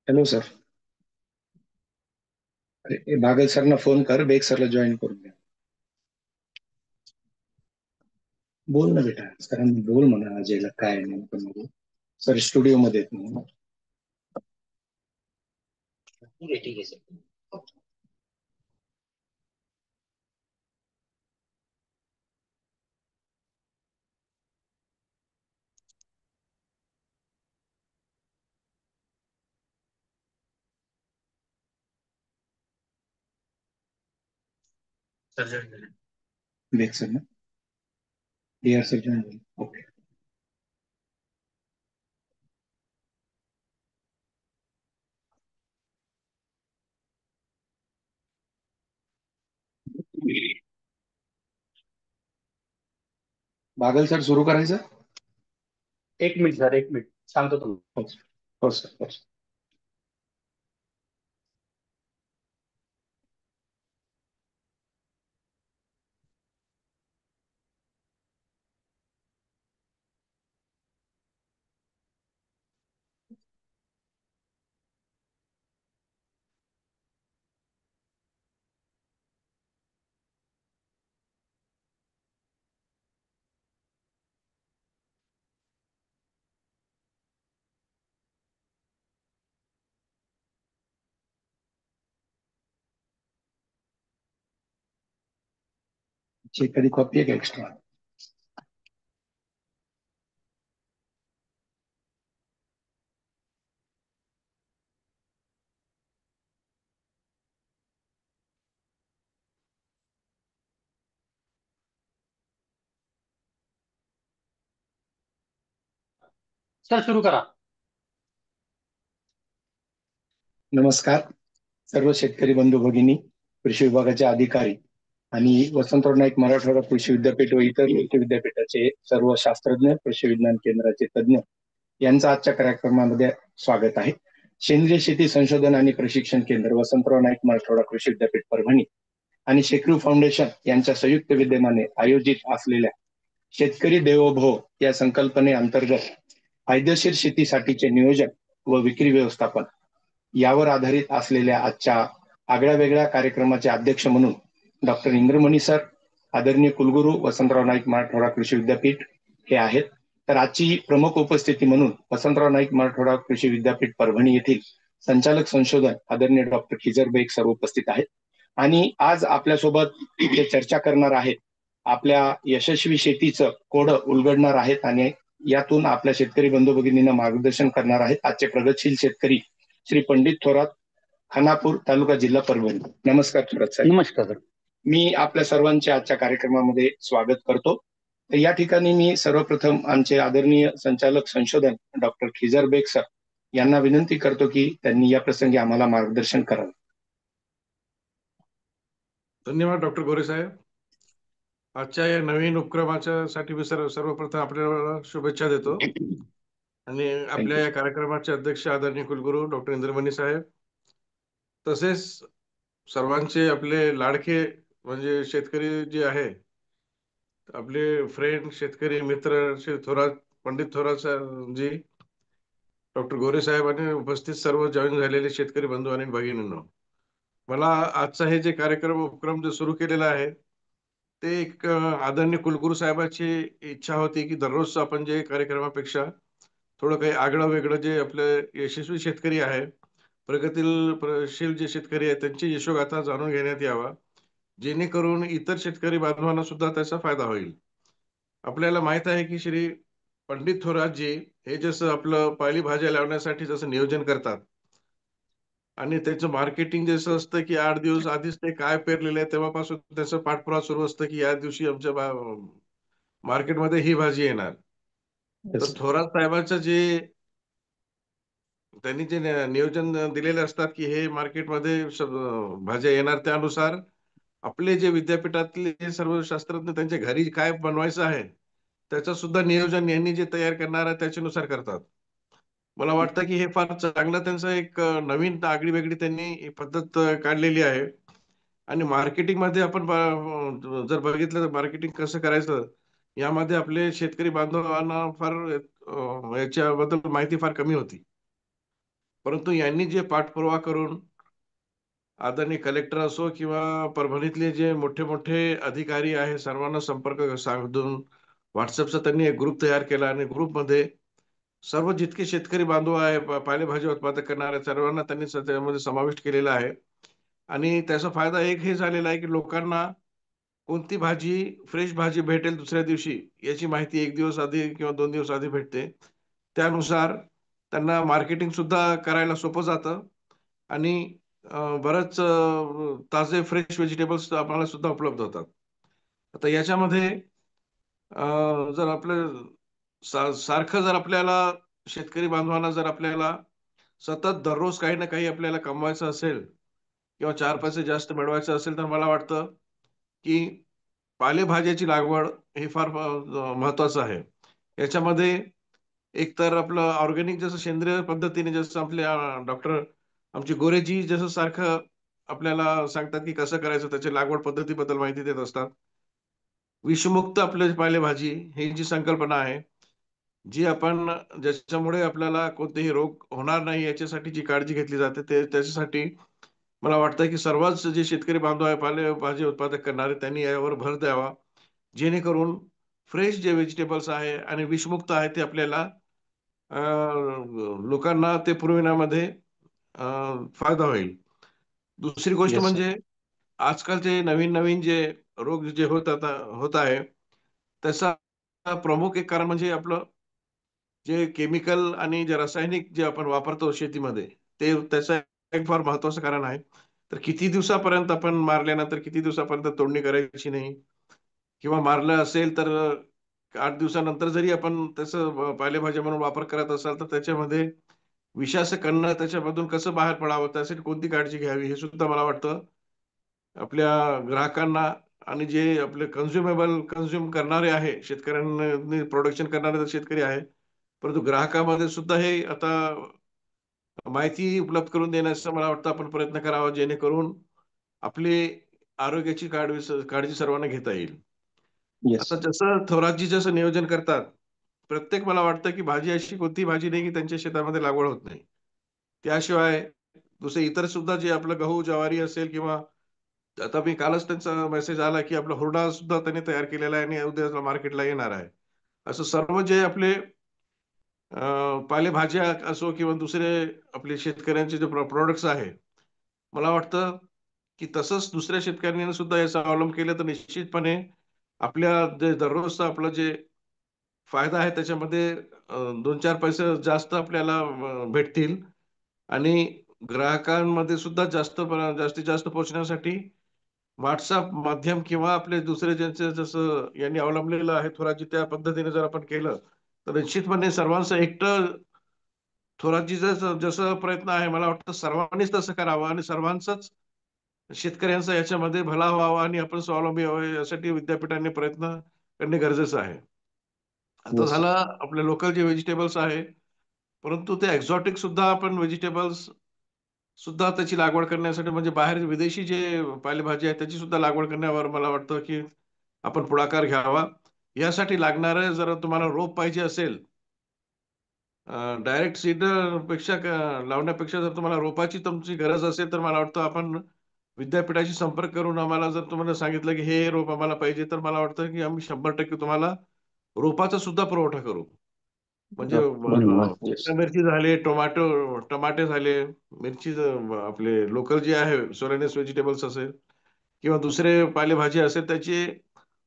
Hello sir. अरे Bagal Sarna phone कर, बेग सरला join करून घ्या. बोल ना बेटा, सरांनी बोल म्हणा अजयला काय नेमकं मध्ये. सर स्टुडिओ मध्ये आहेत म्हणून. ठीक आहे सर. सर जॉईन झाले. बेग सर ना. डी आर सर जॉईन झाले. ओके. बागल सर सुरू करायचं. एक मिनिट सर, एक मिनिट सांगतो तुम्हाला. हो सर. हो सर, हो सर. चेक कधी कॉपी आहे का एक्स्ट्रा? सर सुरू करा. नमस्कार सर्व शेतकरी बंधू भगिनी, कृषी विभागाचे अधिकारी आणि वसंतराव नाईक मराठवाडा कृषी विद्यापीठ व इतर कृषी विद्यापीठाचे सर्व शास्त्रज्ञ, कृषी विज्ञान केंद्राचे तज्ज्ञ यांचं आजच्या कार्यक्रमामध्ये स्वागत आहे. सेंद्रिय शेती संशोधन आणि प्रशिक्षण केंद्र वसंतराव नाईक मराठवाडा कृषी विद्यापीठ परभणी आणि शेकरू फाउंडेशन यांच्या संयुक्त विद्यमाने आयोजित असलेल्या शेतकरी देवोभव या संकल्पनेअंतर्गत फायदेशीर शेतीसाठीचे नियोजन व विक्री व्यवस्थापन यावर आधारित असलेल्या आजच्या आगळ्या वेगळ्या कार्यक्रमाचे अध्यक्ष म्हणून डॉक्टर इंद्रमणी सर, आदरणीय कुलगुरू वसंतराव नाईक मराठवाडा कृषी विद्यापीठ हे आहेत. तर आजची प्रमुख उपस्थिती म्हणून वसंतराव नाईक मराठवाडा कृषी विद्यापीठ परभणी येथील संचालक संशोधन आदरणीय डॉक्टर खिजर बेग सर उपस्थित आहेत. आणि आज आपल्यासोबत ते चर्चा करणार आहेत, आपल्या यशस्वी शेतीचं कोडं उलगडणार आहेत आणि यातून आपल्या शेतकरी बंधू भगिनींना मार्गदर्शन करणार आहेत आजचे प्रगतशील शेतकरी श्री पंडित थोरात, खानापूर तालुका जिल्हा परभणी. नमस्कार थोरात साहेब. नमस्कार सर. मी आपल्या सर्वांचे आजच्या कार्यक्रमामध्ये स्वागत करतो. तर या ठिकाणी मी सर्वप्रथम आमचे आदरणीय संचालक संशोधन डॉक्टर खिजर बेग सर यांना विनंती करतो की त्यांनी या प्रसंगी आम्हाला मार्गदर्शन करावं. धन्यवाद डॉक्टर गोरे साहेब. आजच्या या नवीन उपक्रमाच्या साठी मी सर्वप्रथम आपल्याला शुभेच्छा देतो आणि आपल्या थँक्यू. या कार्यक्रमाचे अध्यक्ष आदरणीय कुलगुरू डॉक्टर इंद्रमणी साहेब, तसेच सर्वांचे आपले लाडके म्हणजे शेतकरी जे आहे, आपले फ्रेंड शेतकरी मित्र श्री थोरात, पंडित थोरात जी, डॉक्टर गोरे साहेब आणि उपस्थित सर्व जॉईन झालेले शेतकरी बंधू आणि भगिनींनो, मला आजचा हे जे कार्यक्रम उपक्रम जो सुरू केलेला आहे ते एक आदरणीय कुलगुरू साहेबांची इच्छा होती की दररोज आपण जे कार्यक्रमापेक्षा थोडं काही आगळं वेगळं जे आपले यशस्वी शेतकरी आहे, प्रगतीशील जे शेतकरी आहेत त्यांची यशोगाथा जाणून घेण्यात यावा, जेणेकरून इतर शेतकरी बांधवांना सुद्धा त्याचा फायदा होईल. आपल्याला माहित आहे की श्री पंडित थोरातजी हे जसं आपलं पालेभाज्या लावण्यासाठी जसं नियोजन करतात आणि त्याचं मार्केटिंग जसं असतं की 8 दिवस आधीच ते काय पेरलेलं आहे तेव्हापासून त्याचं पाठपुरावा सुरू असतं की या दिवशी आमच्या मार्केटमध्ये ही भाजी येणार. तर Yes. थोरात साहेबांचं जे त्यांनी जे नियोजन दिलेले असतात की हे मार्केटमध्ये भाज्या येणार, त्यानुसार आपले जे विद्यापीठातले सर्व शास्त्रज्ञ त्यांच्या घरी काय बनवायचं आहे त्याचं सुद्धा नियोजन यांनी जे तयार करणार आहे त्याच्यानुसार करतात. मला वाटतं की हे फार चांगलं त्यांचं एक नवीन आगळी वेगळी त्यांनी पद्धत काढलेली आहे. आणि मार्केटिंग मध्ये आपण जर बघितलं तर मार्केटिंग कसं करायचं यामध्ये आपले शेतकरी बांधवांना फार याच्याबद्दल माहिती फार कमी होती. परंतु यांनी जे पाठपुरावा करून आदरणीय कलेक्टर असो किंवा परभणीतले जे मोठे मोठे अधिकारी आहे सर्वांना संपर्क साधून व्हॉट्सअपचा त्यांनी एक ग्रुप तयार केला आणि ग्रुपमध्ये सर्व जितके शेतकरी बांधव आहे पालेभाजी उत्पादक करणारे सर्वांना त्यांनी त्यामध्ये समाविष्ट केलेला आहे. आणि त्याचा फायदा एक हे झालेला आहे की लोकांना कोणती भाजी फ्रेश भाजी भेटेल दुसऱ्या दिवशी याची माहिती एक दिवस आधी किंवा 2 दिवस आधी भेटते. त्यानुसार त्यांना मार्केटिंग सुद्धा करायला सोपं जातं आणि बरंच ताजे फ्रेश व्हेजिटेबल्स आपल्याला सुद्धा उपलब्ध होतात. आता याच्यामध्ये जर आपलं सारखं जर आपल्याला शेतकरी बांधवांना जर आपल्याला सतत दररोज काही ना काही आपल्याला कमवायचं असेल किंवा 4 पैसे जास्त मिळवायचे असेल तर मला वाटतं की पालेभाज्याची लागवड हे फार महत्वाचं आहे. याच्यामध्ये एक तर आपलं ऑर्गॅनिक जसं सेंद्रिय पद्धतीने जसं आपल्या डॉक्टर आमचे गोरेजी जसं सारखं आपल्याला सांगतात की कसं करायचं त्याच्या लागवड पद्धतीबद्दल माहिती देत असतात. विषमुक्त आपले पालेभाजी ही जी संकल्पना आहे जी आपण ज्याच्यामुळे आपल्याला कोणतेही रोग होणार नाही याच्यासाठी जी काळजी घेतली जाते ते त्याच्यासाठी मला वाटतं की सर्वच जे शेतकरी बांधव आहे पालेभाजी उत्पादक करणारे त्यांनी यावर भर द्यावा जेणेकरून फ्रेश जे व्हेजिटेबल्स आहे आणि विषमुक्त आहे ते आपल्याला लोकांना ते पुरविण्यामध्ये फायदा होईल. दुसरी गोष्ट येस सर. म्हणजे आजकालचे नवीन नवीन जे रोग जे होत आहे त्याचा प्रमुख एक कारण म्हणजे आपलं जे केमिकल आणि जे रासायनिक जे आपण वापरतो शेतीमध्ये ते त्याचं एक फार महत्वाचं कारण आहे. तर किती दिवसापर्यंत आपण मारल्यानंतर किती दिवसापर्यंत तोडणी करायची नाही किंवा मारलं असेल तर 8 दिवसानंतर जरी आपण त्याचं पालेभाज्या म्हणून वापर करत असाल तर त्याच्यामध्ये विषाचं कण त्याच्यामधून कसं बाहेर पडावं त्यासाठी कोणती काळजी घ्यावी हे सुद्धा मला वाटतं आपल्या ग्राहकांना आणि जे आपले कन्झ्युम करणारे आहे शेतकऱ्यांनी प्रोडक्शन करणारे तर शेतकरी आहे परंतु ग्राहकामध्ये सुद्धा हे आता माहिती उपलब्ध करून देण्याचा मला वाटतं आपण प्रयत्न करावा जेणेकरून आपली आरोग्याची काळजी सर्वांना घेता येईल. येस. आता जसं थोरातजी जसं नियोजन करतात प्रत्येक मला वाटतं की भाजी अशी कोणती भाजी नाही की त्यांच्या शेतामध्ये लागवड होत नाही. त्याशिवाय दुसरे इतर सुद्धा जे आपलं गहू ज्वारी असेल किंवा आता मी कालच त्यांचा मेसेज आला की आपला हुरडा सुद्धा त्यांनी तयार केलेला आहे आणि उद्या मार्केटला येणार आहे. असं सर्व जे आपले पालेभाज्या असो किंवा दुसरे आपले शेतकऱ्यांचे जे प्रोडक्ट्स आहे मला वाटतं की तसंच दुसऱ्या शेतकऱ्यांनी सुद्धा याचा अवलंब केला तर निश्चितपणे आपल्या जे दररोजचा आपलं जे फायदा आहे त्याच्यामध्ये 2-4 पैसे जास्त आपल्याला भेटतील आणि ग्राहकांमध्ये सुद्धा जास्तीत जास्त पोहोचण्यासाठी व्हॉट्सअप माध्यम किंवा आपले दुसरे ज्यांचे जसं यांनी अवलंबलेलं आहे थोराची त्या पद्धतीने जर आपण केलं तर निश्चितपणे सर्वांचं एकटं थोराची जसं जसं प्रयत्न आहे मला वाटतं सर्वांनीच तसं करावं आणि सर्वांचाच शेतकऱ्यांचा याच्यामध्ये भला व्हावा आणि आपण स्वावलंबी व्हावे यासाठी विद्यापीठाने प्रयत्न करणे गरजेचं आहे. आता येस सर. झालं आपले लोकल जे व्हेजिटेबल्स आहे परंतु ते एक्झॉटिक सुद्धा आपण व्हेजिटेबल्स सुद्धा त्याची लागवड करण्यासाठी म्हणजे बाहेर विदेशी जे पालेभाजी आहे त्याची सुद्धा लागवड करण्यावर मला वाटतं की आपण पुढाकार घ्यावा. यासाठी लागणारं जर तुम्हाला रोप पाहिजे असेल डायरेक्ट सीड पेक्षा लावण्यापेक्षा जर तुम्हाला रोपाची तुमची गरज असेल तर मला वाटतं आपण विद्यापीठाशी संपर्क करून आम्हाला जर तुम्हाला सांगितलं की हे रोप आम्हाला पाहिजे तर मला वाटतं की आम्ही 100% तुम्हाला रोपाचा सुद्धा पुरवठा करू. म्हणजे धन्यवाद. येस. सिमला मिरची झाले, टमाटे झाले, मिरची आपले लोकल जे आहे सोलेनस व्हेजिटेबल्स असेल किंवा दुसरे पालेभाजी असेल त्याचे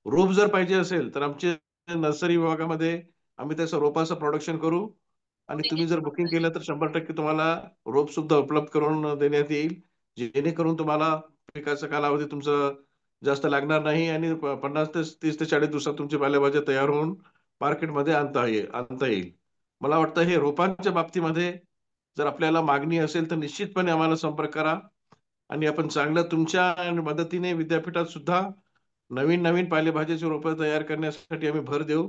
रोप जर पाहिजे असेल तर आमचे नर्सरी विभागामध्ये आम्ही त्याचं रोपाचं प्रोडक्शन करू आणि तुम्ही जर बुकिंग केलं तर 100% तुम्हाला रोप सुद्धा उपलब्ध करून देण्यात येईल जेणेकरून तुम्हाला पिकाचा कालावधी तुमचा जास्त लागणार नाही आणि 50 ते 30 ते 40 दिवसात तुमची पालेभाज्या तयार होऊन मार्केटमध्ये आणता येईल. मला वाटतं हे रोपांच्या बाबतीमध्ये जर आपल्याला मागणी असेल तर निश्चितपणे आम्हाला संपर्क करा आणि आपण चांगलं तुमच्या मदतीने विद्यापीठात सुद्धा नवीन नवीन पालेभाज्याची रोपं तयार करण्यासाठी आम्ही भर देऊ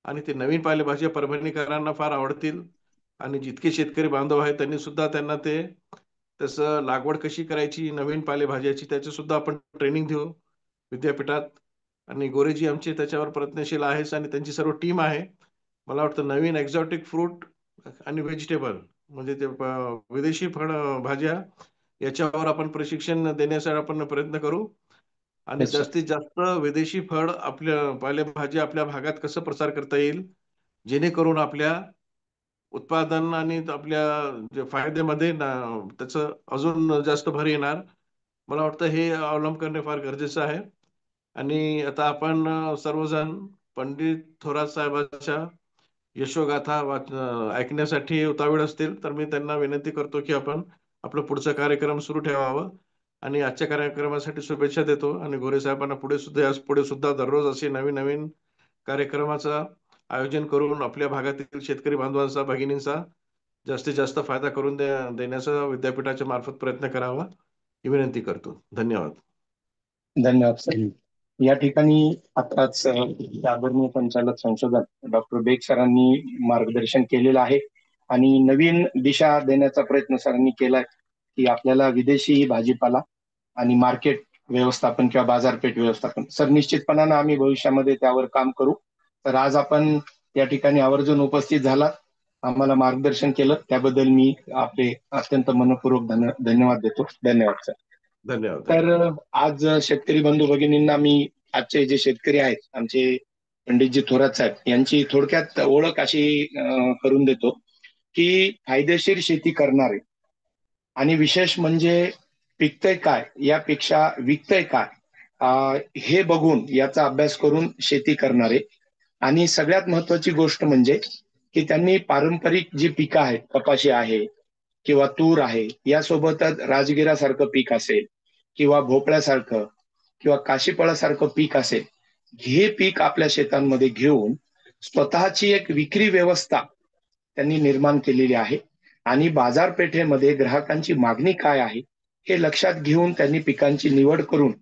आणि ते नवीन पालेभाज्या परभणीकरांना फार आवडतील आणि जितके शेतकरी बांधव आहेत त्यांनी सुद्धा त्यांना ते तसं लागवड कशी करायची नवीन पालेभाज्याची त्याची सुद्धा आपण ट्रेनिंग देऊ विद्यापीठात आणि गोरेजी आमचे त्याच्यावर प्रयत्नशील आहेच आणि त्यांची सर्व टीम आहे. मला वाटतं नवीन एक्झॉटिक फ्रूट आणि व्हेजिटेबल म्हणजे ते विदेशी भाज्या याच्यावर आपण प्रशिक्षण देण्यासाठी आपण प्रयत्न करू आणि Yes, sir. जास्तीत जास्त विदेशी फळ आपल्या पालेभाजी आपल्या भागात कसं प्रसार करता येईल जेणेकरून आपल्या उत्पादन आणि आपल्या जे फायद्यामध्ये त्याचं अजून जास्त भर येणार. मला वाटतं हे अवलंब करणे फार गरजेचं आहे. आणि आता आपण सर्वजण पंडित थोरात साहेबांच्या यशोगाथा ऐकण्यासाठी उतावीळ असतील तर मी त्यांना विनंती करतो की आपण आपलं पुढचा कार्यक्रम सुरू ठेवावं आणि आजच्या कार्यक्रमासाठी शुभेच्छा देतो आणि गोरे साहेबांना पुढे सुद्धा दररोज असे नवीन नवीन कार्यक्रमाचं आयोजन करून आपल्या भागातील शेतकरी बांधवांचा भगिनींचा जास्तीत जास्त फायदा करून देण्याचा विद्यापीठाच्या मार्फत प्रयत्न करावा ही विनंती करतो. धन्यवाद. धन्यवाद सर. या ठिकाणी आताच आदरणीय संचालक संशोधन डॉक्टर बेग सरांनी मार्गदर्शन केलेलं आहे आणि नवीन दिशा देण्याचा प्रयत्न सरांनी केलाय की आपल्याला विदेशी भाजीपाला आणि मार्केट व्यवस्थापन किंवा बाजारपेठ व्यवस्थापन सर निश्चितपणानं आम्ही भविष्यामध्ये त्यावर काम करू. तर आज आपण या ठिकाणी आवर्जून उपस्थित झाला, आम्हाला मार्गदर्शन केलं त्याबद्दल मी आपले अत्यंत मनपूर्वक धन्यवाद देतो. धन्यवाद सर. धन्यवाद. तर आज शेतकरी बंधू भगिनींना मी आजचे जे शेतकरी आहेत आमचे पंडितजी थोरात साहेब यांची थोडक्यात ओळख अशी करून देतो की फायदेशीर शेती करणारे आणि विशेष म्हणजे पिकतंय काय यापेक्षा विकतंय काय हे बघून याचा अभ्यास करून शेती करणारे आणि सगळ्यात महत्वाची गोष्ट म्हणजे की त्यांनी पारंपरिक जी पिकं आहेत कपाशी आहे किंवा तूर आहे यासोबतच राजगिरासारखं पीक असेल किंवा भोपळ्यासारखं किंवा काशीफळासारखं पीक असेल हे पीक आपल्या शेतांमध्ये घेऊन स्वतःची एक विक्री व्यवस्था त्यांनी निर्माण केलेली आहे आणि बाजारपेठेमध्ये ग्राहकांची मागणी काय आहे हे लक्षात घेऊन त्यांनी पिकांची निवड करून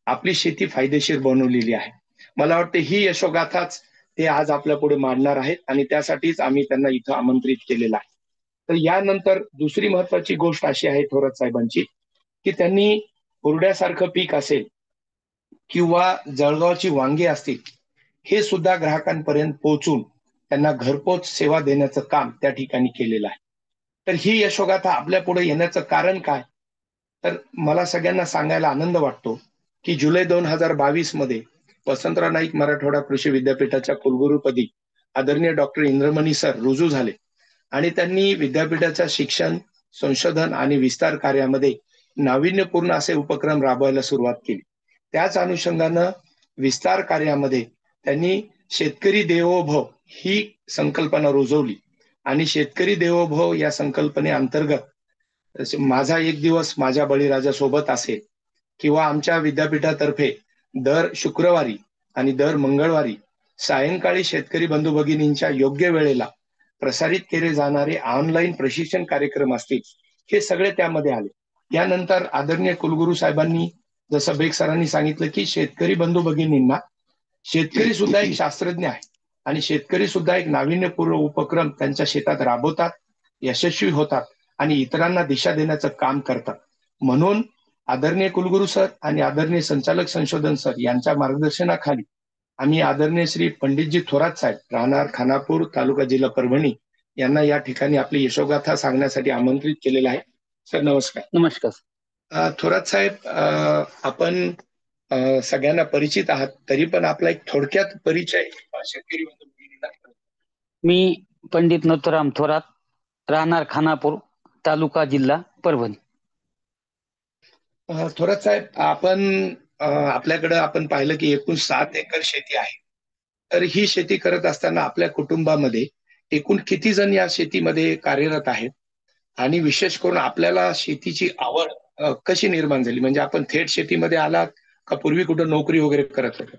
आपली शेती फायदेशीर बनवलेली आहे. मला वाटतं ही यशोगाथाच ते आज आपल्या पुढे मांडणार आहेत आणि त्यासाठीच आम्ही त्यांना इथं आमंत्रित केलेलं आहे. तर यानंतर दुसरी महत्वाची गोष्ट अशी आहे थोरात साहेबांची की त्यांनी हुरड्यासारखं पीक असेल किंवा जळगावची वांगी असतील हे सुद्धा ग्राहकांपर्यंत पोहोचून त्यांना घरपोच सेवा देण्याचं काम त्या ठिकाणी केलेलं आहे. तर ही यशोगाथा आपल्या पुढे येण्याचं कारण काय, तर मला सगळ्यांना सांगायला आनंद वाटतो की जुलै 2022 मध्ये वसंतराव नाईक मराठवाडा कृषी विद्यापीठाच्या कुलगुरूपदी आदरणीय डॉक्टर इंद्रमणी सर रुजू झाले आणि त्यांनी विद्यापीठाच्या शिक्षण संशोधन आणि विस्तार कार्यामध्ये नाविन्यपूर्ण असे उपक्रम राबवायला सुरुवात केली. त्याच अनुषंगानं विस्तार कार्यामध्ये त्यांनी शेतकरी देवो भव ही संकल्पना रुजवली आणि शेतकरी देवो भव या संकल्पनेअंतर्गत माझा एक दिवस माझ्या बळीराजा सोबत असेल किंवा आमच्या विद्यापीठातर्फे दर शुक्रवारी आणि दर मंगळवारी सायंकाळी शेतकरी बंधू भगिनींच्या योग्य वेळेला प्रसारित केले जाणारे ऑनलाईन प्रशिक्षण कार्यक्रम असतील हे सगळे त्यामध्ये आले. यानंतर आदरणीय कुलगुरू साहेबांनी जसं बेग सरांनी सांगितलं की शेतकरी बंधू भगिनींना शेतकरी सुद्धा एक शास्त्रज्ञ आहे आणि शेतकरी सुद्धा एक नाविन्यपूर्ण उपक्रम त्यांच्या शेतात राबवतात, यशस्वी होतात आणि इतरांना दिशा देण्याचं काम करतात. म्हणून आदरणीय कुलगुरू सर आणि आदरणीय संचालक संशोधन सर यांच्या मार्गदर्शनाखाली आम्ही आदरणीय श्री पंडितजी थोरात साहेब राहणार खानापूर तालुका जिल्हा परभणी यांना या ठिकाणी आपली यशोगाथा सांगण्यासाठी आमंत्रित केलेलं आहे. सर नमस्कार. नमस्कार. थोरात साहेब आपण सगळ्यांना परिचित आहात तरी पण आपला एक थोडक्यात परिचय शेतकरी बंधू भगिनींना. मी पंडित नथुराम थोरात राहणार खानापूर तालुका जिल्हा परभणी. थोरात साहेब आपण आपल्याकडे आपण पाहिलं की एकूण 7 एकर शेती आहे. तर ही शेती करत असताना आपल्या कुटुंबामध्ये एकूण किती जण या शेतीमध्ये कार्यरत आहेत आणि विशेष करून आपल्याला शेतीची आवड कशी निर्माण झाली, म्हणजे आपण थेट शेतीमध्ये आलात का पूर्वी कुठं नोकरी वगैरे करत होता?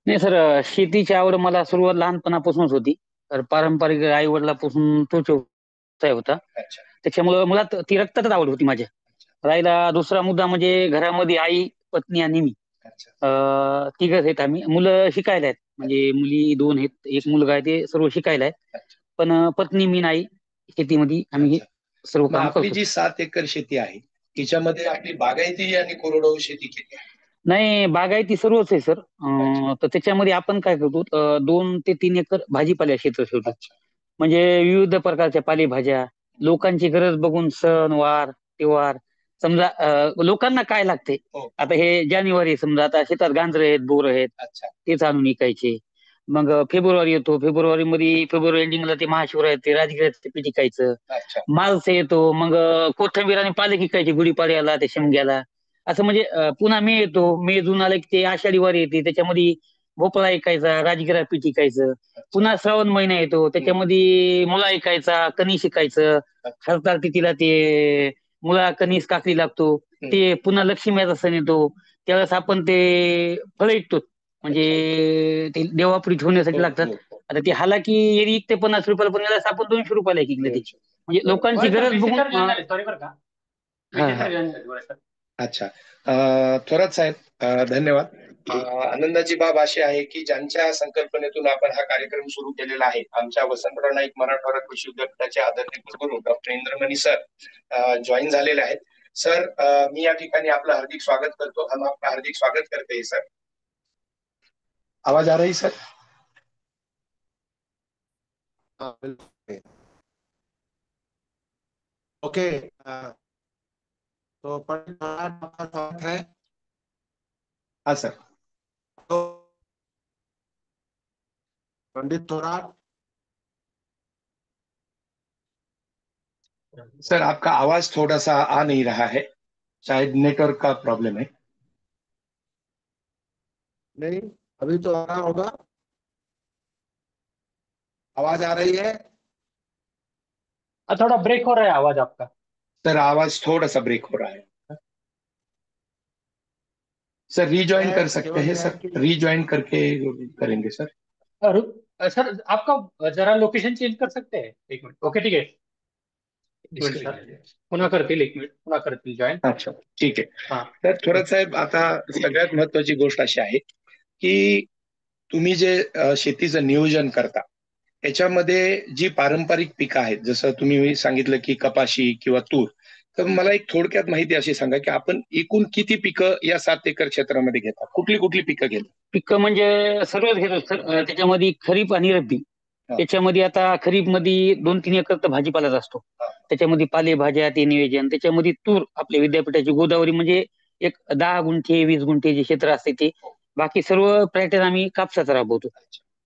नाही सर, शेतीची आवड मला सुरुवात लहानपणापासूनच होती. तर पारंपरिक आई वडिलापासून तोच व्यवसाय होता. अच्छा. त्याच्यामुळे मुळात ती रक्तातच आवड होती माझ्या. राहिला दुसरा मुद्दा म्हणजे घरामध्ये आई, पत्नी आणि मी अच्छा. तिघच आहेत आम्ही. मुलं शिकायला आहेत, म्हणजे मुली 2 आहेत, एक मुलगा आहे, ते सर्व शिकायला आहेत. अच्छा. पण पत्नी मी नाही शेतीमध्ये आम्ही अच्छा. सर्व मग काम आपली करतो. जी 7 एकर शेती आहे तिच्यामध्ये आपली बागायती आणि कोरडवाहू शेती केली आहे. नाही, बागायती सर्वच आहे सर. अच्छा. तर त्याच्यामध्ये आपण काय करतो, 2 ते 3 एकर भाजीपाला क्षेत्र ठेवतो. अच्छा. म्हणजे विविध प्रकारच्या पालेभाज्या, लोकांची गरज बघून सण वार त्योहार समजा लोकांना काय लागते. हो. आता हे जानेवारी समजा आता शेतात गांजरं आहेत बोर आहेत अच्छा. तेच आणून विकायचे. मग फेब्रुवारी येतो, फेब्रुवारी एंडिंगला ते महाशिवरात्री राजगिराचं पीठ विकायचं. अच्छा. मार्च येतो, मग कोथिंबीर आणि पालक विकायची गुढीपाडव्याला ते शिमग्याला. असं म्हणजे पुन्हा मे येतो, मे जून आलं की ते आषाढी वारी येते, त्याच्यामध्ये भोपळा ऐकायचा, राजगिरा पीठ ऐकायचं. पुन्हा श्रावण महिना येतो, त्याच्यामध्ये मुळा ऐकायचा, कणीस शिकायचं. हरताळ तिथीला ते मुळा कणीस काकडी लागतो. ते पुन्हा लक्ष्मीचा सण येतो, त्यावेळेस आपण ते फळ ऐकतो, म्हणजे ते देवापुढे ठेवण्यासाठी लागतात. आता ते हालाकी एरी ते 50 रुपयाला, पण याला आपण 200 रुपयाला ऐकले ते. म्हणजे लोकांची गरज बघून सॉरी बरं का. अच्छा. थोरात साहेब, धन्यवाद. आनंदाची बाब अशी आहे की ज्यांच्या संकल्पनेतून आपण हा कार्यक्रम सुरू केलेला आहे, आमच्या वसंतराव नाईक मराठवाडा कृषी विद्यापीठाचे आदरणीय कुलगुरू डॉक्टर इंद्रमणी सर जॉईन झालेले आहेत. सर, मी या ठिकाणी आपलं हार्दिक स्वागत करतो. हम आपका हार्दिक स्वागत करते हैं सर. आवाज आ रही सर? ओके. तो आपका स्वागत है. हाँ सर. तो पंडित थोराट. सर, आपका आवाज थोड़ा सा आ नहीं रहा है, शायद नेटवर्क का प्रॉब्लम है. नहीं, अभी तो आ रहा होगा. आवाज आ रही है? थोड़ा ब्रेक हो रहा है आवाज आपका. सर, आवाज थोड़ा सा ब्रेक हो रहा है. सर, रीज्वाइन कर सकते हैं सर, रीज्वाइन करके करेंगे सर. सर आपका जरा लोकेशन चेंज कर सकते हैं. एक मिनिट. ओके, ठीक आहे. एक मिनिट सर, पुन्हा करतील. एक मिनिट, पुन्हा करतील जॉईन. अच्छा, ठीक आहे. हा. तर थोरात साहेब, आता सगळ्यात महत्वाची गोष्ट अशी आहे की तुम्ही जे शेतीचं नियोजन करता, याच्यामध्ये जी पारंपरिक पिकं आहेत, जसं तुम्ही सांगितलं की कपाशी किंवा तूर, तर मला एक थोडक्यात माहिती अशी सांगा की आपण एकूण किती पिकं या 7 एकर क्षेत्रामध्ये घेता, कुठली कुठली पिकं घेता? पिकं म्हणजे सर्वच घेतो सर. त्याच्यामध्ये खरीप आणि रब्बी. त्याच्यामध्ये आता खरीप मध्ये 2-3 एकर तर भाजीपालाच असतो. त्याच्यामध्ये पालेभाज्या ते नियोजन. त्याच्यामध्ये तूर आपल्या विद्यापीठाची गोदावरी म्हणजे एक 10 गुंठे 20 गुंठे जे क्षेत्र असते ते. बाकी सर्व पॅटर्न आम्ही कापसाचा राबवतो.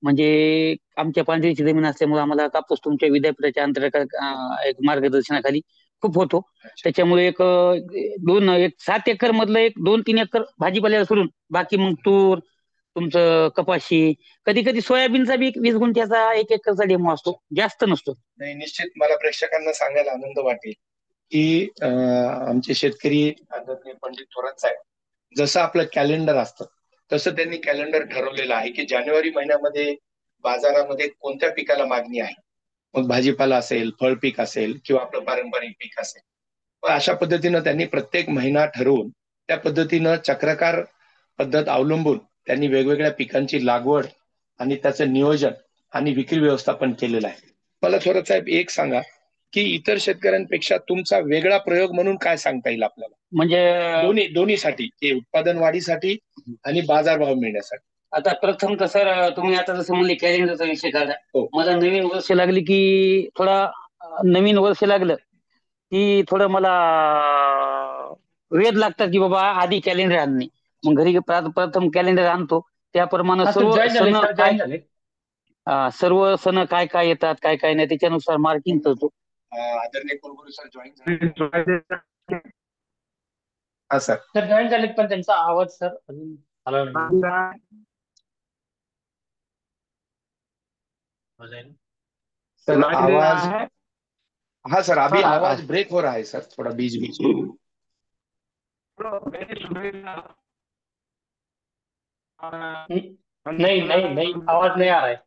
म्हणजे आमच्या पांढरीची जमीन असल्यामुळे आम्हाला कापूस तुमच्या विद्यापीठाच्या अंतर्गत एक मार्गदर्शनाखाली खूप होतो. त्याच्यामुळे एक 7 एकर मधलं एक 2-3 एकर भाजीपाल्याला सोडून बाकी मग तूर, तुमचं कपाशी, कधी कधी सोयाबीनचा बी 20 गुंठ्याचा 1 एकरचा डेमो असतो, जास्त नसतो. नाही, निश्चित मला प्रेक्षकांना सांगायला आनंद वाटेल की आमचे शेतकरी आदरणीय पंडित थोरात साहेब, जसं आपलं कॅलेंडर असतं तसं त्यांनी कॅलेंडर ठरवलेलं आहे की जानेवारी महिन्यामध्ये बाजारामध्ये कोणत्या पिकाला मागणी आहे. मग भाजीपाला असेल, फळ पीक असेल किंवा आपलं पारंपरिक पीक असेल. पण अशा पद्धतीनं त्यांनी प्रत्येक महिना ठरवून त्या पद्धतीनं चक्राकार पद्धत अवलंबून त्यांनी वेगवेगळ्या पिकांची लागवड आणि त्याचं नियोजन आणि विक्री व्यवस्थापन केलेलं आहे. मला थोरात साहेब एक सांगा की इतर शेतकऱ्यांपेक्षा तुमचा वेगळा प्रयोग म्हणून काय सांगता येईल आपल्याला, म्हणजे दोन्हीसाठी, की उत्पादन वाढीसाठी आणि बाजारभाव मिळण्यासाठी? आता प्रथम तर सर, तुम्ही आता जसं म्हणले कॅलेंडरचा विषय काढा. मला नवीन वर्ष लागली की नवीन वर्ष लागलं की थोडं मला वेद लागतात की बाबा आधी कॅलेंडर आणणे. मग घरी प्रथम कॅलेंडर आणतो, त्याप्रमाणे सर्व सण काय काय येतात काय काय नाही त्याच्यानुसार मार्किंग करतो. आदरणीय कुलगुरू सर जॉईन झाले. हा सर. सर जॉईन झालेत, पण त्यांचा आवाज सर अजून आला नाही. सर आवाज, हाँ सर, अभी आवाज ब्रेक हो रहा है सर, थोड़ा बीच बीच में. नहीं नहीं नहीं, आवाज नहीं आ रहा है.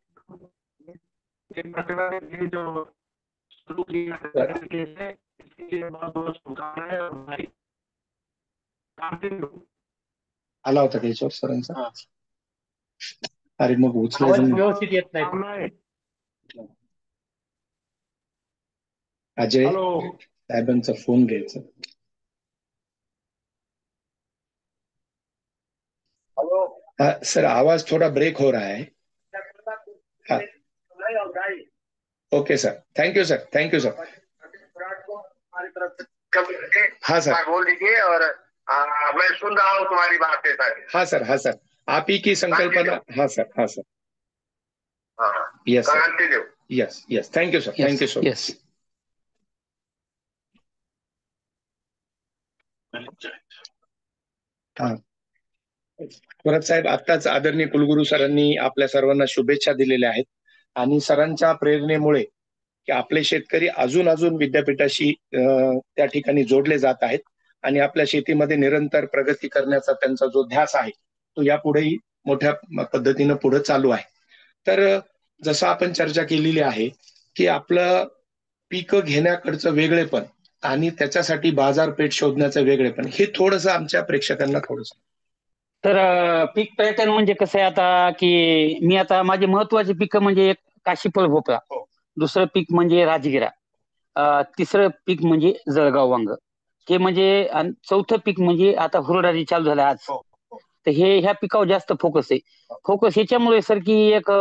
आला होता त्याच्यावर सरांचा. अरे मग आवाज व्यवस्थित येत नाही. अजय साहेबांचा फोन घ्यायचा. सर, आवाज थोड़ा ब्रेक हो रहा है. हाँ. Okay sir, thank you sir, thank you sir. हमारी तरफ से कम करके हाँ सर। बात बोल दीजिए और मैं सुन रहा हूँ तुम्हारी बातें सारी। हाँ सर, हाँ सर, आप ही की संकल्पना। हाँ सर, हाँ सर, हाँ, yes sir, continue. Yes yes, thank you sir, thank you so much. Yes. हा, परत साहेब, आत्ताच आदरणीय कुलगुरू सरांनी आपल्या सर्वांना शुभेच्छा दिलेल्या आहेत आणि सरांच्या प्रेरणेमुळे की आपले शेतकरी अजून अजून विद्यापीठाशी त्या ठिकाणी जोडले जात आहेत आणि आपल्या शेतीमध्ये निरंतर प्रगती करण्याचा त्यांचा जो ध्यास आहे तो यापुढेही मोठ्या पद्धतीनं पुढे चालू आहे. तर जसं आपण चर्चा केलेली आहे की आपलं पीक घेण्याकडचं वेगळेपण आणि त्याच्यासाठी बाजारपेठ शोधण्याचं वेगळेपण, हे थोडंसं आमच्या प्रेक्षकांना थोडंसं. तर पीक पॅटर्न म्हणजे कसं आहे आता की मी आता माझे महत्वाचे पीक म्हणजे एक काशीफळ भोपळा, हो. दुसरं पीक म्हणजे राजगिरा, तिसरं पीक म्हणजे जळगाव वांग, हे म्हणजे आणि चौथं पीक म्हणजे आता हुरडा चालू झाला आज. हो, हो. तर ह्या पिकावर जास्त फोकस आहे. फोकस ह्याच्यामुळे सर की एक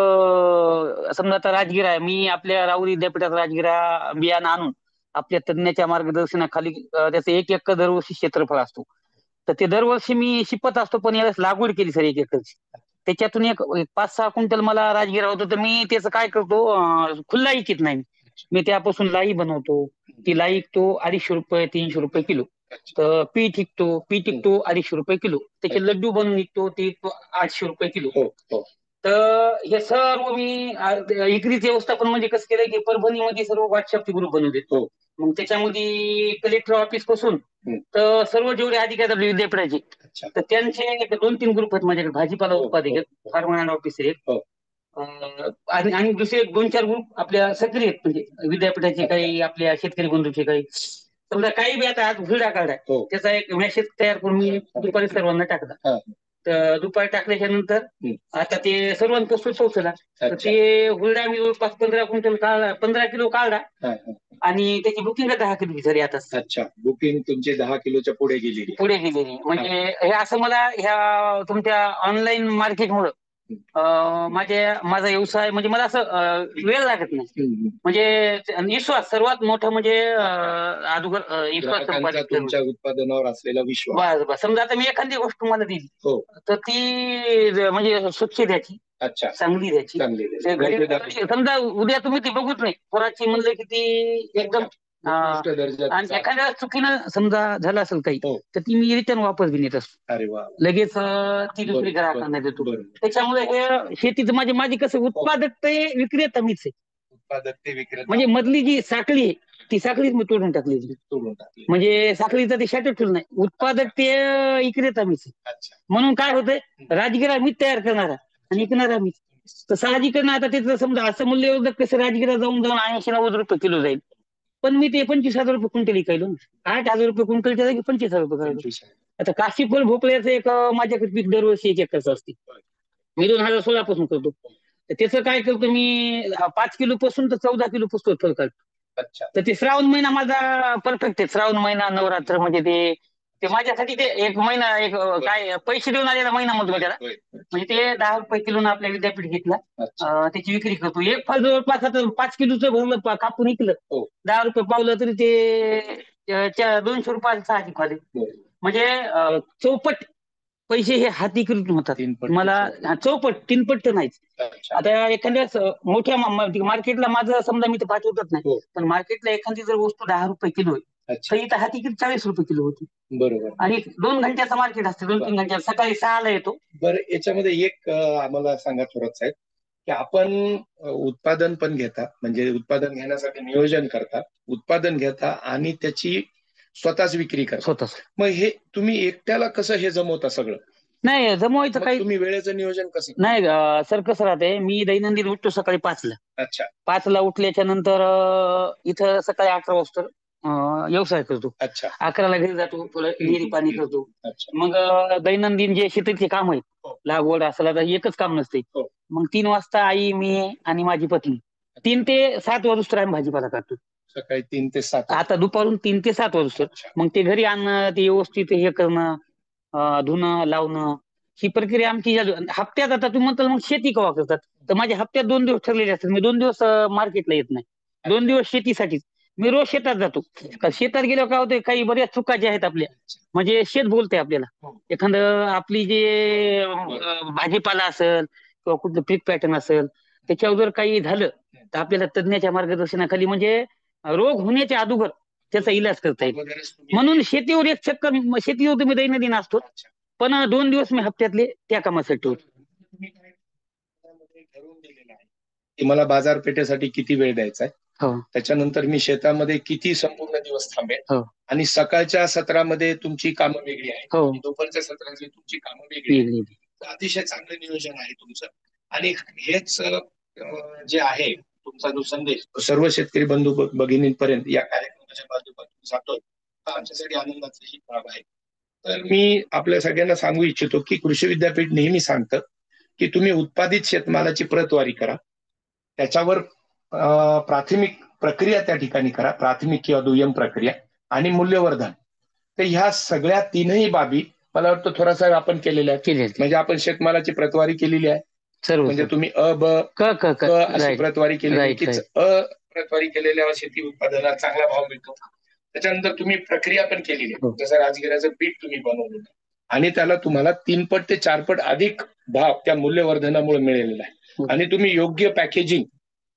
समजा आता राजगिरा आहे, मी आपल्या राहुरी विद्यापीठात राजगिरा बियाणं आणून आपल्या तज्ञाच्या मार्गदर्शनाखाली त्याचं 1 एकर दरवर्षी क्षेत्रफळ असतो. तर ते दरवर्षी मी शिपत असतो, पण यावेळेस लागवड केली सर 1 एकरची. त्याच्यातून एक 5-6 क्विंटल मला राजगिरा होतो. तर मी त्याचं काय करतो, खुल्ला विकत नाही. मी त्यापासून लाई बनवतो. ती लाई विकतो 250 रुपये 300 रुपये किलो. तर पीठ विकतो 250 रुपये किलो. त्याचे लड्डू बनवून विकतो, ते 800 रुपये किलो. हो, हो. तर हे सर्व मी विक्रीचे व्यवस्थापन म्हणजे कसं केलंय की परभणीमध्ये सर्व व्हॉट्सअपचे ग्रुप बनवले. हो. मग त्याच्यामध्ये कलेक्टर ऑफिस पासून हम्म. तर सर्व जेवढे अधिकारी आपले विद्यापीठाचे, अच्छा. तर त्यांचे 2-3 ग्रुप आहेत माझ्याकडे. भाजीपाला हो, उत्पादक आहेत, हो. फार्मर अँड ऑफिसर आहेत, हो. आणि दुसरे 2-4 ग्रुप आपल्या सक्रिय आहेत, म्हणजे विद्यापीठाचे काही, आपल्या शेतकरी बंधूचे काही. समजा काही बी आता आज हुरडा काढाय, हो. त्याचा एक मेसेज तयार करून मी दुपारी सर्वांना टाकला. हा. तर दुपारी टाकल्याच्या नंतर आता ते सर्वांपासून पोहोचला. तर अच्छा. ते हुरडा मी जवळपास 15 क्विंटल काढला, 15 किलो काढला हा, हा. आणि त्याची बुकिंग 10 किलो झाली आता. अच्छा, बुकिंग तुमची 10 किलोच्या पुढे गेलेली. पुढे गेलेली. म्हणजे हे असं मला ह्या तुमच्या ऑनलाईन मार्केटमुळं माझा व्यवसाय म्हणजे मला असं वेळ लागत नाही. म्हणजे विश्वास सर्वात मोठा म्हणजे अगोदर विश्वास ग्राहकांचा तुमच्या उत्पादनावर असलेला विश्वास. बस बस. समजा आता मी एखादी गोष्ट तुम्हाला दिली, हो. तर ती म्हणजे स्वच्छ द्यायची, अच्छा, चांगली द्यायची. चांगली ते घरी दर्जाची. समजा उद्या तुम्ही ती बघूच नाही, पोराची म्हणलं की ती एकदम उत्कृष्ट दर्जाची. आणि एखाद्या चुकीनं समजा झालं असेल काही, हो. तर ती मी रिटर्न वापस घेऊन येत असतो. अरे वा. लगेच ती दुसरी ग्राहकांना देतो. त्याच्यामुळे हे शेतीचं माझी कसं उत्पादक विक्रेता मीच आहे. उत्पादक ते विक्रेता. म्हणजे मधली जी साखळी आहे ती साखळीच मी तोडून टाकली. म्हणजे साखळीचा ते शाटच ठेवलं नाही, उत्पादक ते विक्रेता मीच आहे. अच्छा. म्हणून काय होतंय, राजगिरा मीच तयार करणारा आणि विकणारा मीच. तर साहजिकच आता त्याचं समजा असं मूल्यवर्धक कसं राजगिरा जाऊन 80-90 रुपये किलो जाईल, पण मी ते 25,000 रुपये क्विंटल विकायलो. 8,000 रुपये क्विंटलच्या जागी 25,000 रुपये करायलो. आता काशीफळ भोपळ्याचं एक माझ्याकडे पीक दरवर्षी 1 एकरचं असते. मी 2016 पासून करतो. तर त्याचं काय करतो मी, 5 किलो पासून तर 14 किलो पुस्तक फळ काढतो. अच्छा. तर ते श्रावण महिना माझा परफेक्ट आहे. श्रावण महिना, नवरात्र, म्हणजे ते माझ्यासाठी ते एक महिना, एक काय पैसे देऊन आलेला महिना म्हणतो त्याला. म्हणजे ते 10 रुपये किलोनं आपल्या विद्यापीठ घेतला, त्याची विक्री करतो. एक फळ जवळपास आता 5 किलोचं भरलं कापून विकलं, 10 रुपये पावलं तरी ते 200 रुपयाचं साहजिक खाली. म्हणजे चौपट पैसे हे हातीकृत होतात मला. चौपट 3 पट तर नाहीच. आता एखाद्या मोठ्या मार्केटला माझं समजा मी तर पाठवतच नाही, पण मार्केटला एखादी जर वस्तू 10 रुपये किलो आहे, तर इथं हातीकृत 40 रुपये किलो होती. बरोबर. आणि 2 घंट्याचं मार्केट असते, 2-3 घंट्याचं. सकाळी 6ला येतो. बरं, याच्यामध्ये एक आम्हाला सांगा थोरात साहेब, की आपण उत्पादन पण घेता, म्हणजे उत्पादन घेण्यासाठी नियोजन करता, उत्पादन घेता आणि त्याची स्वतःच विक्री करता. स्वतःच. मग हे तुम्ही एकट्याला कसं हे जमवता सगळं? नाही जमवायचं काही. तुम्ही वेळेचं नियोजन कसं? नाही सर, कसं राहते, मी दैनंदिन उठतो सकाळी 5ला. अच्छा. 5ला उठल्याच्या नंतर इथं सकाळी 11 वाजता व्यवसाय करतो. अच्छा. 11ला घरी जातो, थोडं विहिरी पाणी करतो. अच्छा. मग दैनंदिन जे शेतीचे काम आहेत, लागवड असला तर एकच काम नसते. मग 3 वाजता आई, मी आणि माझी पत्नी 3 ते 7 वाजता आम्ही भाजीपाला काढतो. सकाळी 3 ते 7. आता दुपारून 3 ते 7 वाजता. मग ते घरी आणणं, ते व्यवस्थित हे करणं, धुणं लावणं, ही प्रक्रिया आमची. हप्त्यात आता तुम्ही म्हणता मग शेती केव्हा करतात, तर माझ्या हप्त्यात 2 दिवस ठरलेले असतात. मी 2 दिवस मार्केटला येत नाही, 2 दिवस शेतीसाठीच. मी रोज शेतात जातो. का शेतात गेल्यावर काय होतं, काही बऱ्याच चुका ज्या आहेत आपल्या, म्हणजे शेत बोलतंय आपल्याला. एखादं आपली जे भाजीपाला असेल किंवा कुठलं पीक पॅटर्न असेल, त्याच्यावर जर काही झालं तर आपल्याला तज्ञाच्या मार्गदर्शनाखाली म्हणजे रोग होण्याच्या अगोदर त्याचा इलाज करता येईल. म्हणून शेतीवर एक चक्कर, शेतीवर तुम्ही दैनंदिन असतो, पण 2 दिवस मी हप्त्यातले त्या कामासाठी ठेवतो. तुम्ही काय ठरवून दिलेलं आहे की मला बाजारपेठेसाठी किती वेळ द्यायचा आहे, हो त्याच्यानंतर मी शेतामध्ये किती संपूर्ण दिवस थांबेल, हो आणि सकाळच्या सत्रामध्ये तुमची कामं वेगळी आहेत हो आणि दुपारच्या सत्रामध्ये तुमची कामं वेगळी आहेत. वेगळी. अतिशय चांगलं नियोजन आहे तुमचं. आणि हेच जे आहे तुमचा जो संदेश सर्व शेतकरी बंधू भगिनींपर्यंत या कार्यक्रमाच्या माध्यमातून जातोय, हा आमच्यासाठी आनंदाची ही बाब आहे. तर मी आपल्या सगळ्यांना सांगू इच्छितो की कृषी विद्यापीठ नेहमी सांगतं की तुम्ही उत्पादित शेतमालाची प्रतवारी करा, त्याच्यावर प्राथमिक प्रक्रिया त्या ठिकाणी करा, प्राथमिक किंवा दुय्यम प्रक्रिया, आणि मूल्यवर्धन. तर ह्या सगळ्या तीनही बाबी मला वाटतं थोडासा आपण केलेल्या आहेत. म्हणजे आपण शेतमालाची प्रतवारी केलेली आहे, सर्व म्हणजे तुम्ही अ ब क अशी प्रतवारी केलेली, की प्रतवारी केलेल्या शेती उत्पादनाला चांगला भाव मिळतो. त्याच्यानंतर तुम्ही प्रक्रिया पण केलेली आहे, जसं राजगिऱ्याचं पीठ तुम्ही बनवलेलं आहे आणि त्याला तुम्हाला 3 पट ते 4 पट अधिक भाव त्या मूल्यवर्धनामुळे मिळालेला आहे. आणि तुम्ही योग्य पॅकेजिंग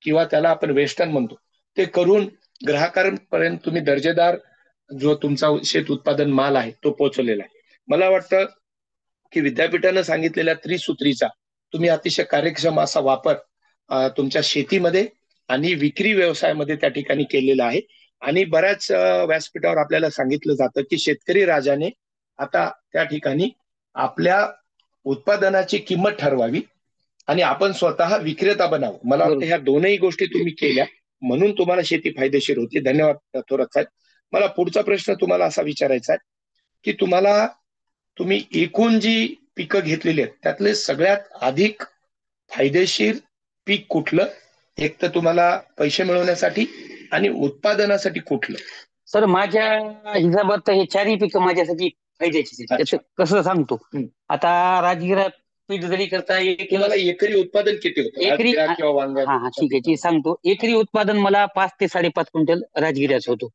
किंवा त्याला आपण वेस्टर्न म्हणतो ते करून ग्राहकांपर्यंत तुम्ही दर्जेदार जो तुमचा शेत उत्पादन माल आहे तो पोहोचवलेला आहे. मला वाटतं की विद्यापीठानं सांगितलेल्या त्रिसूत्रीचा तुम्ही अतिशय कार्यक्षम असा वापर तुमच्या शेतीमध्ये आणि विक्री व्यवसायामध्ये त्या ठिकाणी केलेला आहे. आणि बऱ्याच व्यासपीठावर आपल्याला सांगितलं जातं की शेतकरी राजाने आता त्या ठिकाणी आपल्या उत्पादनाची किंमत ठरवावी आणि आपण स्वतः विक्रेता बनावं. मला वाटतं ह्या दोनही गोष्टी तुम्ही केल्या म्हणून तुम्हाला शेती फायदेशीर होती. धन्यवाद थोरात साहेब. मला पुढचा प्रश्न तुम्हाला असा विचारायचा आहे की तुम्ही एकूण जी पिकं घेतलेली आहेत त्यातले सगळ्यात अधिक फायदेशीर पीक कुठलं, एक तर तुम्हाला पैसे मिळवण्यासाठी आणि उत्पादनासाठी कुठलं? सर माझ्या हिशोबात हे चारही पिकं माझ्यासाठी फायद्याची. त्याचं कसं सांगतो, आता राजगिरा पीठ जरी करता तुम्हाला एकरी उत्पादन किती होतं एकरी किंवा वांगा? हा ठीक आहे, सांगतो. एकरी उत्पादन मला 5 ते 5.5 क्विंटल राजगिऱ्याचं होतो,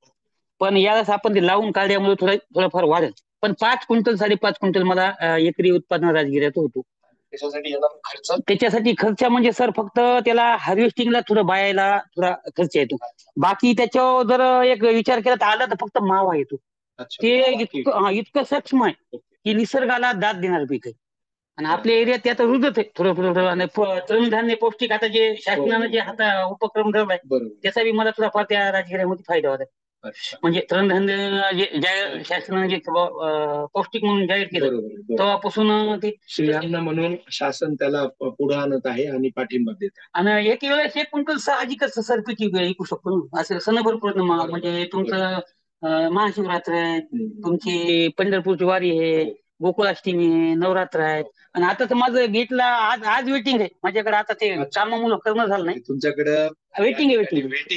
पण यावेळेस आपण ते लावून काढल्यामुळे थोडंफार वाढेल, पण 5 क्विंटल 5.5 क्विंटल मला एकरी उत्पादन राजगिऱ्याचं होतं. त्याच्यासाठी खर्च म्हणजे सर फक्त त्याला हार्वेस्टिंगला थोडं बायाला थोडा खर्च येतो. बाकी त्याच्यावर जर एक विचार केला तर आला तर फक्त मावा येतो. ते इतकं सूक्ष्म आहे की निसर्गाला दाद देणार पीक आहे. आणि आपल्या एरियात ते आता रुजत आहे थोडं. आणि तृणधान्य पौष्टिक आता जे शासनानं जे आता उपक्रम ठेवलाय त्याचा बी मला थोडाफार त्या राजगिऱ्यामध्ये फायदा होता. म्हणजे तृणधान्य ज्या शासनाने जे पौष्टिक म्हणून जाहीर केलं तेव्हापासून ते श्रीरामना म्हणून शासन त्याला पुढे आणत आहे आणि पाठिंबा देत आहे. आणि एक वेळेस 1 क्विंटल साहजिकच सर पीक विकू शकतो ना. असं सणभर पौर्णिमा म्हणजे तुमचं महाशिवरात्र आहे, तुमची पंढरपूरची वारी आहे, गोकुळाष्टमी आहे, नवरात्र आहे. आणि आता तर माझं गेटला आज वेटिंग आहे माझ्याकडे. आता ते कामामुळे करणं झालं नाही. तुमच्याकडे वेटिंग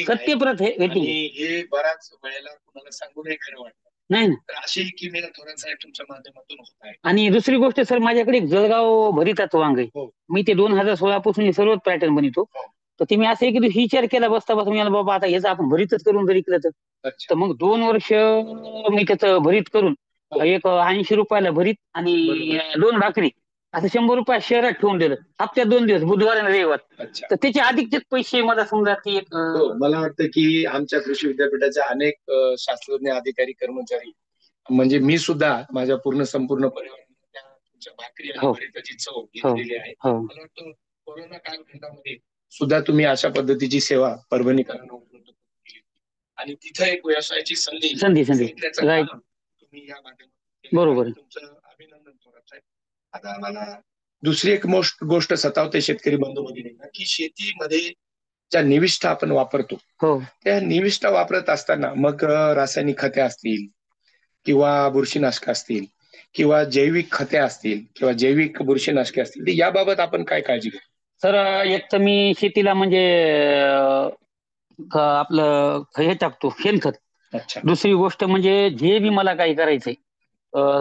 सत्यप्रत आहे वेटिंग. हे बऱ्याच वेळेला कुणाला सांगू नाही खरं वाटतं नाही ना. अशी की मी थोरात साहेब तुमच्या माध्यमातून होत आहे. आणि दुसरी गोष्ट सर, माझ्याकडे जळगाव भरिताचं वांग आहे. मी ते 2016 पासून सर्वच पॅटर्न बनवतो. तर ते मी असं एक दिवशी विचार केला बसता बाबा आता याचं आपण भरीतच करून जर इकलं तर मग 2 वर्ष मी त्याचं भरीत करून एक 80 रुपयाला भरीत आणि 2 भाकरी असं 100 रुपये शहरात ठेवून दिलं. हप्त्यात 2 दिवस, बुधवार आणि रविवार. तर त्याचे अधिकचे पैसे मला समजा की मला वाटतं की आमच्या कृषी विद्यापीठाच्या अनेक शास्त्रज्ञ, अधिकारी, कर्मचारी, म्हणजे मी सुद्धा माझ्या संपूर्ण परिवाराच्या भाकरी आणि भरीताची चव घेतलेली आहे. मला वाटतं कोरोना कालखंडामध्ये सुद्धा तुम्ही अशा पद्धतीची सेवा परभणीकरांना उपलब्ध केली आणि तिथं एक व्यवसायाची संधी तुम्ही या माध्यमातून बरोबर तुमचं अभिनंदन थोरात साहेब. आता मला दुसरी एक गोष्ट सतावते शेतकरी बंधू भगिनींना की शेतीमध्ये ज्या निविष्ठा आपण वापरतो त्या निविष्ठा वापरत असताना मग रासायनिक खते असतील किंवा बुरशीनाशक असतील किंवा जैविक खते असतील किंवा जैविक बुरशीनाशके असतील, याबाबत आपण काय काळजी घेतो? सर एक तर मी शेतीला म्हणजे आपलं हे टाकतो शेणखत. दुसरी गोष्ट म्हणजे जे बी मला काही करायचंय,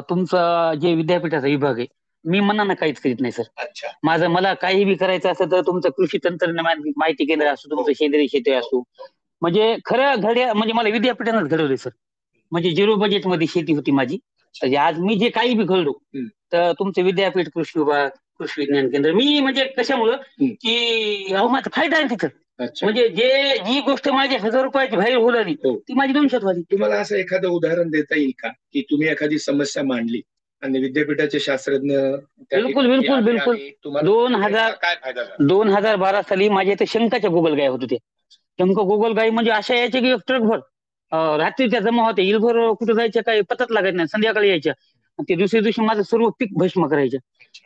तुमचं जे विद्यापीठाचा विभाग आहे मी मनानं काहीच करीत नाही सर. मला काही बी करायचं असं तर तुमचं कृषी तंत्रज्ञान माहिती केंद्र असो, तुमचं सेंद्रिय शेती असो, म्हणजे खरं घड्या म्हणजे मला विद्यापीठानंच घडवले सर. म्हणजे 0 बजेटमध्ये शेती होती माझी. तर आज मी जे काही बी घडलो तर तुमचं विद्यापीठ, कृषी विभाग, कृषी विज्ञान केंद्र, मी म्हणजे कशामुळं की अहो माझा फायदा आहे तिथं. म्हणजे जी गोष्ट माझी 1000 रुपयाची बाहेर होऊ लागली ती माझी 200 वाली. तुम्हाला असं एखादं उदाहरण देता येईल का की तुम्ही एखादी समस्या मांडली आणि विद्यापीठाचे शास्त्रज्ञ त्या बिलकुल ठिकाणी बिलकुल आले बिलकुल आणि तुम्हाला 2000 काय फायदा झाला? 2012 साली माझ्या इथे शंकाच्या गोगलगाय होत होते. शंख गोगलगाई म्हणजे अशा यायच्या की एक ट्रकभर रात्रीच्या जमा होत्या. इलभर कुठे जायच्या काही पत्ताच लागत नाही. संध्याकाळी यायच्या आणि ते दुसऱ्या दिवशी माझं सर्व पीक भस्म करायचं.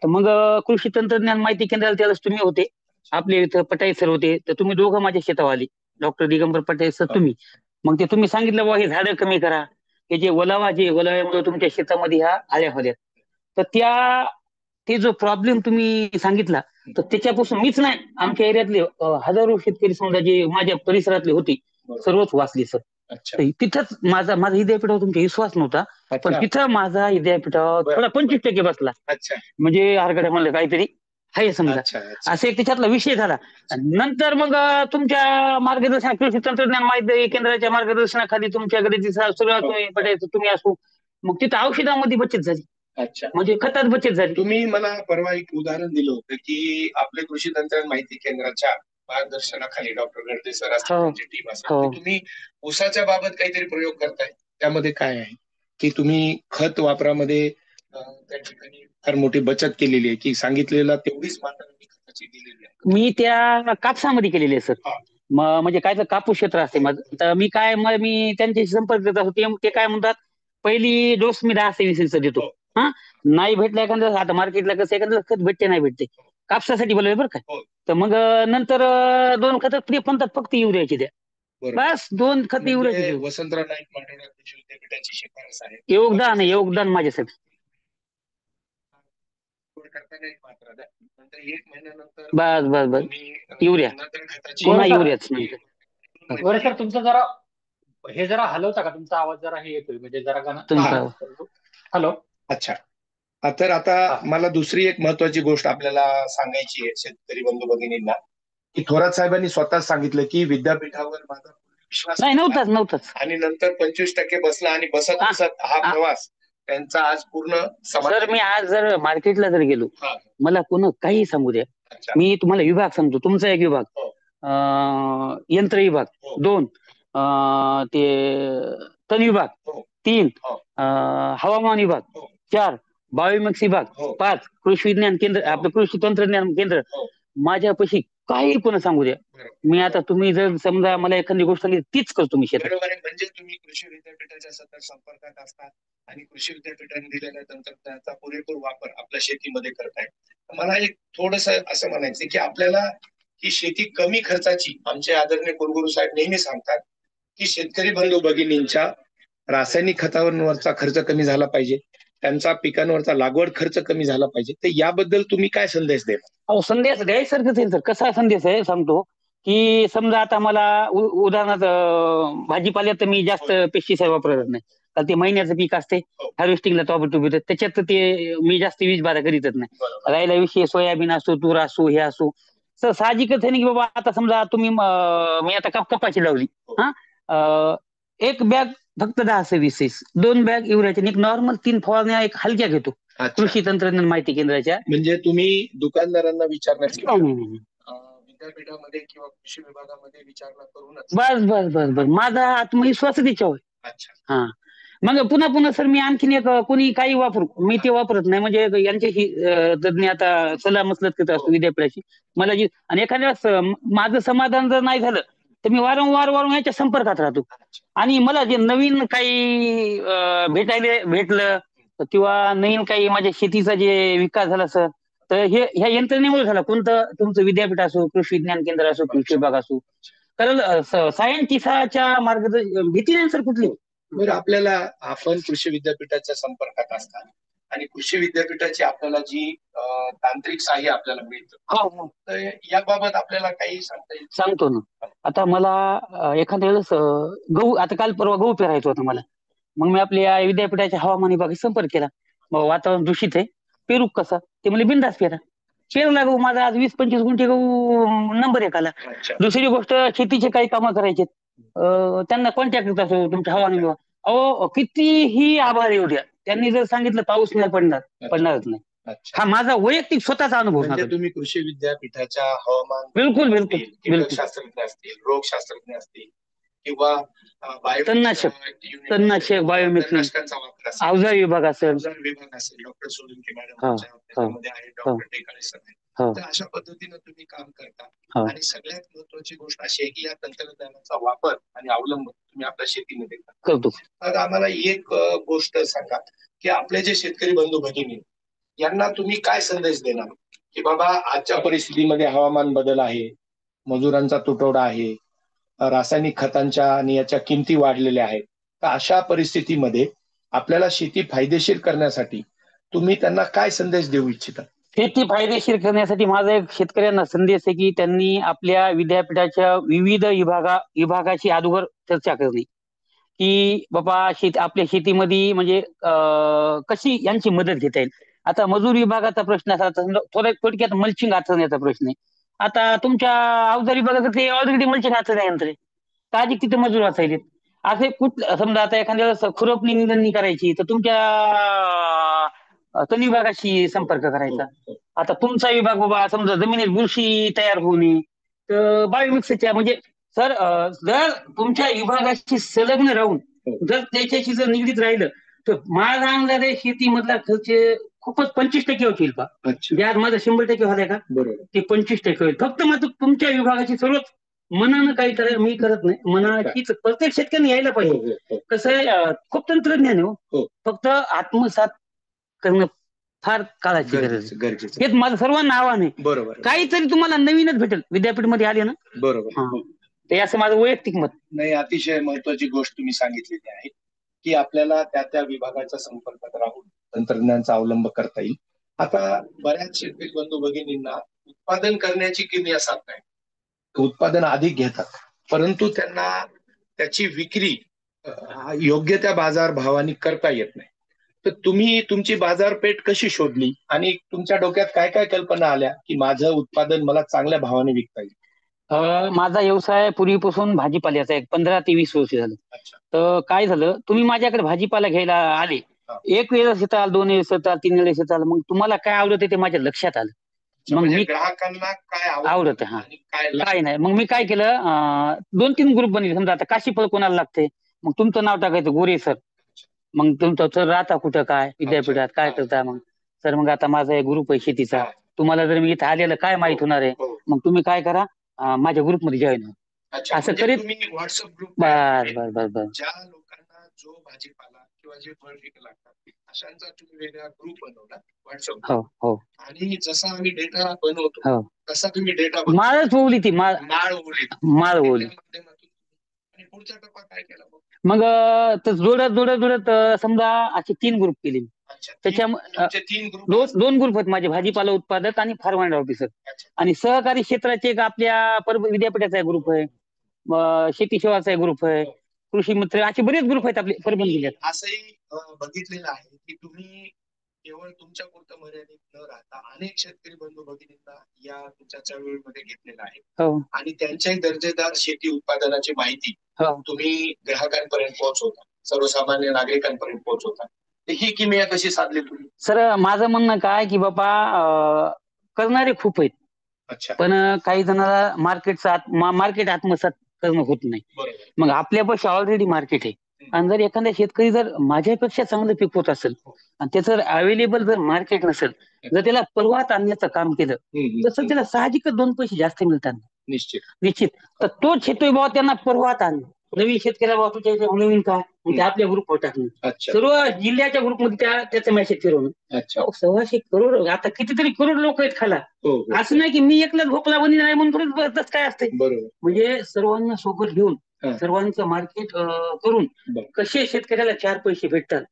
तर मग कृषी तंत्रज्ञान माहिती केंद्राला त्यावेळेस तुम्ही होते, आपले इथं पटाई सर होते, तर तुम्ही दोघं माझ्या शेतावर आले, डॉक्टर दिगंबर पटाई सर तुम्ही. मग ते तुम्ही सांगितलं बाबा हे झाडं कमी करा, हे जे ओलाव्यामुळे तुमच्या शेतामध्ये ह्या आळ्या होत्या. तर ते जो प्रॉब्लेम तुम्ही सांगितला तर त्याच्यापासून मीच नाही, आमच्या एरियातले हजारो शेतकरी समजा जे माझ्या परिसरातले होते सर्वच वाचले सर. तिथंच माझा विद्यापीठावर तुमचा विश्वास नव्हता, पण तिथं माझा विद्यापीठावर थोडा 25% बसला. म्हणजे आरगड्या म्हणलं काहीतरी आहे समजा, असं एक त्याच्यातला विषय झाला. नंतर मग तुमच्या मार्गदर्शन, कृषी तंत्रज्ञान माहिती केंद्राच्या मार्गदर्शनाखाली तुमच्याकडे सुरुवात पटायचं तुम्ही असो, मग तिथं औषधामध्ये बचत झाली. म्हणजे खतात बचत झाली. तुम्ही मला परवा एक उदाहरण दिलं होतं की आपले कृषी तंत्रज्ञान माहिती केंद्राच्या मार्गदर्शनाखाली डॉक्टर गर्दे सर असतात, टीम असते, तुम्ही ऊसाच्या बाबत काहीतरी प्रयोग करताय. त्यामध्ये काय आहे की तुम्ही खत वापरामध्ये त्या ठिकाणी फार मोठी बचत केलेली आहे की सांगितलेला तेवढीच मात्रा खताची दिलेली आहे? मी त्या कापसामध्ये केलेली आहे सर. म्हणजे काय तर कापूस क्षेत्र असते माझं. तर मी त्यांच्याशी संपर्क करत होते. ते काय म्हणतात, पहिली डोस मी 10 से 20 देतो. नाही भेटलं एखादं, आता मार्केटला कसं एखादं खत भेटते नाही भेटते, कापसासाठी बोलवलं बरं का. तर मग नंतर 2 खत फ्री म्हणतात, फक्त युरियाची द्या. बस 2 खत युरियाची. वसंतराव नाईक मराठवाडा कृषी विद्यापीठाची शिफारस आहे. योगदान माझ्यासाठी. एक महिन्यानंतर बस युरिया, पुन्हा युरियाच नंतर. बरं सर, तुमचं जरा हलवता का? तुमचा आवाज जरा हे येतोय, म्हणजे जरा हॅलो. अच्छा, तर आता मला दुसरी एक महत्वाची गोष्ट आपल्याला सांगायची आहे शेतकरी बंधू भगिनींना, की थोरात साहेबांनी स्वतः सांगितलं की विद्यापीठावर माझा विश्वास नव्हताच आणि नंतर 25% बसला आणि बसत हा प्रवास त्यांचा आज पूर्ण. सर मी आज जर मार्केटला जर गेलो, मला कोण काही सांगू द्या, मी तुम्हाला विभाग सांगतो. तुमचा एक विभाग, यंत्र विभाग 2, ते तण विभाग 3, हवामान विभाग 4, बायोमिक्स विभाग 5, कृषी विज्ञान केंद्र, आपलं कृषी तंत्रज्ञान केंद्र, माझ्यापाशी काही कोण सांगू द्या. मी आता तुम्ही जर समजा मला एखादी गोष्ट सांगितली तीच करतो मी शेतात. बरोबर आहे. म्हणजे तुम्ही कृषी विद्यापीठाच्या सतत संपर्कात असतात आणि कृषी विद्यापीठाने दिलेल्या तंत्रज्ञानाचा पुरेपूर वापर आपल्या शेतीमध्ये करताय. मला एक थोडस असं म्हणायचं की आपल्याला ही शेती कमी खर्चाची, आमचे आदरणीय कुलगुरू साहेब नेहमी सांगतात की शेतकरी बंधू भगिनींच्या रासायनिक खतावरचा खर्च कमी झाला पाहिजे, त्यांचा पिकांवरचा लागवड खर्च कमी झाला पाहिजे. तर याबद्दल तुम्ही काय संदेश द्याल? संदेश द्यायसारखंच आहे सर. कसा संदेश आहे सांगतो, की समजा आता मला उदाहरणार्थ भाजीपाल्यात मी जास्त पेस्टिसाइड वापरत नाही, कारण ते महिन्याचं पीक असते, हार्वेस्टिंगला टोबी त्याच्यात ते मी जास्त वीज बाधा करीतच नाही. राहिला विषय सोयाबीन असो, तूर असो, हे असो, तर साहजिकच आहे ना की बाबा आता समजा तुम्ही मी आता कपाशी लावली, एक बॅग फक्त 10 से 20, 2 बॅग युरियाच्या, एक नॉर्मल 3 फवारण्या एक हलक्या घेतो कृषी तंत्रज्ञान माहिती केंद्राच्या. म्हणजे तुम्ही दुकानदारांना विचारण्याची विद्यापीठामध्ये किंवा कृषी विभागामध्ये विचारणा करूनच. बस माझा आत्मविश्वास त्याच्यावर. हा, मग पुन्हा सर मी आणखीन एक, कोणी काही वापरू, मी ते वापरत नाही. म्हणजे यांच्याशी तज्ञ आता सल्ला मसलत करत असतो विद्यापीठाची मला जी. आणि एखाद्या माझं समाधान जर नाही झालं तर मी वारंवार याच्या संपर्कात राहतो. आणि मला जे नवीन काही भेटलं किंवा नवीन काही माझ्या शेतीचा जे विकास झाला सर, तर ह्या यंत्रणेमुळे झाला. कोणतं तुमचं विद्यापीठ असो, कृषी विज्ञान केंद्र असो, कृषी विभाग असो, कारण सायंटिस्टच्या मार्गदर्शन भीती नाही सर कुठली. बरं, आपल्याला आपण कृषी विद्यापीठाच्या संपर्कात असतात आणि कृषी विद्यापीठाची आपल्याला जी तांत्रिक सहाय्य आपल्याला मिळतं, तर याबाबत आपल्याला काही सांगता येईल? सांगतो ना. आता मला एखाद्या वेळेस गहू, आता काल परवा गहू पेरायचं होतं मला. मग मी आपल्या विद्यापीठाच्या हवामान विभागाशी संपर्क केला, वातावरण दूषित आहे, पेरू कसा? ते म्हणजे बिंदास पेरला गहू. माझा आज 20-25 गुंठे गहू नंबर 1 आला. दुसरी गोष्ट, शेतीचे काही कामं करायचे, त्यांना कॉन्टॅक्ट असो तुमच्या हवामान विभाग, अहो कितीही आभार येऊ द्या, त्यांनी जर सांगितलं पाऊस नाही पडणारच नाही. अच्छा. हा माझा वैयक्तिक स्वतःचा अनुभव म्हणजे सांगतो. तुम्ही कृषी विद्यापीठाच्या हवामान बिलकुल बिलकुल असतील, बिलकुल कीटकशास्त्रज्ञ असतील, रोगशास्त्रज्ञ असतील किंवा तणनाशक बायोमेट्रिक तणनाशकांचा वापर असेल, अवजार विभाग असेल, अवजार विभाग असेल, डॉक्टर सोलंकी मॅडम हा, त्याच्यामध्ये आहे, डॉक्टर टेकाळे सर आहेत. हा. तर अशा पद्धतीने तुम्ही काम करता. हा. आणि सगळ्यात महत्वाची गोष्ट अशी आहे की या तंत्रज्ञानाचा वापर आणि अवलंब तुम्ही आपल्या शेतीमध्ये करतो. तर आम्हाला एक गोष्ट सांगा की आपले जे शेतकरी बंधू भगिनी यांना तुम्ही काय संदेश देणार की बाबा आजच्या परिस्थितीमध्ये हवामान बदल आहे, मजुरांचा तुटवडा आहे, रासायनिक खतांच्या आणि याच्या किमती वाढलेल्या आहेत. तर अशा परिस्थितीमध्ये आपल्याला शेती फायदेशीर करण्यासाठी तुम्ही त्यांना काय संदेश देऊ इच्छिता? शेती फायदेशीर करण्यासाठी माझा एक शेतकऱ्यांना संदेश आहे की त्यांनी आपल्या विद्यापीठाच्या विविध विभागाशी अगोदर चर्चा करणे की बाबा आपल्या शेतीमध्ये म्हणजे कशी यांची मदत घेता येईल. आता मजूर विभागाचा प्रश्न असा थोडक्यात मल्चिंग आचरण्याचा प्रश्न आहे. आता तुमच्या अवजार विभागाचं ते ऑलरेडी मल्चिंग आचरण्या यंत्र आहे, साहजिक तिथे मजूर वाचायले. असे समजा आता एखाद्या खुरपणी निंदणी करायची तर तुमच्या तण विभागाशी संपर्क करायचा. आता तुमचा विभाग बाबा समजा जमिनीत बुरशी तयार होऊ नये तर बायोमिक्सच्या म्हणजे सर जर तुमच्या विभागाशी संलग्न राहून जर त्याच्याशी जर निगडीत राहिलं तर माझा अंदाज आहे शेतीमधला खर्च खूपच 25% होईल का. ज्यात माझा 100% होता का बरोबर ते 25% होईल. फक्त मात्र तुमच्या विभागाची सर्वच मनानं काही करायला मी करत नाही, मनाचीच प्रत्येक शेतकऱ्यांनी यायला पाहिजे. कसं आहे खूप तंत्रज्ञान आहे हो, फक्त आत्मसात करणं फार काळाची गरज गरजेचं हेच माझं सर्वांना आव्हान आहे. बरोबर काहीतरी तुम्हाला नवीनच भेटेल विद्यापीठमध्ये आले ना. बरोबर ते असं माझं वैयक्तिक मत. नाही, अतिशय महत्वाची गोष्ट तुम्ही सांगितलेली आहे की आपल्याला त्या त्या विभागाच्या संपर्कात राहून तंत्रज्ञानाचा अवलंब करता येईल. आता बऱ्याच शेतकरी बंधू भगिनींना उत्पादन करण्याची किमया साथ नाही, उत्पादन अधिक घेतात परंतु त्यांना त्याची विक्री योग्य त्या बाजार भावाने करता येत नाही. तर तुम्ही तुमची बाजारपेठ कशी शोधली आणि तुमच्या डोक्यात काय काय कल्पना आल्या की माझं उत्पादन मला चांगल्या भावाने विकता येईल? माझा व्यवसाय पूर्वीपासून भाजीपाल्याचा आहे, 15 ते 20 वर्ष झालं. तर काय झालं, तुम्ही माझ्याकडे भाजीपाला घ्यायला आले, एक वेळेस येताल, 2 वेळेस येताल, 3 वेळेस येताल, मग तुम्हाला काय आवडत ते माझ्या लक्षात आलं. मग मी ग्राहकांना काय आवडत हा काय नाही, मग मी काय केलं 2-3 ग्रुप बनवले. समजा आता काशीफळ कोणाला लागते, मग तुमचं नाव टाकायचं गोरे सर. मग तुमचं सर राहता कुठं, काय विद्यापीठात काय करता. मग सर मग आता माझा एक ग्रुप आहे शेतीचा, तुम्हाला जर मी इथं आलेलं काय माहित होणार आहे, मग तुम्ही काय करा माझ्या ग्रुपमध्ये जॉईन व्हा. असं करीत व्हॉट्सअप ग्रुप बस ज्या लोकांना जो भाजीपाला किंवा जे फळ पिकं लागतात अशांचा तुम्ही वेगळा ग्रुप बनवला व्हॉट्सअप. हो आणि जसा आम्ही डेटा बनवतो तसा तुम्ही डेटा माळच ओवली ती माळ ओवली. आणि पुढचा टप्पा काय केला मग जोडत समजा असे 3 ग्रुप केले. त्याच्या 2 ग्रुप आहेत माझे, भाजीपाला उत्पादक आणि फार्मर ऑफिसर. आणि सहकारी क्षेत्राचे एक आपल्या विद्यापीठाचा एक ग्रुप आहे, शेती सेवाचा एक ग्रुप आहे, कृषी मित्र, असे बरेच ग्रुप आहेत आपले परभणी जिल्ह्यात. असंही बघितलेलं आहे की तुम्ही केवळ तुमच्या पुरतं मर्यादित न राहता अनेक शेतकरी बंधू भगिनींना या तुमच्या चळवळीमध्ये घेतलेलं आहे आणि त्यांच्याही दर्जेदार शेती उत्पादनाची माहिती तुम्ही ग्राहकांपर्यंत पोहोचवता, सर्वसामान्य नागरिकांपर्यंत पोहोचवता. ही किमया कशी साधली तुम्ही? सर माझं म्हणणं काय की बाबा करणारे खूप आहेत, पण काही जणांना मार्केट आत्मसात करणं होत नाही. मग आपल्यापाशी ऑलरेडी मार्केट आहे आणि जर एखादा शेतकरी जर माझ्यापेक्षा चांगलं पिकवत असेल आणि त्याचं अवेलेबल जर मार्केट नसेल, जर त्याला परवात आणण्याचं काम केलं तर त्याला साहजिकच 2 पैसे जास्त मिळतात. निश्चित. तर तोच शेतकरी बाबा त्यांना परवात आणणं, नवीन शेतकऱ्याला बाबा तुझ्या नवीन काय ते आपल्या ग्रुपवर टाकणं, सर्व जिल्ह्याच्या ग्रुपमध्ये त्याचा मेसेज फिरवणं. 100 करोड आता कितीतरी करोड लोक आहेत खाला. असं नाही की मी एकलाच भोपळा बनी नाही म्हणून काय असते. म्हणजे सर्वांना सोबत घेऊन सर्वांचं मार्केट करून कसे शेतकऱ्याला 4 पैसे भेटतात.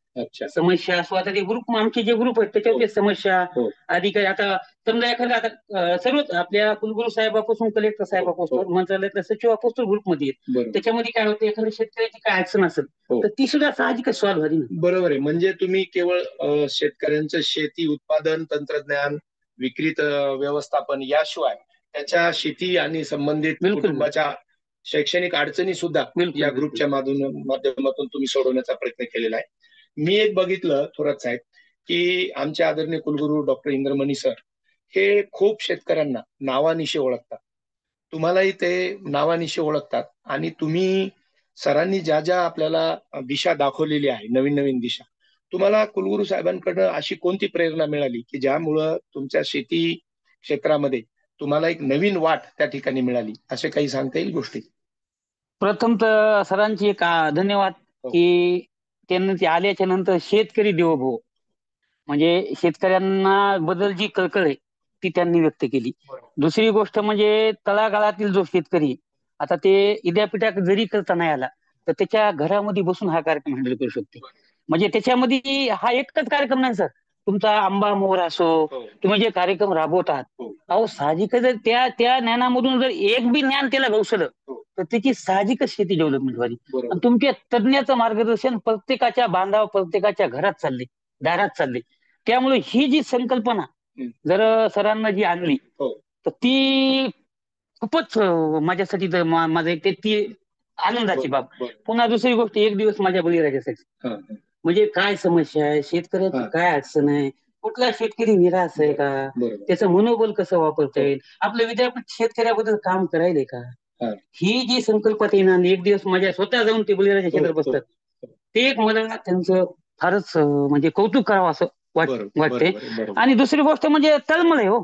समस्या असो, आता ते ग्रुप आमचे जे ग्रुप आहेत त्याच्यावर समस्या अधिकारी, आता समजा एखादा आता सर्वच आपल्या कुलगुरू साहेबापासून कलेक्टर साहेबापासून मंत्रालयातल्या सचिवापासून ग्रुपमध्ये आहेत. त्याच्यामध्ये काय होतं, एखाद्या शेतकऱ्याची काय अडचण असेल तर ती सुद्धा साहजिकच सॉल्व्ह झाली. बरोबर आहे. म्हणजे तुम्ही केवळ शेतकऱ्यांचं शेती उत्पादन, तंत्रज्ञान, विक्री व्यवस्थापन याशिवाय त्याच्या शेती आणि संबंधित कुटुंबाच्या शैक्षणिक अडचणी सुद्धा बिलकुल, या बिलकुल. ग्रुपच्या माध्यमातून तुम्ही सोडवण्याचा प्रयत्न केलेला आहे. मी एक बघितलं थोरात साहेब की आमचे आदरणीय कुलगुरू डॉक्टर इंद्रमणी सर हे खूप शेतकऱ्यांना नावानिशी ओळखतात. तुम्हालाही ते नावानिशी ओळखतात आणि तुम्ही सरांनी ज्या ज्या आपल्याला दिशा दाखवलेली आहे, नवीन नवीन दिशा, तुम्हाला कुलगुरू साहेबांकडनं अशी कोणती प्रेरणा मिळाली की ज्यामुळं तुमच्या शेती क्षेत्रामध्ये तुम्हाला एक नवीन वाट त्या ठिकाणी मिळाली, असे काही सांगता येईल गोष्टी? प्रथम तर सरांची एक धन्यवाद हो. की त्यांनी ते आल्याच्या नंतर शेतकरी देवो म्हणजे शेतकऱ्यांना बद्दल जी कळकळ आहे ती त्यांनी व्यक्त केली. दुसरी गोष्ट म्हणजे तळागाळातील जो शेतकरी आहे, आता ते विद्यापीठात जरी करता नाही आला तर त्याच्या घरामध्ये बसून हा कार्यक्रम हँडल करू शकते. म्हणजे त्याच्यामध्ये हा एकच कार्यक्रम नाही सर, तुमचा आंबा मोहर असो, हो. तुम्ही जे कार्यक्रम राबवतात, हो. अहो साहजिकच जर त्या ज्ञानामधून जर एक बी ज्ञान त्याला गवसलं हो. तर त्याची साहजिकच शेती डेव्हलपमेंट व्हावी. बरोबर. आणि तुमच्या तज्ञाचं मार्गदर्शन प्रत्येकाच्या बांधावर प्रत्येकाच्या घरात चालले, दारात चालले. त्यामुळे ही जी संकल्पना जर सरांना जी आणली हो. तर ती खूपच माझ्यासाठी तर माझं एक ती आनंदाची बाब. बरोबर. पुन्हा दुसरी गोष्ट, एक दिवस माझ्या बळीराजासाठी हा, म्हणजे काय समस्या आहे, शेतकऱ्याची हा. काय अडचण आहे, कुठला शेतकरी निराश आहे का, बरोबर. त्याचं मनोबल कसं वापरता येईल, आपलं विद्यापीठ शेतकऱ्याबद्दल काम करायले का, हा. ही जी संकल्पना येणार एक दिवस माझ्या स्वतः जाऊन ते बळीराजा क्षेत्रात हो, हो. बसतात, ते एक मला त्यांचं फारच म्हणजे कौतुक करावं असं बरोबर, वाटते. बरोबर, बरोबर. आणि दुसरी गोष्ट म्हणजे तळमळ आहे हो.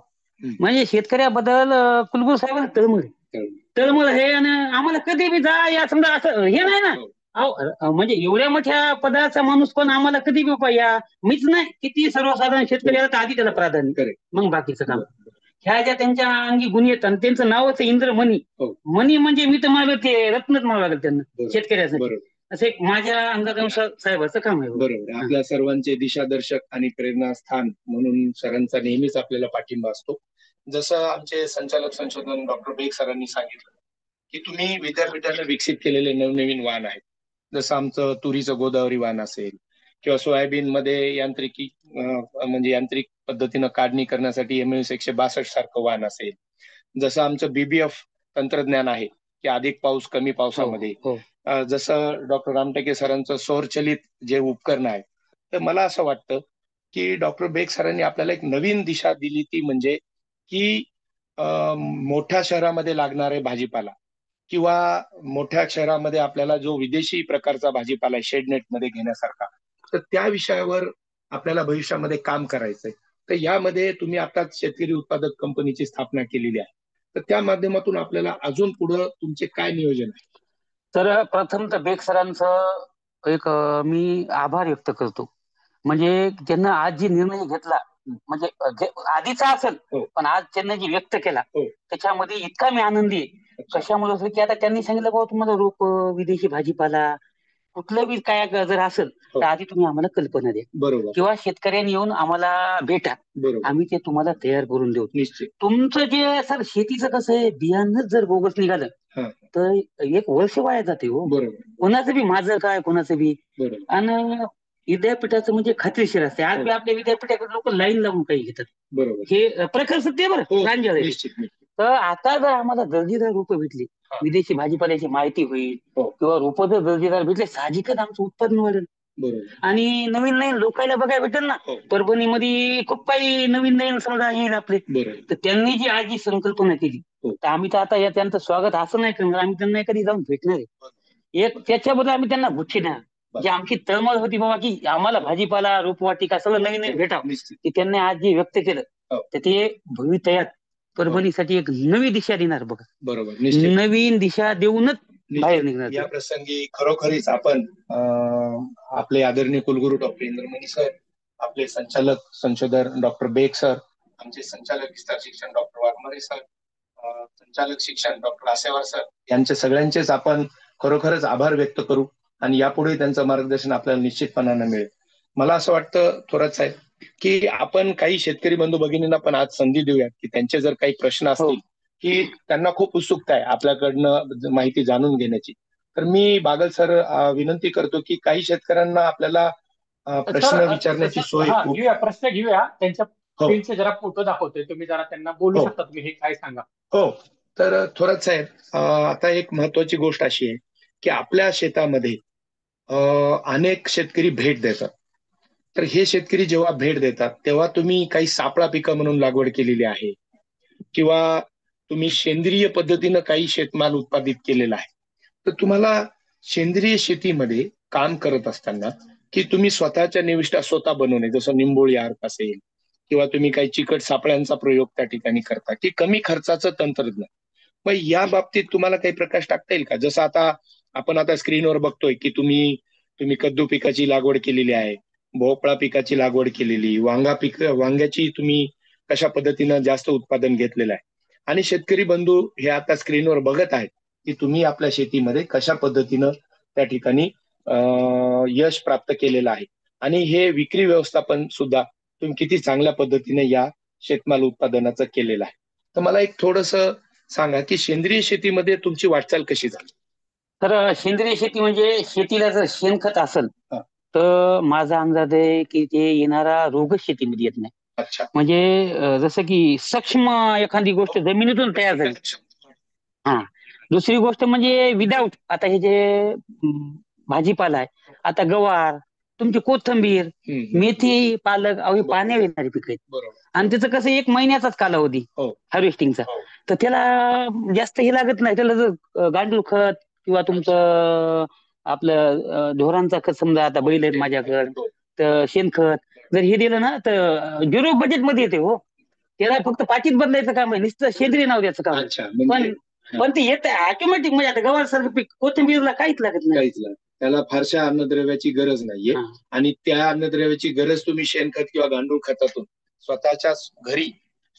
म्हणजे शेतकऱ्याबद्दल कुलगुरू साहेबांना तळमळ आहे. तळमळ आहे आणि आम्हाला कधी बी जा या समजा असं हे नाही ना. हो. अहो, म्हणजे एवढ्या मोठ्या पदाचा माणूस पण आम्हाला कधी बी या, मीच नाही किती सर्वसाधारण शेतकरी आला तर आधी त्याला प्राधान्य, Correct. मग बाकीचं काम. बरोबर. ह्या ज्या त्यांच्या अंगी गुण येतात आणि त्यांचं नावच आहे इंद्रमणी. हो. मणी म्हणजे मी तर मला ते रत्नच म्हणावं लागेल त्यांना बरोबर. शेतकऱ्यासाठी. बरोबर. असं एक माझ्या अंदाजानुसार साहेबाचं काम आहे. बरोबर. आपल्या सर्वांचे दिशादर्शक आणि प्रेरणास्थान म्हणून सरांचा नेहमीच आपल्याला पाठिंबा असतो. जसं आमचे संचालक संशोधन डॉक्टर बेग सरांनी सांगितलं की तुम्ही विद्यापीठाने विकसित केलेले नवनवीन वाहन आहेत. जसं आमचं तुरीचं गोदावरी वाहन असेल किंवा सोयाबीन मध्ये यांत्रिकी म्हणजे यांत्रिक पद्धतीनं काढणी करण्यासाठी MS 162 सारखं वाहन असेल. जसं आमचं BBF तंत्रज्ञान आहे की अधिक पाऊस कमी पावसामध्ये. हो. जसं डॉक्टर रामटेके सरांचं सौरचलित जे उपकरण आहे, तर मला असं वाटतं की डॉक्टर बेग सरांनी आपल्याला एक नवीन दिशा दिली, ती म्हणजे की मोठ्या शहरामध्ये लागणारे भाजीपाला किंवा मोठ्या शहरामध्ये आपल्याला जो विदेशी प्रकारचा भाजीपाला आहे शेडनेटमध्ये घेण्यासारखा, तर त्या विषयावर आपल्याला भविष्यामध्ये काम करायचंय. तर यामध्ये तुम्ही आताच शेतकरी उत्पादक कंपनीची स्थापना केलेली आहे, तर त्या माध्यमातून आपल्याला अजून पुढे तुमचे काय नियोजन आहे? तर प्रथम तर बेग सरांचं एक मी आभार व्यक्त करतो. म्हणजे त्यांना आज जे निर्णय घेतला, म्हणजे आधीचा असेल हो. पण आज त्यांनी जे व्यक्त केला हो. त्याच्यामध्ये इतका मी आनंदी आहे. अच्छा. कशामुळे असं की आता त्यांनी सांगितलं बाबा तुम्हाला रोप, विदेशी भाजीपाला कुठलं बी काय जर असेल हो. तर आधी तुम्ही आम्हाला कल्पना द्या बरोबर. किंवा शेतकऱ्यांनी येऊन आम्हाला भेटा, बरोबर. आम्ही ते तुम्हाला तयार करून देऊ. निश्चित. तुमचं जे सर शेतीचं कसं आहे, बियाणंच जर बोगस निघालं हा. तर एक वर्ष वाया जाते हो. बरोबर. कोणाचं बी माझं काय कोणाचं बी. बरोबर. आणि विद्यापीठाचं म्हणजे खात्रीशीर असते. आज बी आपल्या विद्यापीठाकडे लोक लाईन लावून काही घेतात. बरोबर. हे प्रखर सत्य बरं हो. रांजळ आहे. निश्चित, निश्चित. तर आता जर आम्हाला दर्जेदार रोपं भेटली, हा. विदेशी भाजीपाल्याची माहिती होईल हो. किंवा रोपं जर दर्जेदार भेटले, साहजिकच आमचं उत्पादन वाढेल. बरोबर. आणि नवीन नवीन लोकायला बघायला भेटेल ना. हो. परभणीमध्ये खूप काही नवीन नवीन समजा येईल आपले. बरोबर. तर त्यांनी जी आज जी संकल्पना केली, हो. तर आम्ही तर आता त्यांचं स्वागत असं नाही करणार, आम्ही त्यांना कधी जाऊन भेटणार आहे. एक त्याच्याबद्दल आम्ही त्यांना गुच्छी देणार. जी आमची तळमळ होती बाबा की आम्हाला भाजीपाला रोपवाटिका सगळं नवीन नवीन भेटावं, निश्चित. की त्यांनी आज जे व्यक्त केलं हो. तर ते भवितयात परभणीसाठी एक नवी दिशा देणार बघा. बरोबर. निश्चित. नवीन दिशा देऊनच बाहेर निघणार. या प्रसंगी खरोखरीच आपण आपले आदरणीय कुलगुरू डॉक्टर इंद्रमणी सर, आपले संचालक संशोधन डॉक्टर बेग सर, आमचे संचालक विस्तार शिक्षण डॉक्टर वाघमारे सर, संचालक शिक्षण डॉक्टर आसेवार सर, यांचे सगळ्यांचेच आपण खरोखरच आभार व्यक्त करू आणि यापुढे त्यांचं मार्गदर्शन आपल्याला निश्चितपणाने मिळेल. मला असं वाटतं थोरात साहेब की आपण काही शेतकरी बंधू भगिनींना पण आज संधी देऊयात की त्यांचे जर काही प्रश्न असतील की त्यांना खूप उत्सुकता आहे आपल्याकडनं माहिती जाणून घेण्याची, तर मी बागल सर विनंती करतो की काही शेतकऱ्यांना आपल्याला प्रश्न विचारण्याची सोय. घेऊया, प्रश्न घेऊया. त्यांच्या हो. फील्डचे जरा फोटो दाखवतोय, तुम्ही जरा त्यांना बोलू हो. शकता, तुम्ही हे काय सांगा. हो. तर थोरात साहेब, आता एक महत्वाची गोष्ट अशी आहे की आपल्या शेतामध्ये अनेक शेतकरी भेट देतात. तर हे शेतकरी जेव्हा भेट देतात तेव्हा तुम्ही काही सापळा पिकं म्हणून लागवड केलेली आहे किंवा तुम्ही सेंद्रिय पद्धतीनं काही शेतमाल उत्पादित केलेला आहे. तर तुम्हाला सेंद्रिय शेतीमध्ये काम करत असताना की तुम्ही स्वतःच्या निविष्ठा स्वतः बनवणे, जसं निंबोळी अर्क असेल किंवा तुम्ही काही चिकट सापळ्यांचा प्रयोग त्या ठिकाणी करता की कमी खर्चाचं तंत्रज्ञान, मग या बाबतीत तुम्हाला काही प्रकाश टाकता येईल का? जसं आता आपण आता स्क्रीनवर बघतोय की तुम्ही तुम्ही कद्दू पिकाची लागवड केलेली आहे, भोपळा पिकाची लागवड केलेली, वांग्याची तुम्ही कशा पद्धतीनं जास्त उत्पादन घेतलेलं आहे आणि शेतकरी बंधू हे आता स्क्रीनवर बघत आहेत की तुम्ही आपल्या शेतीमध्ये कशा पद्धतीनं त्या ठिकाणी यश प्राप्त केलेलं आहे आणि हे विक्री व्यवस्थापन सुद्धा तुम्ही किती चांगल्या पद्धतीने या शेतमाल उत्पादनाचं केलेलं आहे. तर मला एक थोडस सांगा की सेंद्रिय शेतीमध्ये तुमची वाटचाल कशी झाली? तर सेंद्रिय शेती म्हणजे शेतीला जर शेणखत असेल हा. तर माझा अंदाज आहे की ते येणारा रोगच शेतीमध्ये येत नाही. अच्छा. म्हणजे जसं की सक्षम एखादी गोष्ट जमिनीतून तयार झाली. हा. दुसरी गोष्ट म्हणजे विदाऊट आता हे जे भाजीपाला आहे, आता गवार, तुमची कोथिंबीर, मेथी, पालक, हे पाण्यावर येणारी पिकं आहेत. बरोबर. आणि त्याचं कसं 1 महिन्याचाच कालावधी हो. हार्वेस्टिंगचा. हो. तर त्याला जास्त हे लागत नाही. त्याला जर गांडूळ खत किंवा तुमचं आपलं ढोरांचा खत समजा, आता बैल आहेत माझ्याकडे, तर शेणखत जर हे दिलं ना तर 0 बजेटमध्ये येते हो. त्याला फक्त पाकीट बदलायचं काम आहे, नुसतं सेंद्रिय नाव द्यायचं काम आहे. अच्छा. म्हणजे पण ते येत ऑटोमॅटिक, म्हणजे आता गवार सारखं पीक कोथिंबीरला काहीच लागत नाही. काहीच नाही, त्याला फारशा अन्नद्रव्याची गरज नाहीये. हा. आणि त्या अन्नद्रव्याची गरज तुम्ही शेणखत किंवा गांडूळ खतातून स्वतःच्या घरी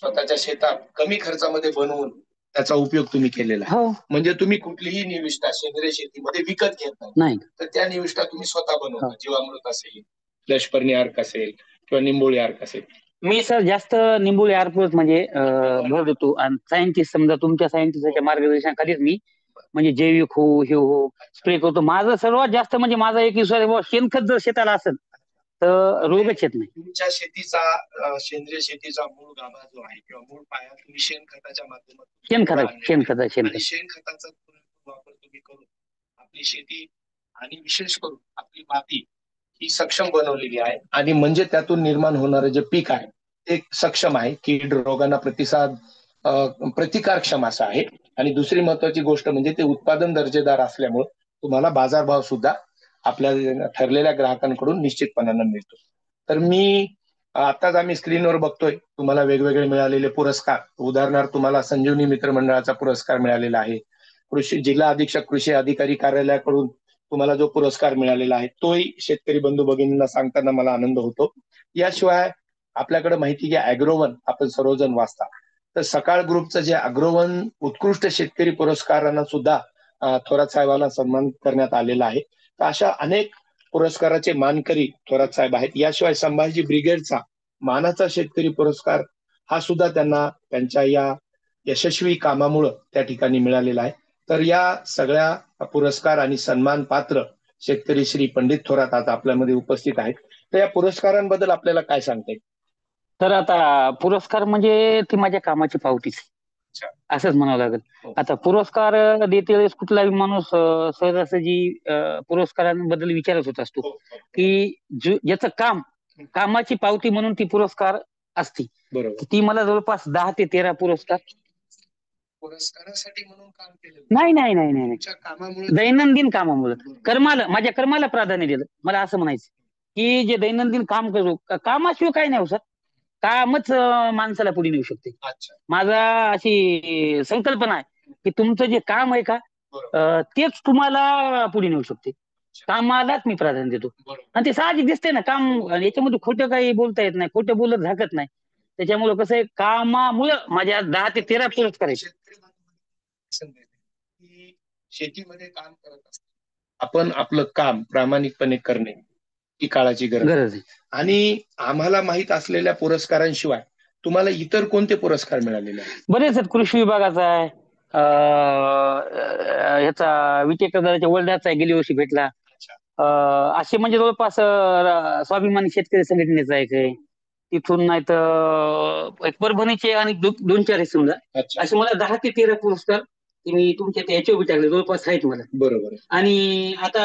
स्वतःच्या शेतात कमी खर्चामध्ये बनवून त्याचा उपयोग तुम्ही केलेला आहे. हो. म्हणजे तुम्ही कुठलीही निविष्ठा सेंद्रिय शेतीमध्ये विकत घेत नाही. तर त्या निविष्ठा तुम्ही स्वतः बनवता. हो. जीवामृत असेल, दशपर्णी अर्क असेल किंवा निंबोळी अर्क असेल. मी सर जास्त निंबोळी अर्कच म्हणजे भर देतो. आणि सायंटिस्ट समजा तुमच्या सायंटिस्टच्या मार्गदर्शनाखालीच मी म्हणजे जैविक हो हे हो स्प्रे करतो. माझं सर्वात जास्त म्हणजे माझा एक विश्वास आहे, शेणखत जर शेताला असेल तर रोगच येत नाही. तुमच्या शेतीचा सेंद्रिय शेतीचा मूळ गाभा जो आहे किंवा मूळ पाया तुम्ही शेणखताच्या माध्यमातून शेणखत शेणखताचा वापर तुम्ही करून आपली शेती आणि विशेष करून आपली माती ही सक्षम बनवलेली आहे. आणि म्हणजे त्यातून निर्माण होणारं जे पीक आहे ते सक्षम आहे, कीड रोगांना प्रतिकारक्षम असं आहे. आणि दुसरी महत्वाची गोष्ट म्हणजे ते उत्पादन दर्जेदार असल्यामुळे तुम्हाला बाजारभाव सुद्धा आपल्या ठरलेल्या ग्राहकांकडून निश्चितपणाने मिळतो. तर मी आताच आम्ही स्क्रीनवर बघतोय तुम्हाला वेगवेगळे मिळालेले पुरस्कार. उदाहरणार्थ तुम्हाला संजीवनी मित्र मंडळाचा पुरस्कार मिळालेला आहे. जिल्हा अधीक्षक कृषी अधिकारी कार्यालयाकडून तुम्हाला जो पुरस्कार मिळालेला आहे तोही शेतकरी बंधू भगिनींना सांगताना मला आनंद होतो. याशिवाय आपल्याकडे माहिती घ्या, अॅग्रोवन आपण सर्वजण वाचता, तर सकाळ ग्रुपचं जे अग्रोवन उत्कृष्ट शेतकरी पुरस्कारांना सुद्धा थोरात साहेबांना सन्मान करण्यात आलेला आहे. तर अशा अनेक पुरस्काराचे मानकरी थोरात साहेब आहेत. याशिवाय संभाजी ब्रिगेडचा मानाचा शेतकरी पुरस्कार हा सुद्धा त्यांना त्यांच्या या यशस्वी कामामुळे त्या ठिकाणी मिळालेला आहे. तर या सगळ्या पुरस्कार आणि सन्मान पात्र शेतकरी श्री पंडित थोरात आज आपल्यामध्ये उपस्थित आहेत. तर या पुरस्कारांबद्दल आपल्याला काय सांगता येईल? तर आता पुरस्कार म्हणजे ती माझ्या कामाची पावतीच असंच म्हणावं लागेल. आता पुरस्कार देते वेळेस कुठलाही माणूस सहजासहजी पुरस्कारांबद्दल विचारत होत असतो की ज्याचं कामाची पावती म्हणून ती पुरस्कार असते. बरोबर. ती मला जवळपास 10 ते 13 पुरस्कार पुरस्कारासाठी म्हणून काम केलं नाही. दैनंदिन कामामुळे माझ्या कर्माला प्राधान्य दिलं. मला असं म्हणायचं की जे दैनंदिन काम करू, कामाशिवाय काय नाही हो सर, कामच माणसाला पुढे नेऊ शकते. माझा अशी संकल्पना आहे की तुमचं जे काम आहे का तेच तुम्हाला पुढे नेऊ शकते. कामालाच मी प्राधान्य देतो. आणि ते साहजिक दिसते ना, काम याच्यामध्ये खोटं काही बोलता येत नाही, खोटं बोलत झाकत नाही. त्याच्यामुळे कसं आहे, कामामुळं माझ्या 10 ते 13 पुरस्कार आहेत. शेतीमध्ये काम करत असताना आपण आपलं काम प्रामाणिकपणे करणे ही काळाची गरज आहे. आणि आम्हाला माहित असलेल्या पुरस्कारांशिवाय तुम्हाला इतर कोणते पुरस्कार मिळालेले आहेत? बरेच आहेत. कृषी विभागाचा आहे, ह्याचा विटेकरदाराच्या वर्ध्याचा गेली वर्षी भेटला. असे म्हणजे जवळपास स्वाभिमानी शेतकरी संघटनेचा आहे. तिथून नाही तर एक परभणीचे आणि 2-4 आहेत समजा. अच्छा, असे मला 10 ते 13 पुरस्कार मी तुमच्या याच्यावर टाकले, जवळपास आहेत मला. बरोबर आहे. आणि आता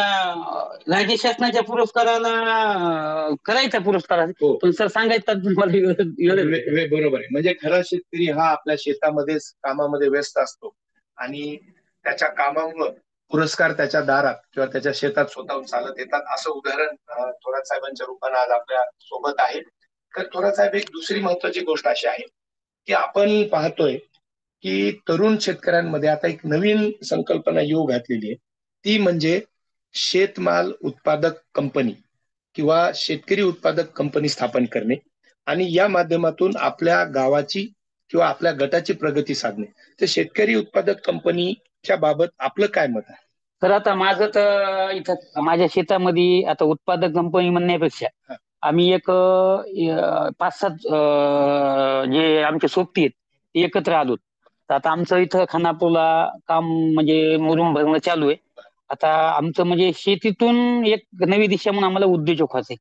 राज्य शासनाच्या पुरस्काराला करायचा पुरस्कार आहे. हो. पण सर सांगायचं मला बरोबर आहे. म्हणजे खरा शेतकरी हा आपल्या शेतामध्येच कामामध्ये व्यस्त असतो आणि त्याच्या कामामुळं पुरस्कार त्याच्या दारात किंवा त्याच्या शेतात स्वतःहून चालत येतात, असं उदाहरण थोरात साहेबांच्या रूपानं आज आपल्या सोबत आहे. तर थोरात साहेब, एक दुसरी महत्वाची गोष्ट अशी आहे की आपण पाहतोय की तरुण शेतकऱ्यांमध्ये आता एक नवीन संकल्पना येऊ घातलेली आहे, ती म्हणजे शेतमाल उत्पादक कंपनी किंवा शेतकरी उत्पादक कंपनी स्थापन करणे आणि या माध्यमातून आपल्या गावाची किंवा आपल्या गटाची प्रगती साधणे. तर शेतकरी उत्पादक कंपनीच्या बाबत आपलं काय मत आहे? तर आता माझं तर इथं माझ्या शेतामध्ये आता उत्पादक कंपनी म्हणण्यापेक्षा आम्ही एक 5-7 जे आमचे सोबती आहेत ते एकत्र आलो. तर आता आमचं इथं खानापूरला काम म्हणजे मुरुम भरणं चालू आहे. आता आमचं म्हणजे शेतीतून एक नवी दिशा म्हणून आम्हाला उद्योजक व्हायचंय.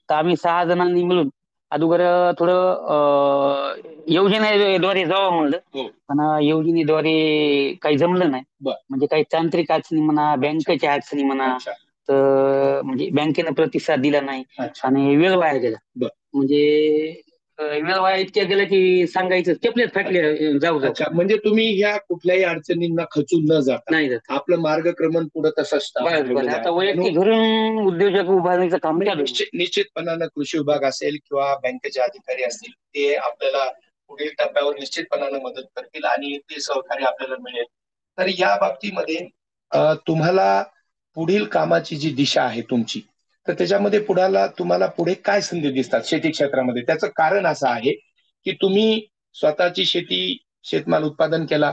तर आम्ही 6 जणांनी मिळून अगोदर थोडं योजनेद्वारे जावं म्हणलं. हो. पण योजनेद्वारे काही जमलं नाही. म्हणजे काही तांत्रिक अडचणी म्हणा, बँकेच्या अडचणी म्हणा, अच्छा, तर म्हणजे बँकेनं प्रतिसाद दिला नाही अच्छा, आणि वेळ वाया गेला. बरं. म्हणजे वेळ वाया इतक्या गेला की सांगायचं टेपलेट फाटले जाऊ जाऊ. अच्छा, म्हणजे तुम्ही ह्या कुठल्याही अडचणींना खचून न जाता नाही जात. आपलं मार्गक्रमण पुढे तसंच बस ठेवलेलं बस आहे. आता वैयक्तिक घरून उद्योजक उभारण्याचं काम चालू आहे. निश्चितपणानं कृषी विभाग असेल किंवा बँकेचे अधिकारी असतील, ते आपल्याला पुढील टप्प्यावर निश्चितपणानं मदत करतील आणि ते सहकार्य आपल्याला मिळेल. तर या बाबतीमध्ये तुम्हाला पुढील कामाची जी दिशा आहे तुमची, तर त्याच्यामध्ये तुम्हाला पुढे काय संधी दिसतात शेती क्षेत्रामध्ये? त्याचं कारण असं आहे की तुम्ही स्वतःची शेतमाल उत्पादन केला,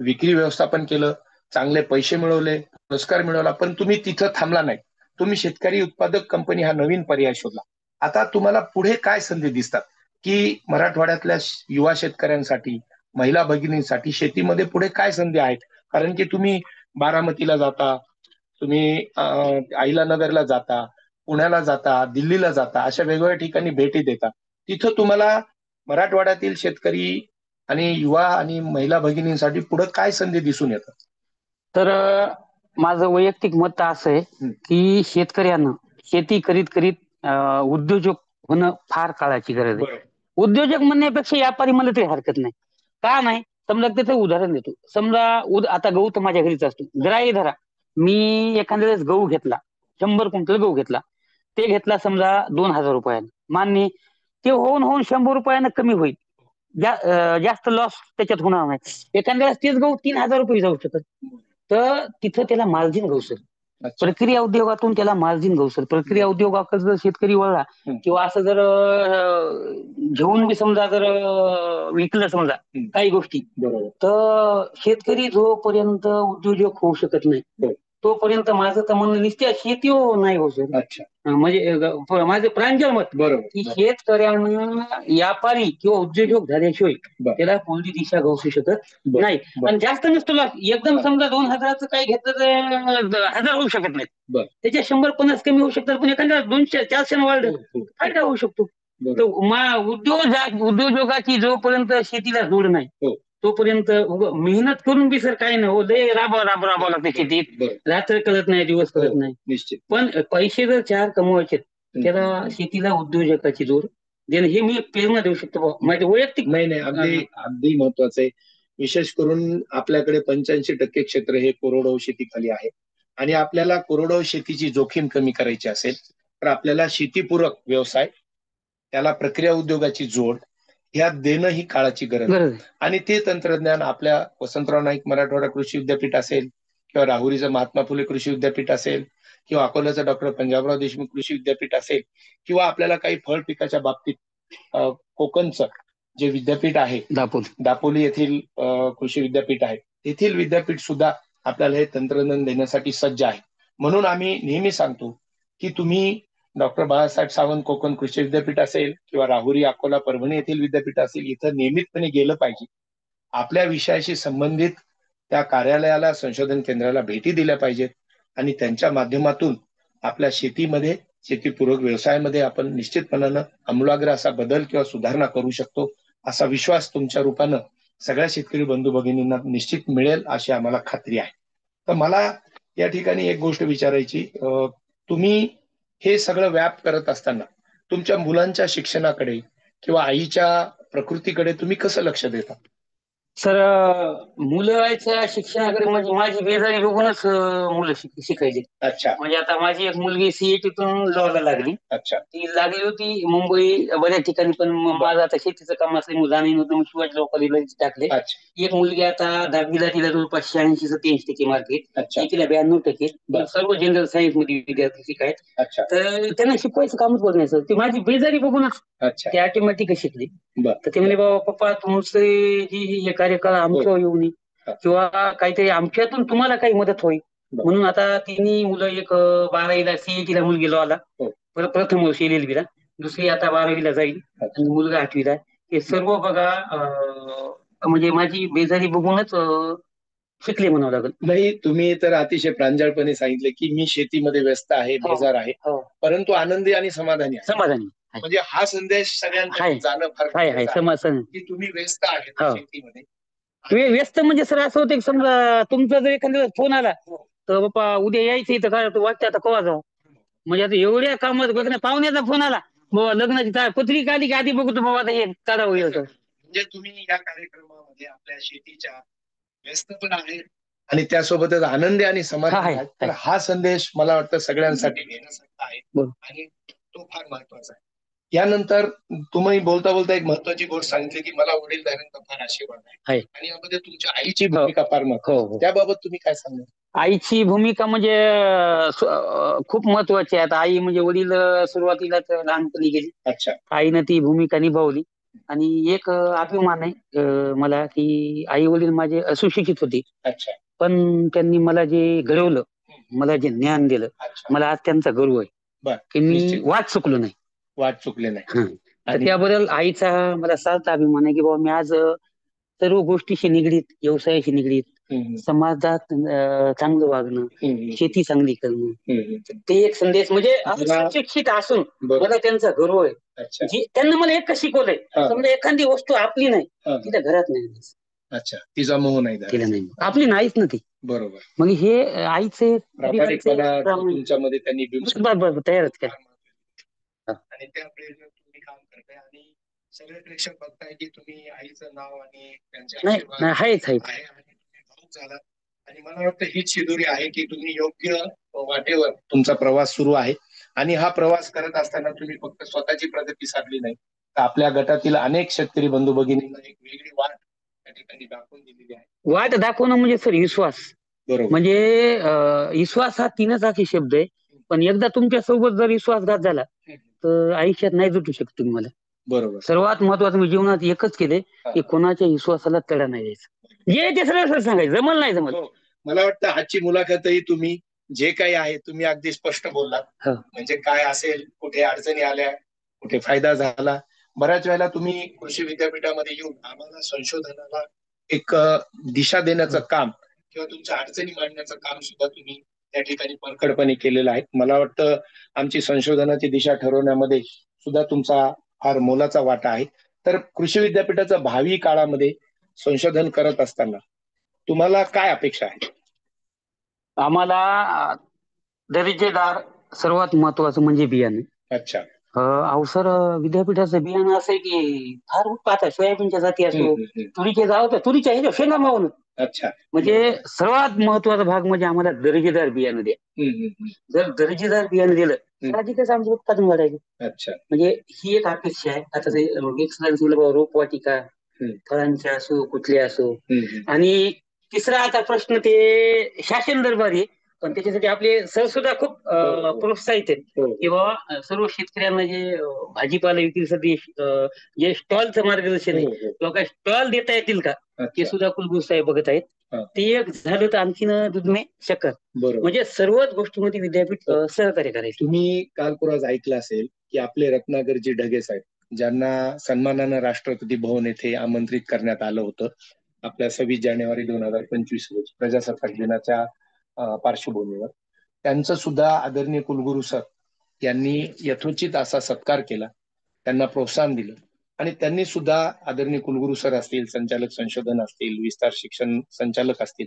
विक्री व्यवस्थापन केलं, चांगले पैसे मिळवले, पुरस्कार मिळवला, पण तुम्ही तिथं थांबला नाही. तुम्ही शेतकरी उत्पादक कंपनी हा नवीन पर्याय शोधला. आता तुम्हाला पुढे काय संधी दिसतात की मराठवाड्यातल्या युवा शेतकऱ्यांसाठी, महिला भगिनींसाठी शेतीमध्ये पुढे काय संधी आहेत? कारण की तुम्ही बारामतीला जाता, तुम्ही अहिलानगरला जाता, पुण्याला जाता, दिल्लीला जाता, अशा वेगवेगळ्या ठिकाणी भेटी देता. तिथं तुम्हाला मराठवाड्यातील शेतकरी आणि युवा आणि महिला भगिनींसाठी पुढे काय संधी दिसून येतात? तर माझं वैयक्तिक मत असं आहे की शेतकऱ्यांना शेती करीत करीत उद्योजक होणं फार काळाची गरज आहे. उद्योजक म्हणण्यापेक्षा व्यापारी म्हणलं तरी हरकत नाही. का नाही? समजा त्याचं उदाहरण देतो. समजा आता गहू तर माझ्या घरीच असतो. ग्राह्य धरा, मी एखाद्या वेळेस गहू घेतला, 100 क्विंटल गहू घेतला, ते घेतला समजा 2,000 रुपयानं, मान्य, ते होऊन 100 रुपयानं कमी होईल, जास्त लॉस त्याच्यात होणार नाही. एखाद्या वेळेस तेच गहू 3,000 रुपये जाऊ शकत. तर तिथं त्याला मार्जिन गवसल. प्रक्रिया उद्योगातून त्याला मार्जिन गवसल. प्रक्रिया उद्योगाकडे जर शेतकरी वळला किंवा असं जर घेऊन बी समजा जर विकलं समजा काही गोष्टी, तर शेतकरी जोपर्यंत उद्योजक होऊ शकत नाही तोपर्यंत माझं तर म्हणणं निश्चित शेती नाही होऊ शकत. अच्छा, म्हणजे माझं प्रांजळ मत की शेतकऱ्यांना व्यापारी किंवा उद्योजक झाल्याशिवाय त्याला कोणती दिशा गवसू शकत नाही. आणि जास्त नसतो लाभ. एकदम समजा 2,000चं काही घेतलं तर 1,000 होऊ शकत नाही. त्याच्या 150 कमी होऊ शकतात, पण एखाद्या 200-400 वाढलं फायदा होऊ शकतो. उद्योजकाची जोपर्यंत शेतीला जोड नाही तोपर्यंत मेहनत करून बी सर काही नाही. लय राबावं लागते शेतीत. रात्र कळत नाही, दिवस कळत नाही. निश्चित. पण पैसे जर 4 कमवायचे त्याला शेतीला उद्योजकाची जोड देणं हे मी प्रेरणा देऊ शकतो. माझे वैयक्तिक नाही, अगदी महत्वाचं आहे. विशेष करून आपल्याकडे 85% क्षेत्र हे कोरडवाहू शेतीखाली आहे आणि आपल्याला कोरडवाहू शेतीची जोखीम कमी करायची असेल तर आपल्याला शेतीपूरक व्यवसाय, त्याला प्रक्रिया उद्योगाची जोड ह्या देणं ही काळाची गरज आहे. आणि ते तंत्रज्ञान आपल्या वसंतराव नाईक मराठवाडा कृषी विद्यापीठ असेल किंवा राहुरीचं महात्मा फुले कृषी विद्यापीठ असेल किंवा अकोल्याचं डॉक्टर पंजाबराव देशमुख कृषी विद्यापीठ असेल किंवा आपल्याला काही फळ पिकाच्या बाबतीत कोकणचं जे विद्यापीठ आहे, दापोली येथील कृषी विद्यापीठ आहे, तेथील विद्यापीठ सुद्धा आपल्याला हे तंत्रज्ञान देण्यासाठी सज्ज आहे. म्हणून आम्ही नेहमी सांगतो की तुम्ही डॉक्टर बाळासाहेब सावंत कोकण कृषी विद्यापीठ असेल किंवा राहुरी, अकोला, परभणी येथील विद्यापीठ असेल, इथं नियमितपणे गेलं पाहिजे. आपल्या विषयाशी संबंधित त्या कार्यालयाला, संशोधन केंद्राला भेटी दिल्या पाहिजेत आणि त्यांच्या माध्यमातून आपल्या शेतीमध्ये शेतीपूरक व्यवसायामध्ये आपण निश्चितपणानं आमूलाग्र असा बदल किंवा सुधारणा करू शकतो, असा विश्वास तुमच्या रूपानं सगळ्या शेतकरी बंधू भगिनींना निश्चित मिळेल अशी आम्हाला खात्री आहे. तर मला या ठिकाणी एक गोष्ट विचारायची, तुम्ही हे सगळं व्याप करत असताना तुमच्या मुलांच्या शिक्षणाकडे किंवा आईच्या प्रकृतीकडे तुम्ही कसं लक्ष देता? सर, मुलाच्या शिक्षणाकडे म्हणजे माझी बेजारी बघूनच मुलं शिकायची. अच्छा म्हणजे आता माझी एक मुलगी सीएटीतून लॉला लागली. अच्छा ती लागली होती मुंबई बऱ्याच ठिकाणी, पण माझं आता शेतीचं काम असल्यामुळे जाणं नव्हतं, मग शिवाजी लॉ कॉलेजला टाकले. अच्छा एक मुलगी आता 10वीला, तिला जवळपास 86-87% मार्क आहेत. अच्छा एकीला 92%. बरं. सर्व जनरल सायन्स मध्ये विद्यार्थी शिकायत. अच्छा तर त्यांना शिकवायचं कामच बघण्याचं, ती माझी बेजारी बघूनच अच्छा ते ऑटोमॅटिक शिकली. बरं. तर ते म्हणजे बाबा पप्पा तुमचं हे कार्यकाळ आमच्यावर येऊ नये हा. किंवा काहीतरी आमच्यातून तुम्हाला काही मदत होईल बरं. म्हणून आता तिन्ही मुलं, एक 12वीला सीएटीला मुलगी लॉला, हो. प्रथम वर्षी LLB ला, दुसरी आता 12वीला जाईल आणि मुलगा 8वीला. हे सर्व बघा म्हणजे माझी बेजारी बघूनच शिकले म्हणावं लागेल. नाही, तुम्ही तर अतिशय प्रांजळपणे सांगितले की मी शेतीमध्ये व्यस्त आहे, हो. बेजार आहे, हो, परंतु आनंदी आणि समाधानी आहे. समाधानी म्हणजे हा संदेश सगळ्यांना आहे. जाणं फार आहे गरजेचं आहे समाधान. की तुम्ही व्यस्त आहेत हो. शेतीमध्ये. व्यस्त म्हणजे सर असं होतं की समजा तुमचा जर एखाद्या फोन आला हो. तर बाप्पा उद्या यायचं इथं, काय वाटतं आता केव्हा जाऊ. म्हणजे आता एवढ्या कामात बघ ना, पाहुण्याचा फोन आला, बाबा लग्नाची पत्रिका आली की आधी बघतो बाबा आता हे काढावं येतं. म्हणजे तुम्ही या कार्यक्रमामध्ये आपल्या शेतीच्या व्यस्त पण आहेत आणि त्यासोबतच आनंदी आणि समाधानी आहे, आहेत. तर हा संदेश मला वाटतं सगळ्यांसाठी घेण्यासारखा आहे बरोबर. आणि तो फार महत्वाचा आहे. यानंतर तुम्ही बोलता बोलता एक महत्वाची गोष्ट सांगितली की मला वडीलधाऱ्यांचा फार आशीर्वाद आहे आहे. आणि यामध्ये तुमच्या आईची भूमिका फार महत्वाची हो, आहे. हो. त्याबाबत तुम्ही काय सांगाल? आईची भूमिका म्हणजे खूप महत्वाची आहे. आता आई म्हणजे वडील सुरुवातीला तर लहानपणी गेली, अच्छा आईनं ती भूमिका निभावली. आणि एक अभिमान आहे मला की आई वडील माझे असुशिक्षित होते, अच्छा पण त्यांनी मला जे घडवलं, मला जे ज्ञान दिलं, अच्छा मला आज त्यांचा गर्व आहे बर की मी निश्चित. वाट चुकलो नाही. वाट चुकले नाही. हं. तर आणि त्याबद्दल आईचा मला सार्थ अभिमान आहे की बाबा मी आज सर्व गोष्टीशी निगडीत, व्यवसायाशी निगडीत, हम्म, समाजात चांगलं वागणं, हम्म, शेती चांगली करणं, हम्म. ते एक संदेश म्हणजे मला- शिक्षित असून बरोबर. मला त्यांचा गर्व आहे. अच्छा त्यांना मला एक शिकवलंय, हा. समजा एखादी वस्तू आपली नाही, हा. तिला घरात नाही, अच्छा तिचा मोह नाही तिला धरायचा. नाही, आपली नाहीच ना ती. बरोबर. मग हे आईचे प्रामाणिकपणा तुमच्यामध्ये त्यांनी बिंबवला. तयारच केलं. हा. आणि त्या प्रेरणेत तुम्ही काम करताय आणि सगळे प्रेक्षक बघताय की तुम्ही आईचं नाव आणि त्यांचे नाही आशीर्वाद नाही, आहेच आहे आणि तुम्ही भावूक झालात. आणि मला वाटतं हीच शिदोरी आहे की तुम्ही योग्य वाटेवर तुमचा प्रवास सुरू आहे आणि हा प्रवास करत असताना तुम्ही फक्त स्वतःची प्रगती साधली नाही, तर आपल्या गटातील अनेक शेतकरी बंधू भगिनींना एक वेगळी वाट त्या ठिकाणी दाखवून दिलेली आहे. वाट दाखवणं म्हणजे सर विश्वास. बरोबर. म्हणजे विश्वास हा 3च असे शब्द आहे, पण एकदा तुमच्या सोबत जर विश्वासघात झाला तर आयुष्यात नाही जुटू शकत तुम्ही मला. बरोबर. सर्वात महत्वाचं मी जीवनात एकच केले की कोणाच्या विश्वासाला तडा नाही द्यायचा. जे ते सरळ सांगायचं, जमल नाही जमल. हो. मला वाटतं आजची मुलाखतही तुम्ही जे काही आहे तुम्ही अगदी स्पष्ट बोललात. हो. म्हणजे काय असेल, कुठे अडचणी आल्या, कुठे फायदा झाला. बऱ्याच वेळेला तुम्ही कृषी विद्यापीठामध्ये येऊन आम्हाला संशोधनाला एक दिशा देण्याचं काम किंवा तुमच्या अडचणी मांडण्याचं काम सुद्धा तुम्ही त्या ठिकाणी परखडपणे केलेलं आहे. मला वाटतं आमची संशोधनाची दिशा ठरवण्यामध्ये सुद्धा तुमचा फार मोलाचा वाटा आहे. तर कृषी विद्यापीठाचं भावी काळामध्ये संशोधन करत असताना तुम्हाला काय अपेक्षा आहे? आम्हाला दर्जेदार सर्वात महत्वाचं म्हणजे बियाणे. अच्छा अहो सर, विद्यापीठाचं बियाणं असं आहे की फार उत्पात आहे. सोयाबीनच्या जाती असो, तुरीचे जाव तर तुरीच्या ह्याच्या शेंगा मावून. अच्छा म्हणजे सर्वात महत्वाचा भाग म्हणजे आम्हाला दर्जेदार बियाणं द्या. जर दर्जेदार बियाणं दिलं साहजिकच आमचं उत्पादन वाढायचं. अच्छा म्हणजे ही एक अपेक्षा आहे. आता ते एक्सलन्स रोपवाटिका, फळांच्या असो, कुठल्या असो. आणि तिसरा आता प्रश्न ते शासन दरबारी, पण त्याच्यासाठी आपले सर सुद्धा खूप प्रोत्साहित आहेत की बाबा सर्व शेतकऱ्यांना जे भाजीपाला विक्रीसाठी जे स्टॉलचं मार्गदर्शन आहे किंवा काय स्टॉल देता येतील का, ते सुद्धा कुलगुरू साहेब बघत आहेत. ते एक झालं तर आणखीन दुधमे शक्कर. म्हणजे सर्वच गोष्टीमध्ये विद्यापीठ सहकार्य करायचं. तुम्ही काल पुराज ऐकलं असेल की आपले रत्नाकरजी ढगे साहेब, ज्यांना सन्मानानं राष्ट्रपती भवन येथे आमंत्रित करण्यात आलं होतं आपल्या 26 जानेवारी 2025 रोजी प्रजासत्ताक दिनाच्या पार्श्वभूमीवर, त्यांचं सुद्धा आदरणीय कुलगुरू सर यांनी यथोचित असा सत्कार केला, त्यांना प्रोत्साहन दिलं आणि त्यांनी सुद्धा आदरणीय कुलगुरू सर असतील, संचालक संशोधन असतील, विस्तार शिक्षण संचालक असतील,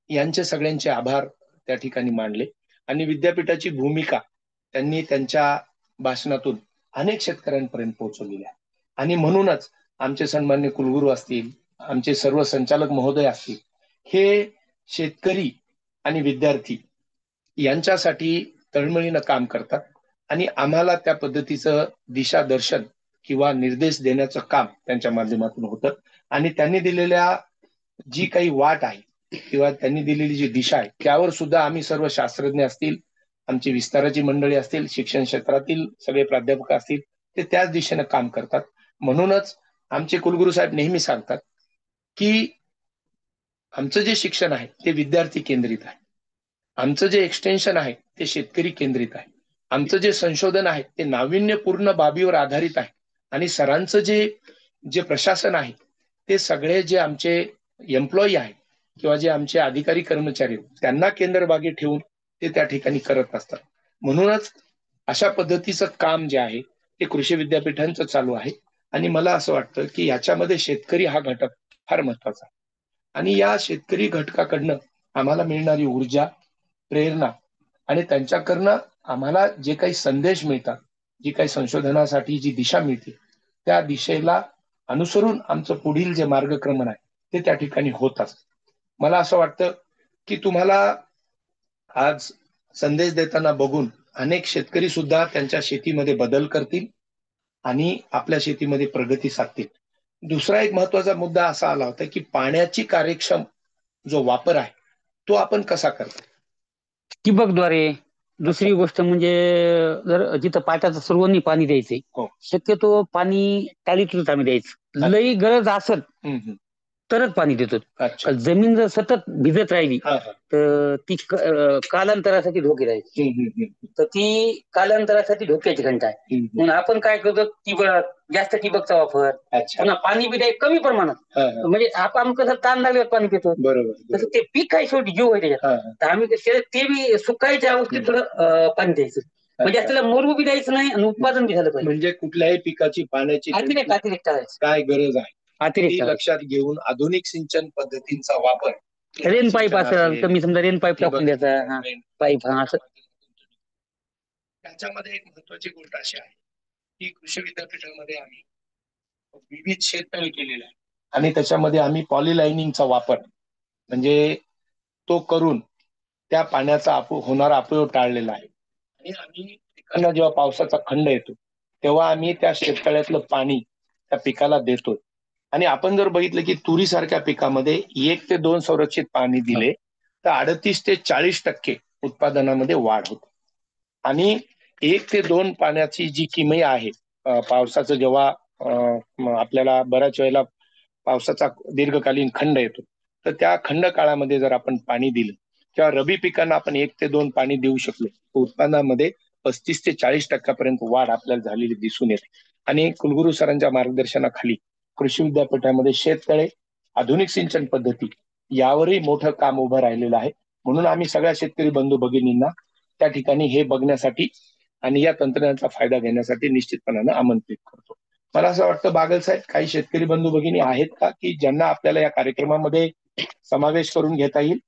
यांचे सगळ्यांचे आभार त्या ठिकाणी मानले आणि विद्यापीठाची भूमिका त्यांनी त्यांच्या भाषणातून अनेक शेतकऱ्यांपर्यंत पोहोचवलेली आहे. आणि म्हणूनच आमचे सन्मान्य कुलगुरू असतील, आमचे सर्व संचालक महोदय असतील, हे शेतकरी आणि विद्यार्थी यांच्यासाठी तळमळीनं काम करतात आणि आम्हाला त्या पद्धतीचं दिशादर्शन किंवा निर्देश देण्याचं काम त्यांच्या माध्यमातून होतं. आणि त्यांनी दिलेल्या जी काही वाट आहे किंवा त्यांनी दिलेली जी दिशा आहे त्यावर सुद्धा आम्ही सर्व शास्त्रज्ञ असतील, आमची विस्ताराची मंडळी असतील, शिक्षण क्षेत्रातील सगळे प्राध्यापक असतील, ते त्याच दिशेनं काम करतात. म्हणूनच आमचे कुलगुरू साहेब नेहमी सांगतात की आमचं जे शिक्षण आहे ते विद्यार्थी केंद्रित आहे, आमचं जे एक्सटेन्शन आहे ते शेतकरी केंद्रित आहे, आमचं जे संशोधन आहे ते नाविन्यपूर्ण बाबीवर आधारित आहे आणि सरांचं जे प्रशासन आहे ते सगळे जे आमचे एम्प्लॉई आहे किंवा जे आमचे अधिकारी कर्मचारी त्यांना केंद्रभागी ठेवून ते त्या ठिकाणी करत असतात. म्हणूनच अशा पद्धतीचं काम जे आहे ते कृषी विद्यापीठांचं चालू आहे आणि मला असं वाटतं की याच्यामध्ये शेतकरी हा घटक फार महत्वाचा आहे आणि या शेतकरी घटकाकडनं आम्हाला मिळणारी ऊर्जा, प्रेरणा आणि त्यांच्याकडनं आम्हाला जे काही संदेश मिळतात, जी काही संशोधनासाठी जी दिशा मिळते त्या दिशेला अनुसरून आमचं पुढील जे मार्गक्रमण आहे ते त्या ठिकाणी होत असतं. मला असं वाटतं की तुम्हाला आज संदेश देताना बघून अनेक शेतकरी सुद्धा त्यांच्या शेतीमध्ये बदल करतील आणि आपल्या शेतीमध्ये प्रगती साधतील. दुसरा एक महत्वाचा मुद्दा असा आला होता की पाण्याची कार्यक्षम जो वापर आहे तो आपण कसा करतो. ठिबकद्वारे. दुसरी गोष्ट म्हणजे जर जिथं पाटाचं सर्वांनी पाणी द्यायचंय, हो. शक्यतो पाणी टाळीतच आम्ही द्यायचं. लई गरज असेल तरच पाणी देतो. अच्छा. जमीन जर सतत भिजत राहिली हा, हा. तर ती कालांतरासाठी धोकी राहील. तर ती कालांतरासाठी धोक्याची घंटा आहे. म्हणून आपण काय करतो, ठिबक, जास्त ठिबकचा वापर, अच्छा. पुन्हा पाणी बी द्यायचं कमी प्रमाणात. हा, हा. म्हणजे आपण कसं ताण लागल्यावर पाणी पितो, बरोबर. तसं ते पीक काय शेवटी जीव आहे त्याच्यात. हा, हा. तर आम्ही ते बी सुकायच्या अवस्थेत थोडं पाणी द्यायचं. म्हणजे अच्छा. त्याला मरू बी द्यायचं नाही आणि उत्पादन बी झालं पाहिजे. म्हणजे कुठल्याही पिकाची पाण्याची अतिरेक करायचं. काय गरज आहे अतिरेक ती लक्षात घेऊन आधुनिक सिंचन पद्धतींचा वापर, रेन पाईप असेल, कमी समजा रेन पाईप टाकून द्यायचा. हा, पाईप. हा, असं त्याच्यामध्ये एक महत्वाची गोष्ट अशी आहे की कृषी विद्यापीठामध्ये आम्ही विविध शेततळे केलेले आहे आणि त्याच्यामध्ये आम्ही पॉलिलायनिंगचा वापर म्हणजे तो करून त्या पाण्याचा होणारा अपयोग टाळलेला आहे. आणि आम्ही पिकांना जेव्हा पावसाचा खंड येतो तेव्हा आम्ही त्या शेततळ्यातलं पाणी त्या पिकाला देतो. आणि आपण जर बघितलं की तुरीसारख्या पिकामध्ये 1 ते 2 संरक्षित पाणी दिले तर 38 ते 40% उत्पादनामध्ये वाढ होते. आणि 1 ते 2 पाण्याची जी किमया आहे, पावसाचं जेव्हा आपल्याला बऱ्याच वेळेला पावसाचा दीर्घकालीन खंड येतो तर त्या खंड काळामध्ये जर आपण पाणी दिलं किंवा रबी पिकांना आपण 1 ते 2 पाणी देऊ शकलो तर उत्पन्नामध्ये 35 ते 40% वाढ आपल्याला झालेली दिसून येते. आणि कुलगुरू सरांच्या मार्गदर्शनाखाली कृषी विद्यापीठामध्ये शेततळे, आधुनिक सिंचन पद्धती यावरही मोठं काम उभं राहिलेलं आहे. म्हणून आम्ही सगळ्या शेतकरी बंधू भगिनींना त्या ठिकाणी हे बघण्यासाठी आणि या तंत्रज्ञानाचा फायदा घेण्यासाठी निश्चितपणानं आमंत्रित करतो. मला असं वाटतं बागल साहेब, काही शेतकरी बंधू भगिनी आहेत का की ज्यांना आपल्याला या कार्यक्रमामध्ये समावेश करून घेता येईल.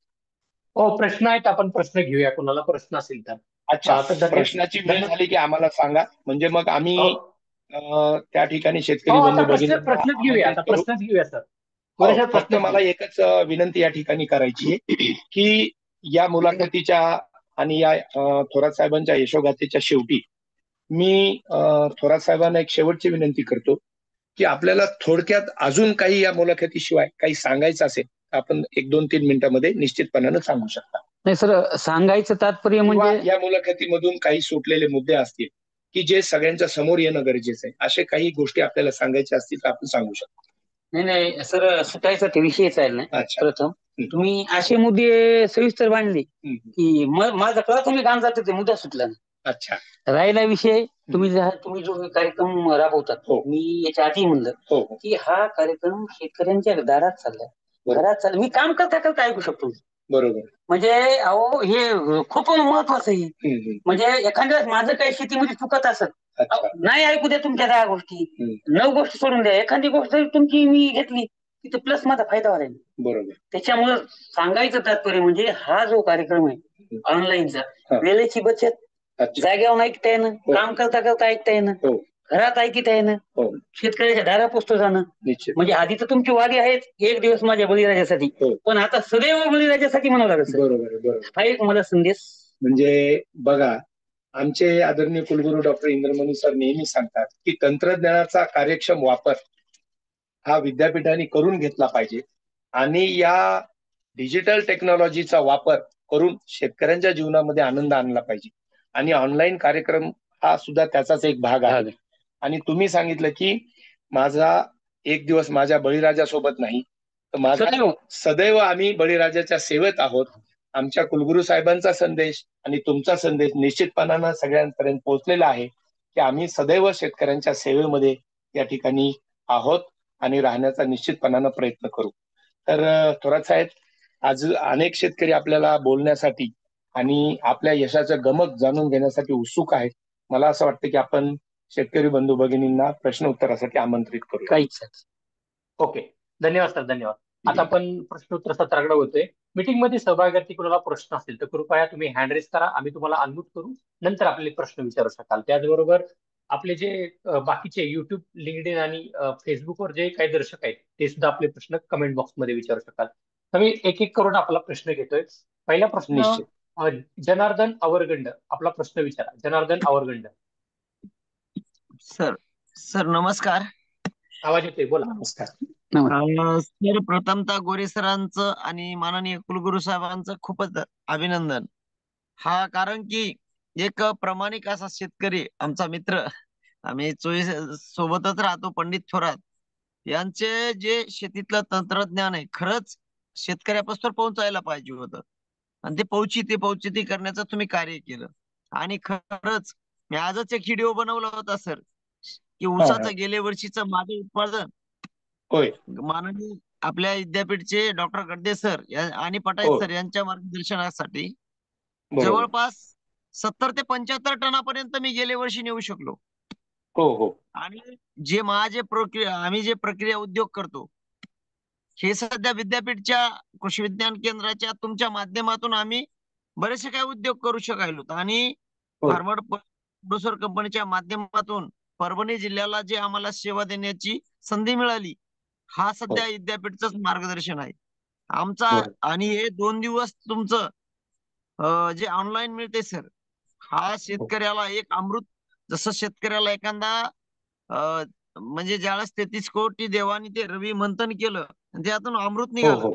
हो, प्रश्न आहेत, आपण प्रश्न घेऊया, कोणाला प्रश्न असेल तर. अच्छा, आता प्रश्नाची वेळ झाली की आम्हाला सांगा, म्हणजे मग आम्ही त्या ठिकाणी शेतकरी हो, बंधू आता भगिनी प्रश्नच घेऊया, आता प्रश्नच घेऊया सर. फक्त प्रश्न मला एकच विनंती या ठिकाणी करायची आहे की या मुलाखतीच्या आणि या थोरात साहेबांच्या यशोगाथेच्या शेवटी मी थोरात साहेबांना एक शेवटची विनंती करतो की आपल्याला थोडक्यात अजून काही या मुलाखतीशिवाय काही सांगायचं असेल तर आपण 1-2-3 मिनिटांमध्ये निश्चितपणानं सांगू शकता. नाही सर, सांगायचं तात्पर्य म्हणजे या मुलाखतीमधून काही सुटलेले मुद्दे असतील की जे सगळ्यांच्या समोर येणं गरजेचं आहे, असे काही गोष्टी आपल्याला सांगायच्या असतील तर आपण सांगू शकतो. नाही सर, सुटायचा ते विषयच आहे ना. प्रथम तुम्ही असे मुद्दे सविस्तर मांडले की माझा प्राथमिक अंदाज ते मुद्दा सुटला नाही. अच्छा. राहिला विषय, तुम्ही जो कार्यक्रम राबवतात, मी याच्या आधी म्हणलं की हा कार्यक्रम शेतकऱ्यांच्या दारात चाललाय, घरात चालला. मी काम करता करता ऐकू शकतो. बरोबर. म्हणजे अहो हे खूप महत्वाचं आहे. म्हणजे एखाद्या माझं काही शेतीमध्ये चुकत असत, अच्छा. नाही ऐकू द्या तुमच्या 10 गोष्टी, 9 गोष्टी सोडून द्या, एखादी गोष्ट जरी तुमची मी घेतली तिथे प्लस माझा फायदा व्हायला. बरोबर. त्याच्यामुळे सांगायचं तात्पर्य म्हणजे हा जो कार्यक्रम आहे ऑनलाईनचा, वेळेची बचत, जाग्यावर ऐकता येणं, काम करता करता ऐकता येणं, घरात ऐकता येणं, शेतकऱ्याच्या दारा पोचतो जाणं. म्हणजे आधी तर तुमची वारी आहेत एक दिवस माझ्या बळीराजासाठी, पण आता सदैव बळीराजासाठी म्हणावं लागेल. बरोबर. हा एक मला संदेश. म्हणजे बघा, आमचे आदरणीय कुलगुरू डॉक्टर इंद्रमणी सर नेहमी सांगतात की तंत्रज्ञानाचा कार्यक्षम वापर हा विद्यापीठाने करून घेतला पाहिजे आणि या डिजिटल टेक्नॉलॉजीचा वापर करून शेतकऱ्यांच्या जीवनामध्ये आनंद आणला पाहिजे. आणि ऑनलाईन कार्यक्रम हा सुद्धा त्याचाच एक भाग आहे. आणि तुम्ही सांगितलं की माझा एक दिवस माझ्या बळीराजासोबत नाही, तर माझा सदैव आम्ही बळीराजाच्या सेवेत आहोत. आमच्या कुलगुरू साहेबांचा संदेश आणि तुमचा संदेश निश्चितपणानं सगळ्यांपर्यंत पोहोचलेला आहे की आम्ही सदैव शेतकऱ्यांच्या सेवेमध्ये या ठिकाणी आहोत आणि राहण्याचा निश्चितपणानं प्रयत्न करू. तर थोरात साहेब, आज अनेक शेतकरी आपल्याला बोलण्यासाठी आणि आपल्या यशाचं गमक जाणून घेण्यासाठी उत्सुक आहेत. मला असं वाटतं की आपण शेतकरी बंधू भगिनींना प्रश्न उत्तरासाठी आमंत्रित करू. काहीच. ओके, धन्यवाद सर, धन्यवाद. आता आपण प्रश्न उत्तर सत्राकडे होतोय. मीटिंग मध्ये सहभागार्थी कोणाला प्रश्न असेल तर कृपया तुम्ही हँड रेस करा, आम्ही तुम्हाला अनम्यूट करू, नंतर आपले प्रश्न विचारू शकाल. त्याचबरोबर आपले जे बाकीचे युट्यूब, लिंक्डइन आणि फेसबुकवर जे काही दर्शक आहेत ते सुद्धा आपले प्रश्न कमेंट बॉक्स मध्ये विचारू शकाल. आम्ही एक एक करून आपला प्रश्न घेतोय. पहिला प्रश्न जनार्दन आवरगंड, आपला प्रश्न विचारा. जनार्दन आवरगंड. सर नमस्कार. आवाज येतोय, बोला. नमस्कार. सर, प्रथमतः गोरे सरांचं आणि माननीय कुलगुरू साहेबांचं खूपच अभिनंदन. हा कारण की एक प्रामाणिक असा शेतकरी आमचा मित्र, आम्ही सोबतच राहतो, पंडित थोरात यांचे जे शेतीतलं तंत्रज्ञान आहे खरंच शेतकऱ्यापासून पोहोचायला पाहिजे होतं आणि ते पोहोचिती करण्याचं तुम्ही कार्य केलं. आणि खरंच मी आजच एक व्हिडिओ बनवला होता सर की ऊसाचं गेल्या वर्षीचं माझे उत्पादन माननीय आपल्या विद्यापीठचे डॉक्टर गड्डे सर आणि पटाईत सर यांच्या मार्गदर्शनासाठी जवळपास 70 ते 75 टनापर्यंत मी गेल्या वर्षी नेऊ शकलो. आणि जे आम्ही जे प्रक्रिया उद्योग करतो हे सध्या विद्यापीठच्या कृषी विज्ञान केंद्राच्या तुमच्या माध्यमातून आम्ही बरेचसे काही उद्योग करू शकायलो. आणि फार्मर प्रोड्युसर कंपनीच्या माध्यमातून परभणी जिल्ह्याला जे आम्हाला सेवा देण्याची संधी मिळाली, हा सध्या विद्यापीठच मार्गदर्शन आहे आमचा. आणि हे 2 दिवस तुमचं जे ऑनलाईन मिळते सर, हा शेतकऱ्याला एक अमृत. जसं शेतकऱ्याला एखादा म्हणजे ज्यावेळेस 33 कोटी देवानी ते रवी मंथन केलं त्यातून अमृत निघालं,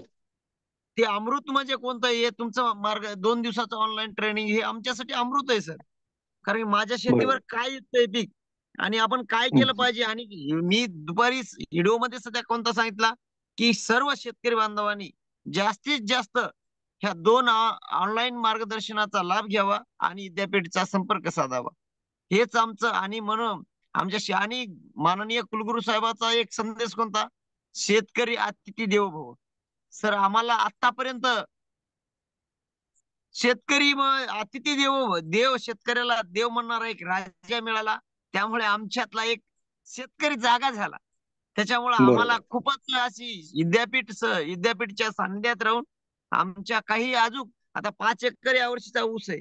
ते अमृत म्हणजे कोणतं? हे तुमचं 2 दिवसाचं ऑनलाईन ट्रेनिंग हे आमच्यासाठी अमृत आहे सर. कारण माझ्या शेतीवर काय येतंय पीक आणि आपण काय केलं पाहिजे. आणि मी दुपारी व्हिडिओ मध्ये सध्या कोणता सांगितला की सर्व शेतकरी बांधवांनी जास्तीत जास्त ह्या 2 ऑनलाईन मार्गदर्शनाचा लाभ घ्यावा आणि विद्यापीठचा संपर्क साधावा, हेच आमचं. आणि म्हणून आमच्या आणि माननीय कुलगुरू साहेबाचा एक संदेश कोणता? शेतकरी अतिथी देवो भव. सर, आम्हाला आतापर्यंत शेतकरी अतिथी देव शेतकऱ्याला देव म्हणणारा एक राजा मिळाला, त्यामुळे आमच्यातला एक शेतकरी जागा झाला. त्याच्यामुळे आम्हाला खूपच अशी विद्यापीठच्या सानिध्यात राहून आमच्या काही अजून आता 5 एकर यावर्षीचा ऊस आहे,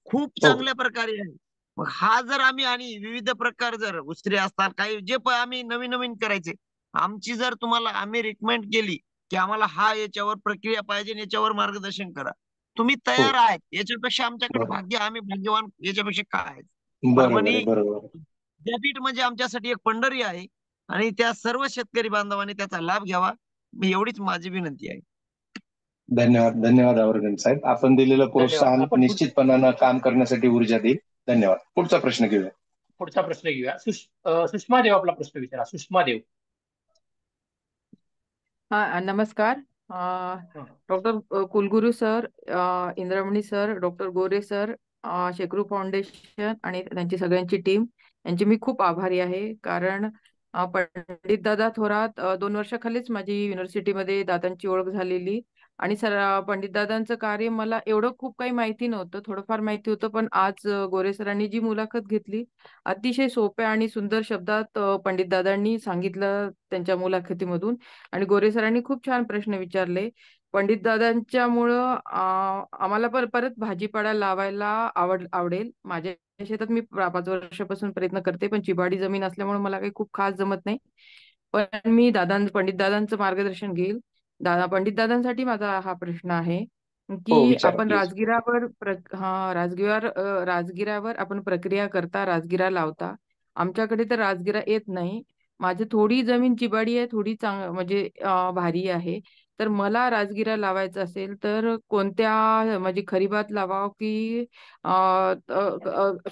खूप चांगल्या प्रकारे आहे. मग हा जर आम्ही आणि विविध प्रकार जर उसरे असतात काही जे आम्ही नवीन करायचे, आमची जर तुम्हाला आम्ही रिकमेंड केली की आम्हाला हा याच्यावर प्रक्रिया पाहिजे, याच्यावर मार्गदर्शन करा, तुम्ही तयार आहेत, याच्यापेक्षा आमच्याकडे भाग्य, आम्ही भाग्यवान याच्यापेक्षा काय आहे. परभणी विद्यापीठ म्हणजे आमच्यासाठी एक पंढरी आहे आणि त्या सर्व शेतकरी बांधवांनी त्याचा लाभ घ्यावा, मी एवढीच माझी विनंती आहे. धन्यवाद आवरगंड साहेब. आपण दिलेलं प्रोत्साहन निश्चितपणानं काम करण्यासाठी ऊर्जा देईल. धन्यवाद. पुढचा प्रश्न घेऊया. सुषमा देव, आपला प्रश्न विचारा. सुषमा देव. हा, नमस्कार. डॉक्टर कुलगुरू सर, इंद्रमणी सर, डॉक्टर गोरे सर, शेकरू फाउंडेशन आणि त्यांची सगळ्यांची टीम यांची मी खूप आभारी आहे. कारण पंडित दादा थोरात 2 वर्षाखालीच माझी युनिव्हर्सिटीमध्ये दादांची ओळख झालेली आणि पंडितदादांचं कार्य मला एवढं खूप काही माहिती नव्हतं, थोडंफार माहिती होतं, पण आज गोरे सरांनी जी मुलाखत घेतली, अतिशय सोप्या आणि सुंदर शब्दात पंडितदादांनी सांगितलं त्यांच्या मुलाखतीमधून. आणि गोरे सरांनी खूप छान प्रश्न विचारले. पंडितदादांच्यामुळं आम्हाला परत भाजीपाला लावायला आवडेल. माझ्या शेतात मी 5 वर्षापासून प्रयत्न करते, पण चिबाडी जमीन असल्यामुळे मला काही खूप खास जमत नाही. पण मी पंडितदादांचं मार्गदर्शन घेईल. पंडितदादांसाठी माझा हा प्रश्न आहे हो, की विचारा आपण प्लीज. राजगिरावर आपण प्रक्रिया करता, राजगिरा लावता. आमच्याकडे तर राजगिरा येत नाही. माझी थोडी जमीन चिबाडी आहे, थोडी म्हणजे भारी आहे. तर मला राजगिरा लावायचा असेल तर कोणत्या म्हणजे खरीपात लावावं की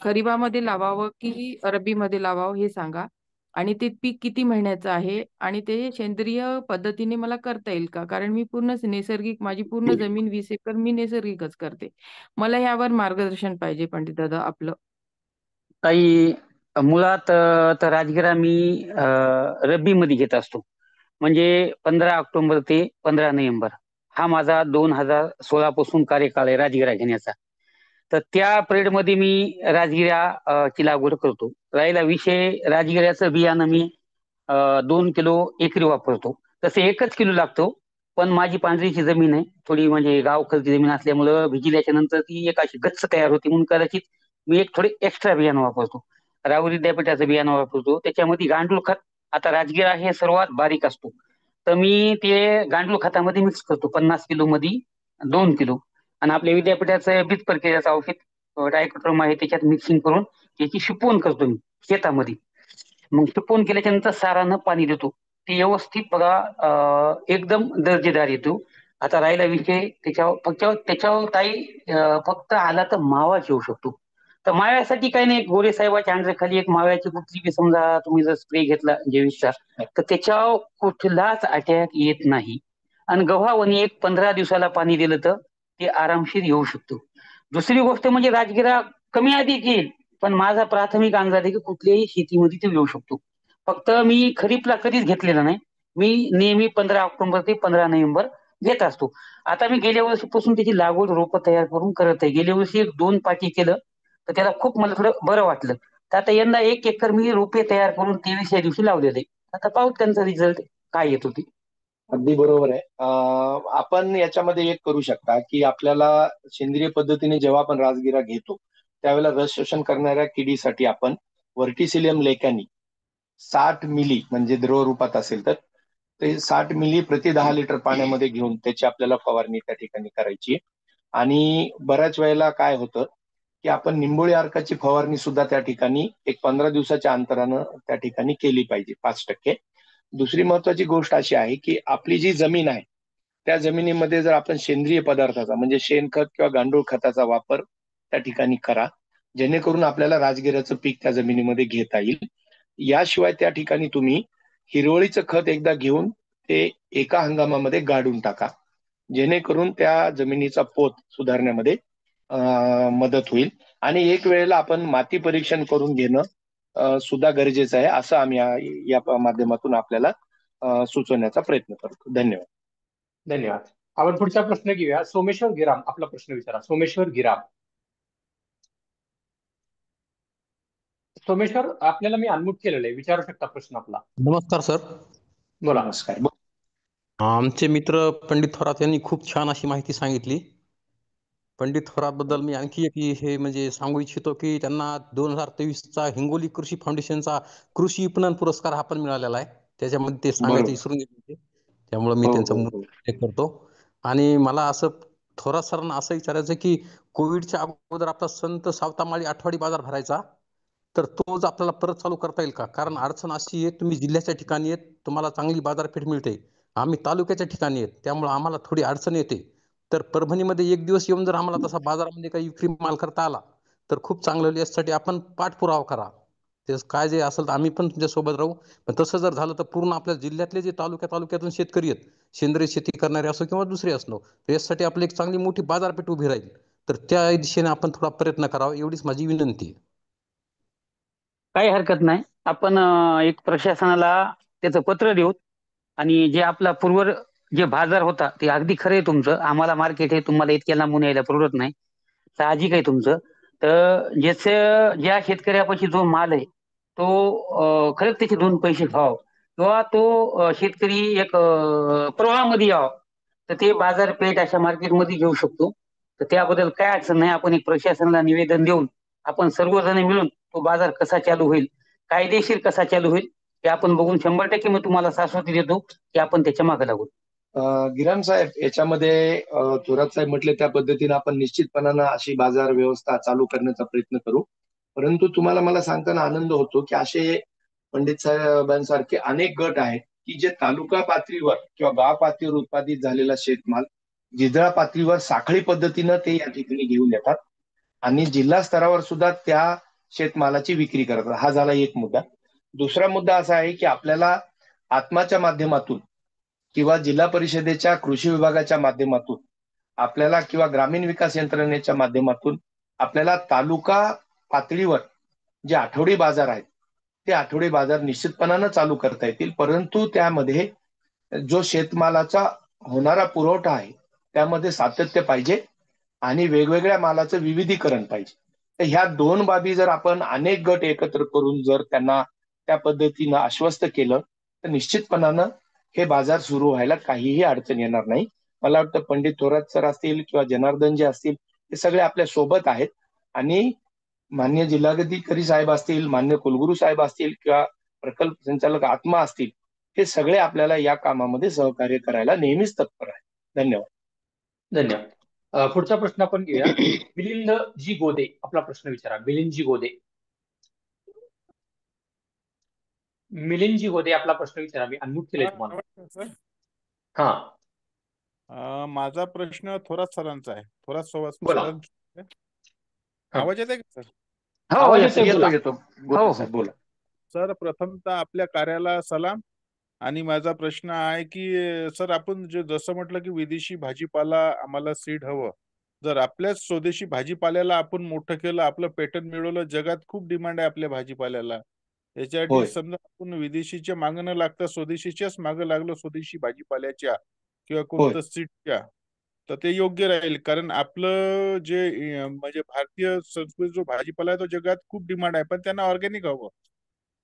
खरीपामध्ये लावावं की रब्बीमध्ये लावावं हे सांगा. आणि ते पीक किती महिन्याचं आहे आणि ते सेंद्रिय पद्धतीने मला करता येईल का? कारण मी पूर्ण नैसर्गिक, माझी पूर्ण जमीन 20 एकर मी नैसर्गिकच करते. मला यावर मार्गदर्शन पाहिजे पंडित दादा आपलं. काही मुळात तर राजगिरा मी रब्बी मध्ये घेत असतो. म्हणजे 15 ऑक्टोबर ते 15 नोव्हेंबर हा माझा 2016 पासून कार्यकाळ आहे राजगिरा घेण्याचा. तर त्या पिरियड मध्ये मी राजगिरा ची लागवड करतो. राहिला विषय, राजगिऱ्याचं बियाणं मी 2 किलो एकरी वापरतो. तसे 1 किलो लागतो, पण माझी पांढरीची जमीन आहे, थोडी म्हणजे गावखलची जमीन असल्यामुळं भिजल्याच्या नंतर ती एक अशी गच्च तयार होती, म्हणून कदाचित मी एक थोडे एक्स्ट्रा बियाणं वापरतो. राहुरी विद्यापीठाचं बियाणं वापरतो. त्याच्यामध्ये गांडूळ खत, आता राजगिरा हे सर्वात बारीक असतो, तर मी ते गांडूळ खतामध्ये मिक्स करतो. 50 किलो मध्ये 2 किलो. आणि आपल्या विद्यापीठाचं बीज प्रक्रियेचं औषध डायकोट्रोम आहे, त्याच्यात मिक्सिंग करून त्याची शिपवण करतो मी शेतामध्ये. मग शिपवण केल्याच्या नंतर सारानं पाणी देतो. ते व्यवस्थित बघा एकदम दर्जेदार येतो. आता राहिला विषय त्याच्यावर काही फक्त आला तर मावा घेऊ शकतो. तर माव्यासाठी काही नाही, गोरे साहेबाच्या अंडरखाली एक माव्याची कुठली बी समजा तुम्ही जर स्प्रे घेतला 23चा, तर त्याच्यावर कुठलाच अटॅक येत नाही. आणि गव्हावणी एक 15 दिवसाला पाणी दिलं तर ते आरामशीर येऊ शकतो. दुसरी गोष्ट म्हणजे राजगिरा कमी अधिक येईल, पण माझा प्राथमिक अंदाज आहे की कुठल्याही शेतीमध्ये ते येऊ शकतो. फक्त मी खरीपला कधीच घेतलेला नाही. मी नेहमी 15 ऑक्टोबर ते 15 नोव्हेंबर घेत असतो. आता मी गेल्या वर्षीपासून त्याची लागवड रोपं तयार करून करत आहे. गेल्या वर्षी 1-2 पाटी केलं, तर त्याला खूप मला थोडं बरं वाटलं. तर आता यंदा 1 एकर मी रोपे तयार करून 23 दिवशी लावलेले. आता पाहू त्यांचा रिझल्ट काय येतो ते. अगदी बरोबर आहे. आपण याच्यामध्ये एक करू शकता की आपल्याला सेंद्रिय पद्धतीने जेव्हा आपण राजगिरा घेतो त्यावेळेला रस शोषण करणाऱ्या किडीसाठी आपण व्हर्टिसिलियम लेकॅनी 60 मिली म्हणजे द्रव रूपात असेल तर ते 60 मिली प्रति 10 लिटर पाण्यामध्ये घेऊन त्याची आपल्याला फवारणी त्या ठिकाणी करायची. आणि बऱ्याच वेळेला काय होतं की आपण निंबोळी अर्काची फवारणी सुद्धा त्या ठिकाणी एक 15 दिवसाच्या अंतरानं त्या ठिकाणी केली पाहिजे 5%. दुसरी महत्वाची गोष्ट अशी आहे की आपली जी जमीन आहे त्या जमिनीमध्ये जर आपण सेंद्रिय पदार्थाचा म्हणजे शेणखत किंवा गांडूळ खताचा वापर त्या ठिकाणी करा, जेणेकरून आपल्याला राजगिऱ्याचं पीक त्या जमिनीमध्ये घेता येईल. याशिवाय त्या ठिकाणी तुम्ही हिरवळीचं खत एकदा घेऊन ते एका हंगामामध्ये गाडून टाका, जेणेकरून त्या जमिनीचा पोत सुधारण्यामध्ये मदत होईल. आणि एक वेळेला आपण माती परीक्षण करून घेणं सुद्धा गरजेचं आहे, असं आम्ही या माध्यमातून आपल्याला सुचवण्याचा प्रयत्न करतो. धन्यवाद. धन्यवाद. आपण पुढचा प्रश्न घेऊया. सोमेश्वर गिराम आपला प्रश्न विचारा. सोमेश्वर गिराम. सोमेश्वर, आपल्याला मी अनम्यूट केलेलं आहे, विचारू शकता प्रश्न आपला. नमस्कार सर. बोला. नमस्कार. आमचे मित्र पंडित थोरात यांनी खूप छान अशी माहिती सांगितली. पंडित थोरात बद्दल मी आणखी एक हे म्हणजे सांगू इच्छितो की त्यांना 2023चा हिंगोली कृषी फाउंडेशनचा कृषी विपणन पुरस्कार हा पण मिळालेला आहे. त्याच्यामध्ये ते सांगायचं विसरून गेले होते, त्यामुळे मी त्यांचा उल्लेख करतो. आणि मला असं थोरात सरांना असं विचारायचं की कोविडच्या अगोदर आपला संत सावतामाळी आठवडी बाजार भरायचा, तर तोच आपल्याला परत चालू करता येईल का? कारण अडचण अशी आहे, तुम्ही जिल्ह्याच्या ठिकाणी आहेत, तुम्हाला चांगली बाजारपेठ मिळते, आम्ही तालुक्याच्या ठिकाणी आहेत, त्यामुळे आम्हाला थोडी अडचण येते. तर परभणीमध्ये एक दिवस येऊन जर आम्हाला तसा बाजारामध्ये काही विक्री माल करता आला तर खूप चांगलं होईल. यासाठी आपण पाठपुरावा करा. ते काय जे असेल तर आम्ही पण तुमच्या सोबत राहू. पण तसं जर झालं तर पूर्ण आपल्या जिल्ह्यातले जे तालुक्यातून शेतकरी आहेत, सेंद्रिय शेती करणारे असो किंवा दुसरे असलो, तर यासाठी आपली एक चांगली मोठी बाजारपेठ उभी राहील. तर त्या दिशेने आपण थोडा प्रयत्न करावा, एवढीच माझी विनंती आहे. काही हरकत नाही. आपण एक प्रशासनाला त्याचं पत्र देऊ आणि जे आपला जे बाजार होता ते अगदी खरं आहे तुमचं. आम्हाला मार्केट हे तुम्हाला इतक्या लांबून यायला पुरत नाही, साहजिक आहे तुमचं. तर ज्या शेतकऱ्यापाशी जो माल आहे तो खरंच त्याचे दोन पैसे व्हावं किंवा तो शेतकरी एक प्रवाहामध्ये यावा, तर ते बाजारपेठ अशा मार्केटमध्ये घेऊ शकतो. तर त्याबद्दल काय अडचण नाही. आपण एक प्रशासनाला निवेदन देऊन आपण सर्वजण मिळून तो बाजार कसा चालू होईल, कायदेशीर कसा चालू होईल ते आपण बघून 100% मी तुम्हाला शाश्वती देतो की आपण त्याच्या मागे लागू. गिराम साहेब, याच्यामध्ये थोरात साहेब म्हटले त्या पद्धतीने आपण निश्चितपणानं अशी बाजार व्यवस्था चालू करण्याचा प्रयत्न करू. परंतु तुम्हाला मला सांगताना आनंद होतो की असे पंडित साहेबांसारखे अनेक गट आहेत की जे तालुका पातळीवर किंवा गाव पातळीवर उत्पादित झालेला शेतमाल जिल्हा पातळीवर साखळी पद्धतीनं ते या ठिकाणी घेऊन येतात आणि जिल्हा स्तरावर सुद्धा त्या शेतमालाची विक्री करतात. हा झाला एक मुद्दा. दुसरा मुद्दा असा आहे की आपल्याला आत्माच्या माध्यमातून किंवा जिल्हा परिषदेच्या कृषी विभागाच्या माध्यमातून आपल्याला किंवा ग्रामीण विकास यंत्रणेच्या माध्यमातून आपल्याला तालुका पातळीवर जे आठवडी बाजार आहेत ते आठवडी बाजार निश्चितपणानं चालू करता येतील. परंतु त्यामध्ये जो शेतमालाचा होणारा पुरवठा आहे त्यामध्ये सातत्य पाहिजे आणि वेगवेगळ्या मालाचं विविधीकरण पाहिजे. तर ह्या दोन बाबी जर आपण अनेक गट एकत्र करून जर त्यांना त्या पद्धतीनं आश्वस्त केलं तर निश्चितपणानं हे बाजार सुरू व्हायला काहीही अडचण येणार नाही. मला वाटतं पंडित थोरात सर असतील किंवा जनार्दन जे असतील ते सगळे आपल्या सोबत आहेत आणि मान्य जिल्हाधिकारी साहेब असतील, मान्य कुलगुरू साहेब असतील किंवा प्रकल्प संचालक आत्मा असतील, हे सगळे आपल्याला या कामामध्ये सहकार्य करायला नेहमीच तत्पर आहे. धन्यवाद. धन्यवाद. पुढचा प्रश्न आपण घेऊया. मिलिंद जी गोदे आपला प्रश्न विचारा. मिलिंद जी गोदे आपला प्रश्न विचारा. मी अनम्यूट केले तुम्हाला. हा, माझा प्रश्न थोरात सरांचा आहे. थोरात बोला. सरांचा आवाज येते का सर? आवाज येतो. बोला सर. प्रथमतः आपल्या कार्याला सलाम. आणि माझा प्रश्न आहे की सर, आपण जसं म्हटलं की विदेशी भाजीपाला आम्हाला सीड हवं. जर आपल्याच स्वदेशी भाजीपाल्याला आपण मोठं केलं, आपलं पेटंट मिळवलं, जगात खूप डिमांड आहे आपल्या भाजीपाल्याला. याच्यासाठी समजा आपण विदेशीच्या मागं न लागता स्वदेशीच्याच मागं लागलो, स्वदेशी भाजीपाल्याच्या किंवा कोणतं सीडच्या, तर ते योग्य राहील. कारण आपलं जे म्हणजे भारतीय संस्कृती जो भाजीपाला आहे तो जगात खूप डिमांड आहे, पण त्यांना ऑर्गॅनिक हवं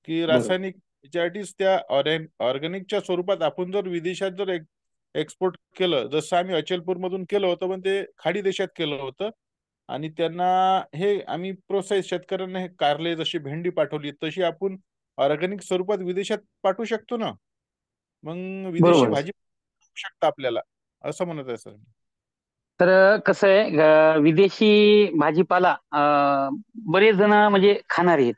की रासायनिक. याच्यासाठीच त्या ऑर्गॅनिकच्या स्वरूपात आपण जर विदेशात जर एक्सपोर्ट केलं, जसं आम्ही अचलपूर मधून केलं होतं, पण ते खाडी देशात केलं होतं आणि त्यांना हे आम्ही प्रोसेस शेतकऱ्यांना हे कारले जशी भेंडी पाठवली तशी आपण ऑर्गॅनिक स्वरूपात विदेशात पाठवू शकतो ना. मग विदेशी भाजी शकता आपल्याला, असं म्हणत आहे सर. तर कसं आहे, विदेशी भाजीपाला बरेच जण म्हणजे खाणारे आहेत.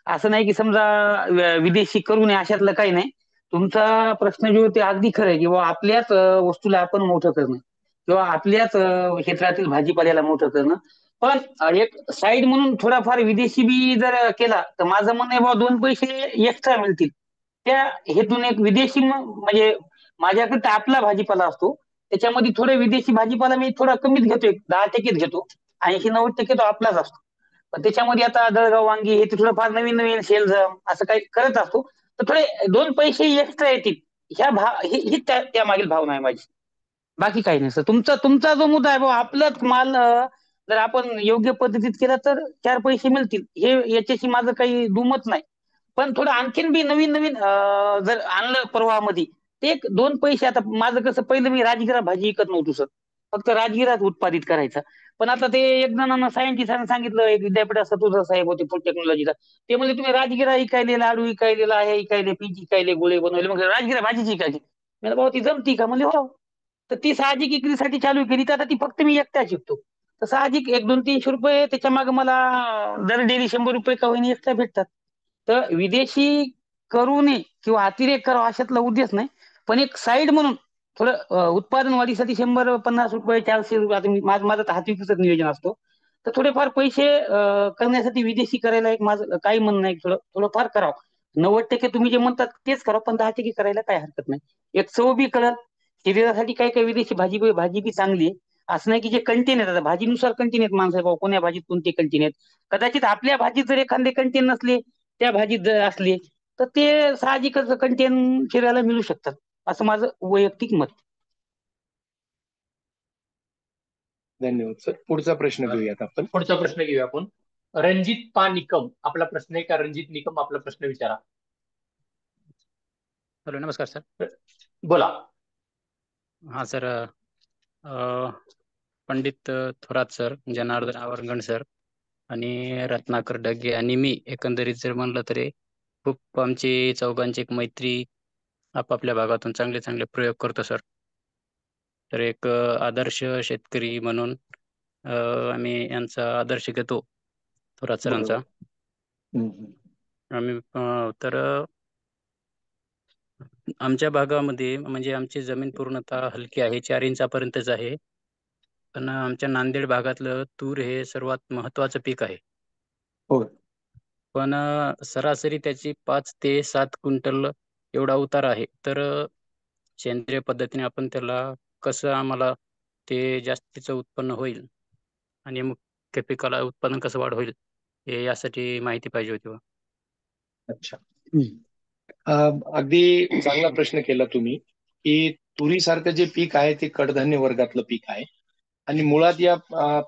असं नाही की समजा विदेशी करू नये अशातलं काही नाही. तुमचा प्रश्न जो ते अगदी खरं आहे किंवा आपल्याच वस्तूला आपण मोठं करणं किंवा आपल्याच क्षेत्रातील भाजीपाल्याला मोठं करणं. पण एक साईड म्हणून थोडाफार विदेशी बी जर केला तर माझं म्हणणं आहे बाबा 2 पैसे एक्स्ट्रा मिळतील. त्या हेतून एक विदेशी म्हणजे माझ्याकडे तर आपला भाजीपाला असतो, त्याच्यामध्ये थोडे विदेशी भाजीपाला मी थोडा कमीच घेतो, 10% घेतो. 80-90% तो आपलाच असतो. पण त्याच्यामध्ये आता दळगाव वांगी हे थोडंफार नवीन नवीन सेलझम असं काही करत असतो, तर थोडे 2 पैसे एक्स्ट्रा येतील. ही त्या मागील भावना आहे माझी, बाकी काही नाही सर. तुमचा जो मुद्दा आहे बाबा, आपलाच माल जर आपण योग्य पद्धतीत केला तर 4 पैसे मिळतील, हे याच्याशी माझं काही दुमत नाही. पण थोडं आणखीन बी नवीन नवीन जर आणलं प्रवाहामध्ये ते 1-2 पैसे. आता माझं कसं, पहिलं मी राजगिरा भाजी विकत नव्हतो सर, फक्त राजगिराच उत्पादित करायचा. पण आता ते एक जणांना सायंटिस्टांना सांगितलं, एक विद्यापीठात सतुजा साहेब होते फूड टेक्नॉलॉजीला, ते म्हणजे तुम्ही राजगिरा इकायले, लाडू इकायलेला आहे, इकायले पीच इकायले, गोळे बनवले, मग राजगिरा भाजीची इकायची. मला भाऊ ती जमती का? म्हणजे हो. तर ती साहजिक विक्रीसाठी चालू केली, तर आता ती फक्त मी एकटा शिकतो. तर साहजिक 1-2-300 रुपये त्याच्या मागे मला दर डेली 100 रुपये का होईना एक्स्ट्रा भेटतात. तर विदेशी करू नये किंवा अतिरेक करावा अशातला उद्देश नाही, पण एक साईड म्हणून थोडं उत्पादन वाढीसाठी 100-50 रुपये 400 रुपये, आता माझं हात विक्रीचं नियोजन असतो, तर थोडेफार पैसे करण्यासाठी विदेशी करायला एक माझं काही म्हणणं नाही. थोडंफार करावं. 90% तुम्ही जे म्हणतात तेच करा, पण 10% करायला काही हरकत नाही. एक चव बी कळत, शरीरासाठी काही काही विदेशी भाजी बी चांगली आहे. असं नाही की जे कंटेन आहेत, आता भाजीनुसार कंटेन आहेत माणसं, बाबा कोण्या भाजीत कोणते कंटेन आहेत. कदाचित आपल्या भाजीत जर एखादे कंटेन नसले, त्या भाजीत जर असले, तर ते साहजिकच कंटेन शरीराला मिळू शकतात, असं माझं वैयक्तिक मत. धन्यवाद सर. पुढचा प्रश्न घेऊयात आपण. पुढचा प्रश्न घेऊया आपण. रणजित पा निकम आपला प्रश्न आहे का? रणजित निकम आपला प्रश्न विचारा. हॅलो, नमस्कार सर. बोला. हा sir, Pandit Thorat sir, Janardan Awargan sir आणि रत्नाकर डगे आणि मी एकंदरीत जर म्हणलं तरी खूप आमची चौघांची एक मैत्री आपापल्या भागातून चांगले चांगले प्रयोग करतो सर. तर एक आदर्श शेतकरी म्हणून आम्ही यांचा आदर्श घेतो, थोरात सरांचा. आम्ही तर आमच्या भागामध्ये म्हणजे आमची जमीन पूर्णतः हलकी आहे, 4 इंचापर्यंतच आहे. पण आमच्या नांदेड भागातलं तूर हे सर्वात महत्वाचं पीक आहे. पण सरासरी त्याची 5 ते 7 क्विंटल एवढा उतार आहे. तर सेंद्रिय पद्धतीने आपण त्याला कसं आम्हाला ते जास्तीचं उत्पन्न होईल आणि मुख्य पिकाला उत्पादन कसं वाढ होईल हे यासाठी माहिती पाहिजे होती. अच्छा. अगदी चांगला प्रश्न केला तुम्ही की तुरीसारखं जे पीक आहे ते कडधान्य वर्गातलं पीक आहे आणि मुळात या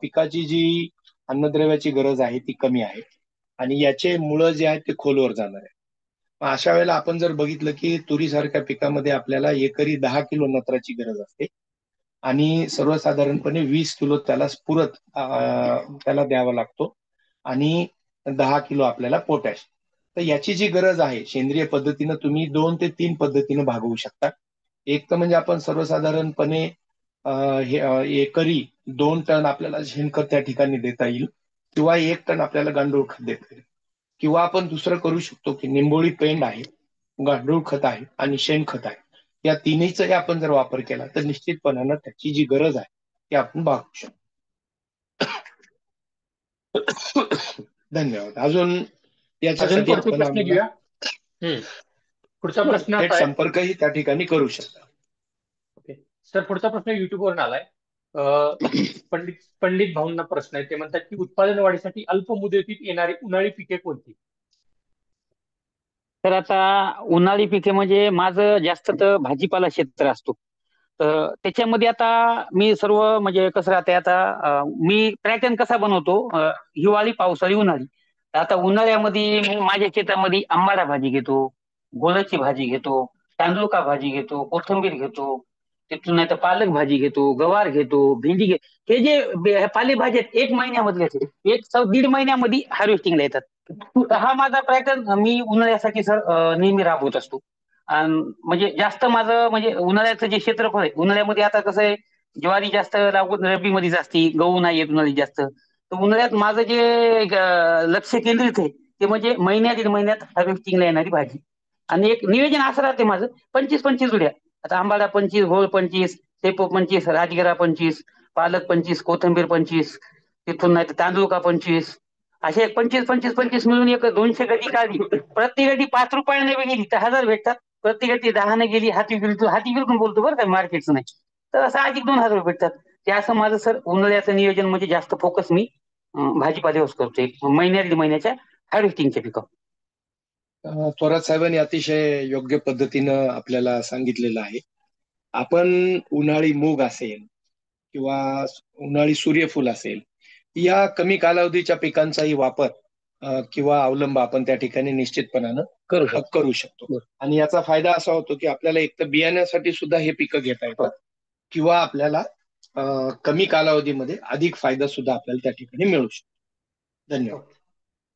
पिकाची जी अन्नद्रव्याची गरज आहे ती कमी आहे आणि याचे मुळं जे आहेत ते खोलवर जाणार आहे. अशा वेळेला आपण जर बघितलं की तुरीसारख्या पिकामध्ये आपल्याला एकरी 10 किलो नत्राची गरज असते आणि सर्वसाधारणपणे 20 किलो त्याला स्फुरत त्याला द्यावा लागतो आणि 10 किलो आपल्याला पोटॅश. तर याची जी गरज आहे सेंद्रिय पद्धतीनं तुम्ही 2 ते 3 पद्धतीनं भागवू शकता. एक तर म्हणजे आपण सर्वसाधारणपणे एकरी 2 टन आपल्याला शेणखत त्या ठिकाणी देता येईल किंवा 1 टन आपल्याला गांडूळ खत देता येईल किंवा आपण दुसरं करू शकतो की निंबोळी पेंड आहे, गांडूळ खत आहे आणि शेणखत आहे. या तिन्हीचाही आपण जर वापर केला तर निश्चितपणानं त्याची जी गरज आहे ती आपण भागवू शकतो. धन्यवाद. अजून याच्यासाठी पुढचा आपण प्रश्न घेऊया. पुढचा प्रश्न थेट संपर्कही त्या ठिकाणी करू शकता. ओके सर, पुढचा प्रश्न युट्यूब वरून आलाय. पंडित भाऊंना प्रश्न आहे. ते म्हणतात की उत्पादन वाढीसाठी अल्प मुदतीत येणारी उन्हाळी पिके कोणती? तर आता उन्हाळी पिके म्हणजे माझं जास्त तर भाजीपाला क्षेत्र असतो. तर त्याच्यामध्ये आता मी सर्व म्हणजे कसं राहते आता मी पॅटर्न कसा बनवतो, हिवाळी, पावसाळी, उन्हाळी. आता उन्हाळ्यामध्ये मी माझ्या शेतामध्ये आंबाडा भाजी घेतो, गोळाची भाजी घेतो, तांदूळका भाजी घेतो, कोथिंबीर घेतो, तिथून नाही तर पालक भाजी घेतो, गवार घेतो, भेंडी घेतो. हे जे पालेभाज्या 1 महिन्यामध्ये घेतो, 1.5 महिन्यामध्ये हार्वेस्टिंगला येतात. हा माझा पॅटर्न मी उन्हाळ्यासाठी सर नेहमी राबवत असतो. म्हणजे जास्त माझं म्हणजे उन्हाळ्याचं जे क्षेत्रफळ आहे, उन्हाळ्यामध्ये आता कसं आहे ज्वारी जास्त लागवड रब्बीमध्ये जास्ती, गहू नाही येत उन्हाळ्यात जास्त. तर उन्हाळ्यात माझं जे लक्ष केंद्रित आहे ते म्हणजे दीड महिन्यात हार्वेस्टिंगला येणारी भाजी. आणि एक नियोजन असं राहते माझं 25-25 जुड्या. आता आंबाडा 25, घोळ 25, शेपू 25, राजगिरा 25, पालक 25, कोथिंबीर 25, तिथून नाही तर तांदूळका 25, असे 25-25-25 मिळून एक 200 गडी काढली. प्रत्येक गडी 5 रुपयाने गेली तर 1000 भेटतात. प्रत्येक गडी 10 गेली, हाती बिलकुल बोलतो बरं का, मार्केटचं नाही. तर असं अधिक 2000 भेटतात. ते असं माझं सर उन्हाळ्याचं नियोजन म्हणजे जास्त फोकस मी भाजीपाल्यावर करतो महिन्याच्या हार्वेस्टिंगच्या पिकावर. थोरात साहेबांनी अतिशय योग्य पद्धतीनं आपल्याला सांगितलेलं आहे. आपण उन्हाळी मूग असेल किंवा उन्हाळी सूर्यफूल असेल या कमी कालावधीच्या पिकांचाही वापर किंवा अवलंब आपण त्या ठिकाणी निश्चितपणानं करू शकतो. आणि याचा फायदा असा होतो की आपल्याला एक तर बियाण्यासाठी सुद्धा हे पिकं घेता येतात किंवा आपल्याला कमी कालावधीमध्ये अधिक फायदा सुद्धा आपल्याला त्या ठिकाणी मिळू शकतो. धन्यवाद.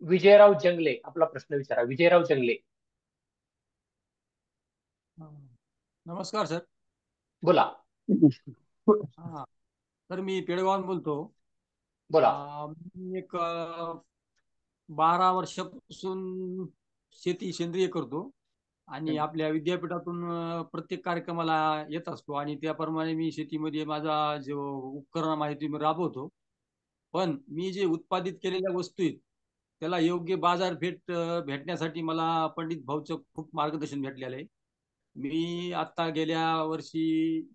विजयराव जंगले आपला प्रश्न विचारा. विजयराव जंगले. नमस्कार सर. बोला. हा सर, मी पेडगावून बोलतो. बोला. मी एक 12 वर्षापासून शेती सेंद्रिय करतो आणि आपल्या विद्यापीठातून प्रत्येक कार्यक्रमाला येत असतो आणि त्याप्रमाणे मी शेतीमध्ये माझा जो उपकरण आहे ते मी राबवतो. पण मी जे उत्पादित केलेल्या वस्तू आहेत त्याला योग्य बाजारपेठ भेटण्यासाठी मला पंडित भाऊचं खूप मार्गदर्शन भेटलेलं आहे. मी आता गेल्या वर्षी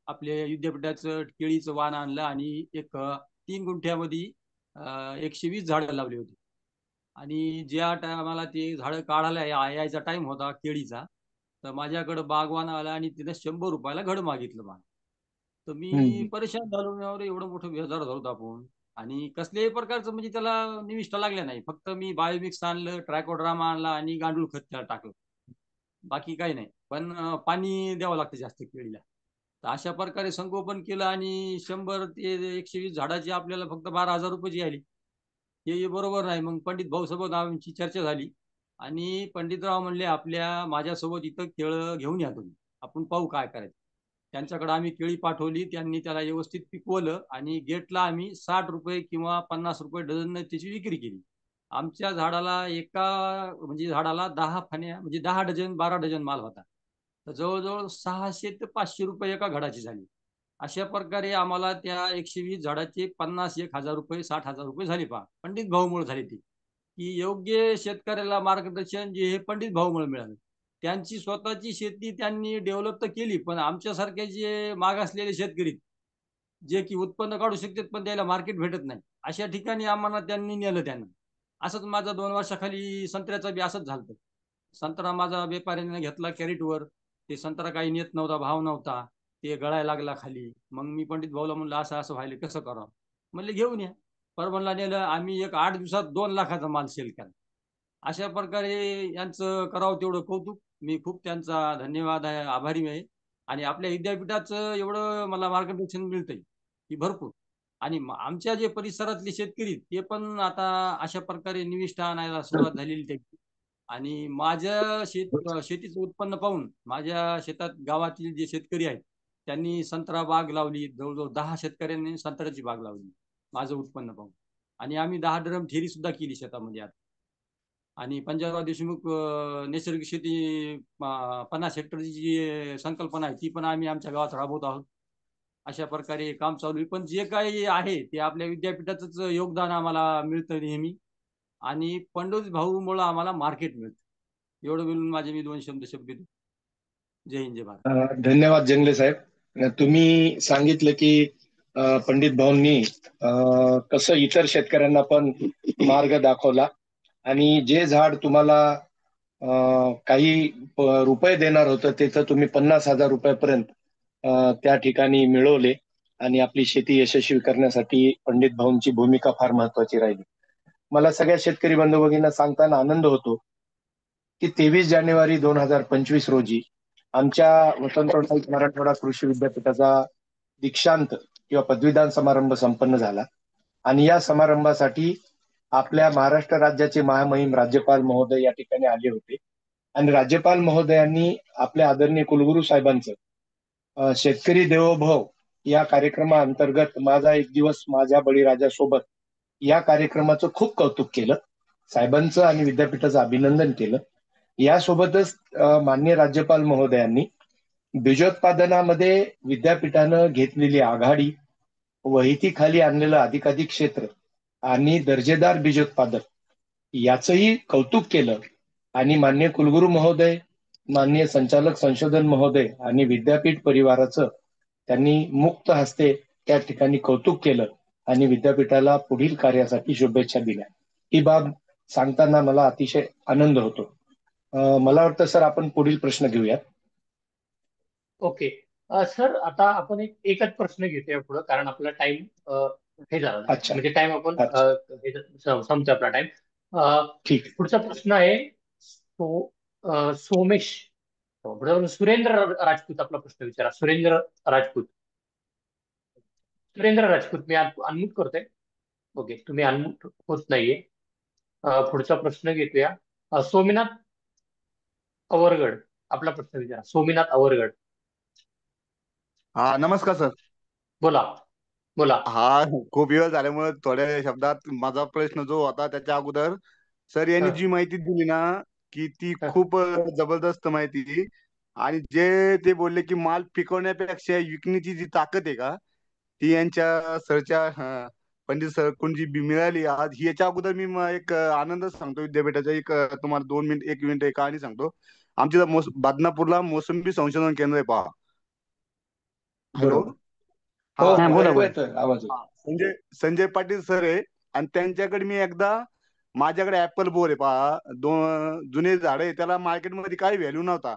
आपल्या विद्यापीठाचं केळीचं वाण आणलं आणि एक 3 गुंठ्यामध्ये 120 झाडं लावली होती. आणि ज्या टायमाला ते झाडं काढायला यायचा टाइम होता केळीचा, तर माझ्याकडे बागवान आला आणि तिने 100 रुपयाला घड मागितलं मला. तर मी परेशान झालो. मी अरे एवढं मोठं बेजार झालो आपण, आणि कसल्याही प्रकारचं म्हणजे त्याला निविष्ठा लागल्या नाही. फक्त मी बायोमिक्स आणलं, ट्रायकोड्रामा आणला आणि गांडूळ खत त्याला टाकलं, बाकी काही नाही. पण पाणी द्यावं लागतं जास्त केळीला. तर अशा प्रकारे संगोपन केलं आणि 100 ते 120 झाडाची आपल्याला फक्त 12,000 रुपयाची आली. हे बरोबर नाही. मग पंडित भाऊ सोबत आमची चर्चा झाली आणि पंडितराव म्हणले माझ्यासोबत इथं केळं घेऊन या तुम्ही, आपण पाहू काय करायचं. त्यांच्याकडे आम्ही केळी पाठवली, त्यांनी त्याला व्यवस्थित पिकवलं आणि गेटला आम्ही 60 रुपये किंवा 50 रुपये डझन त्याची विक्री केली. आमच्या झाडाला म्हणजे झाडाला 10 फण्या म्हणजे 10 डझन 12 डझन माल होता. तर जवळजवळ 600 ते 500 रुपये एका घडाची झाली. अशा प्रकारे आम्हाला त्या 120 झाडाचे 50 1,000 रुपये 60,000 रुपये झाले. पहा, पंडित भाऊमुळे झाली ती, की योग्य शेतकऱ्याला मार्गदर्शन जे हे पंडित भाऊमुळे मिळालं. त्यांची स्वतःची शेती त्यांनी डेव्हलप तर केली, पण आमच्यासारखे जे मागासलेले शेतकरी जे की उत्पन्न काढू शकतात पण त्याला मार्केट भेटत नाही, अशा ठिकाणी आम्हाला त्यांनी नेलं. त्यांना असंच माझा 2 वर्षाखाली संत्र्याचा बी असंच झालं. संत्रा माझा व्यापाऱ्याने घेतला कॅरेटवर, ते संत्रा काही नेत नव्हता, भाव नव्हता, ते गळायला लागला खाली. मग मी पंडित भाऊला म्हणलं असं असं व्हायला कसं करावं. म्हणले घेऊन या. परभणला नेलं. आम्ही 8 दिवसात 2 लाखाचा माल सेल केला. अशा प्रकारे यांचं करावं तेवढं कौतुक. मी खूप त्यांचा धन्यवाद आहे, आभारी आहे. आणि आपल्या विद्यापीठाचं एवढं मला मार्गदर्शन मिळतंय की भरपूर. आणि आमच्या जे परिसरातले शेतकरी ते पण आता अशा प्रकारे निविष्ठा आणायला सुरुवात झालेली त्याची. आणि माझ्या शेतीचं उत्पन्न पाहून माझ्या शेतात गावातील जे शेतकरी आहेत त्यांनी संत्रा बाग लावली. जवळजवळ 10 शेतकऱ्यांनी संत्र्याची बाग लावली माझं उत्पन्न पाहून. आणि आम्ही 10 ड्रम थेरी सुद्धा केली शेतामध्ये आता. आणि पंजाबराव देशमुख नैसर्गिक शेती 50 हेक्टरची जी संकल्पना आहे ती पण आम्ही आमच्या गावात राबवत आहोत. अशा प्रकारे काम चालू आहे. पण जे काही आहे ते आपल्या विद्यापीठाचंच योगदान आम्हाला मिळतं नेहमी, आणि पंडित भाऊमुळे आम्हाला मार्केट मिळतं. एवढं बोलून माझे मी 2 शब्द देतो. जय हिंद, जय भारत. धन्यवाद जंगले साहेब. तुम्ही सांगितलं की पंडित भाऊंनी कसं इतर शेतकऱ्यांना पण मार्ग दाखवला आणि जे झाड तुम्हाला काही रुपये देणार होतं त्याचं तुम्ही 50,000 रुपयापर्यंत त्या ठिकाणी मिळवले आणि आपली शेती यशस्वी करण्यासाठी पंडित भाऊंची भूमिका फार महत्वाची राहिली. मला सगळ्या शेतकरी बंधू भगिनींना सांगताना आनंद होतो की 23 जानेवारी 2025 रोजी आमच्या वसंतराव नाईक मराठवाडा कृषी विद्यापीठाचा दीक्षांत किंवा पदवीदान समारंभ संपन्न झाला. आणि या समारंभासाठी आपल्या महाराष्ट्र राज्याचे महामहिम राज्यपाल महोदय या ठिकाणी आले होते. आणि राज्यपाल महोदयांनी आपल्या आदरणीय कुलगुरू साहेबांचं शेतकरी देवोभव या कार्यक्रमाअंतर्गत माझा एक दिवस माझ्या बळीराजासोबत या कार्यक्रमाचं खूप कौतुक केलं. साहेबांचं आणि विद्यापीठाचं अभिनंदन केलं. यासोबतच माननीय राज्यपाल महोदयांनी बीजोत्पादनामध्ये विद्यापीठानं घेतलेली आघाडी, वहितीखाली आणलेलं अधिकाधिक क्षेत्र आणि दर्जेदार बीजोत्पादन याचंही कौतुक केलं. आणि माननीय कुलगुरू महोदय, माननीय संचालक संशोधन महोदय आणि विद्यापीठ परिवाराचं त्यांनी मुक्त हस्ते त्या ठिकाणी कौतुक केलं आणि विद्यापीठाला पुढील कार्यासाठी शुभेच्छा दिल्या. ही बाब सांगताना मला अतिशय आनंद होतो. मला वाटतं सर आपण पुढील प्रश्न घेऊयात. ओके सर, आता आपण एकच प्रश्न घेतोय पुढे, कारण आपला टाइम हे झाला म्हणजे टाइम आपण संपतो आपला टाइम. ठीक. पुढचा प्रश्न आहे सोमेश सुरेंद्र राजपूत आपला प्रश्न विचारा. सुरेंद्र राजपूत मी अनम्यूट करतोय. ओके, तुम्ही अनम्यूट होत नाहीये. पुढचा प्रश्न घेतोया. सोमनाथ अवरगड आपला प्रश्न विचारा. सोमनाथ अवरगड. हा, नमस्कार सर. बोला. हा, खूप वेळ झाल्यामुळे थोड्या शब्दात माझा प्रश्न जो होता त्याच्या अगोदर सर यांनी जी माहिती दिली ना की ती खूप जबरदस्त माहिती. आणि जे ते बोलले की माल पिकवण्यापेक्षा विकण्याची जी ताकद आहे का ती यांच्या सरच्या पंडित सर कोण जी मिळाली आज. याच्या अगोदर मी एक आनंद सांगतो विद्यापीठाचा. एक तुम्हाला 1 मिनिट एक कहाणी सांगतो. आमच्या बदनापूरला मोसंबी संशोधन केंद्र आहे पहा. हॅलो. संजय पाटील सर आहे. आणि त्यांच्याकडे मी एकदा, माझ्याकडे ऍपल बोर आहे पहा, 2 जुने झाड आहे, त्याला मार्केटमध्ये काही व्हॅल्यू नव्हता.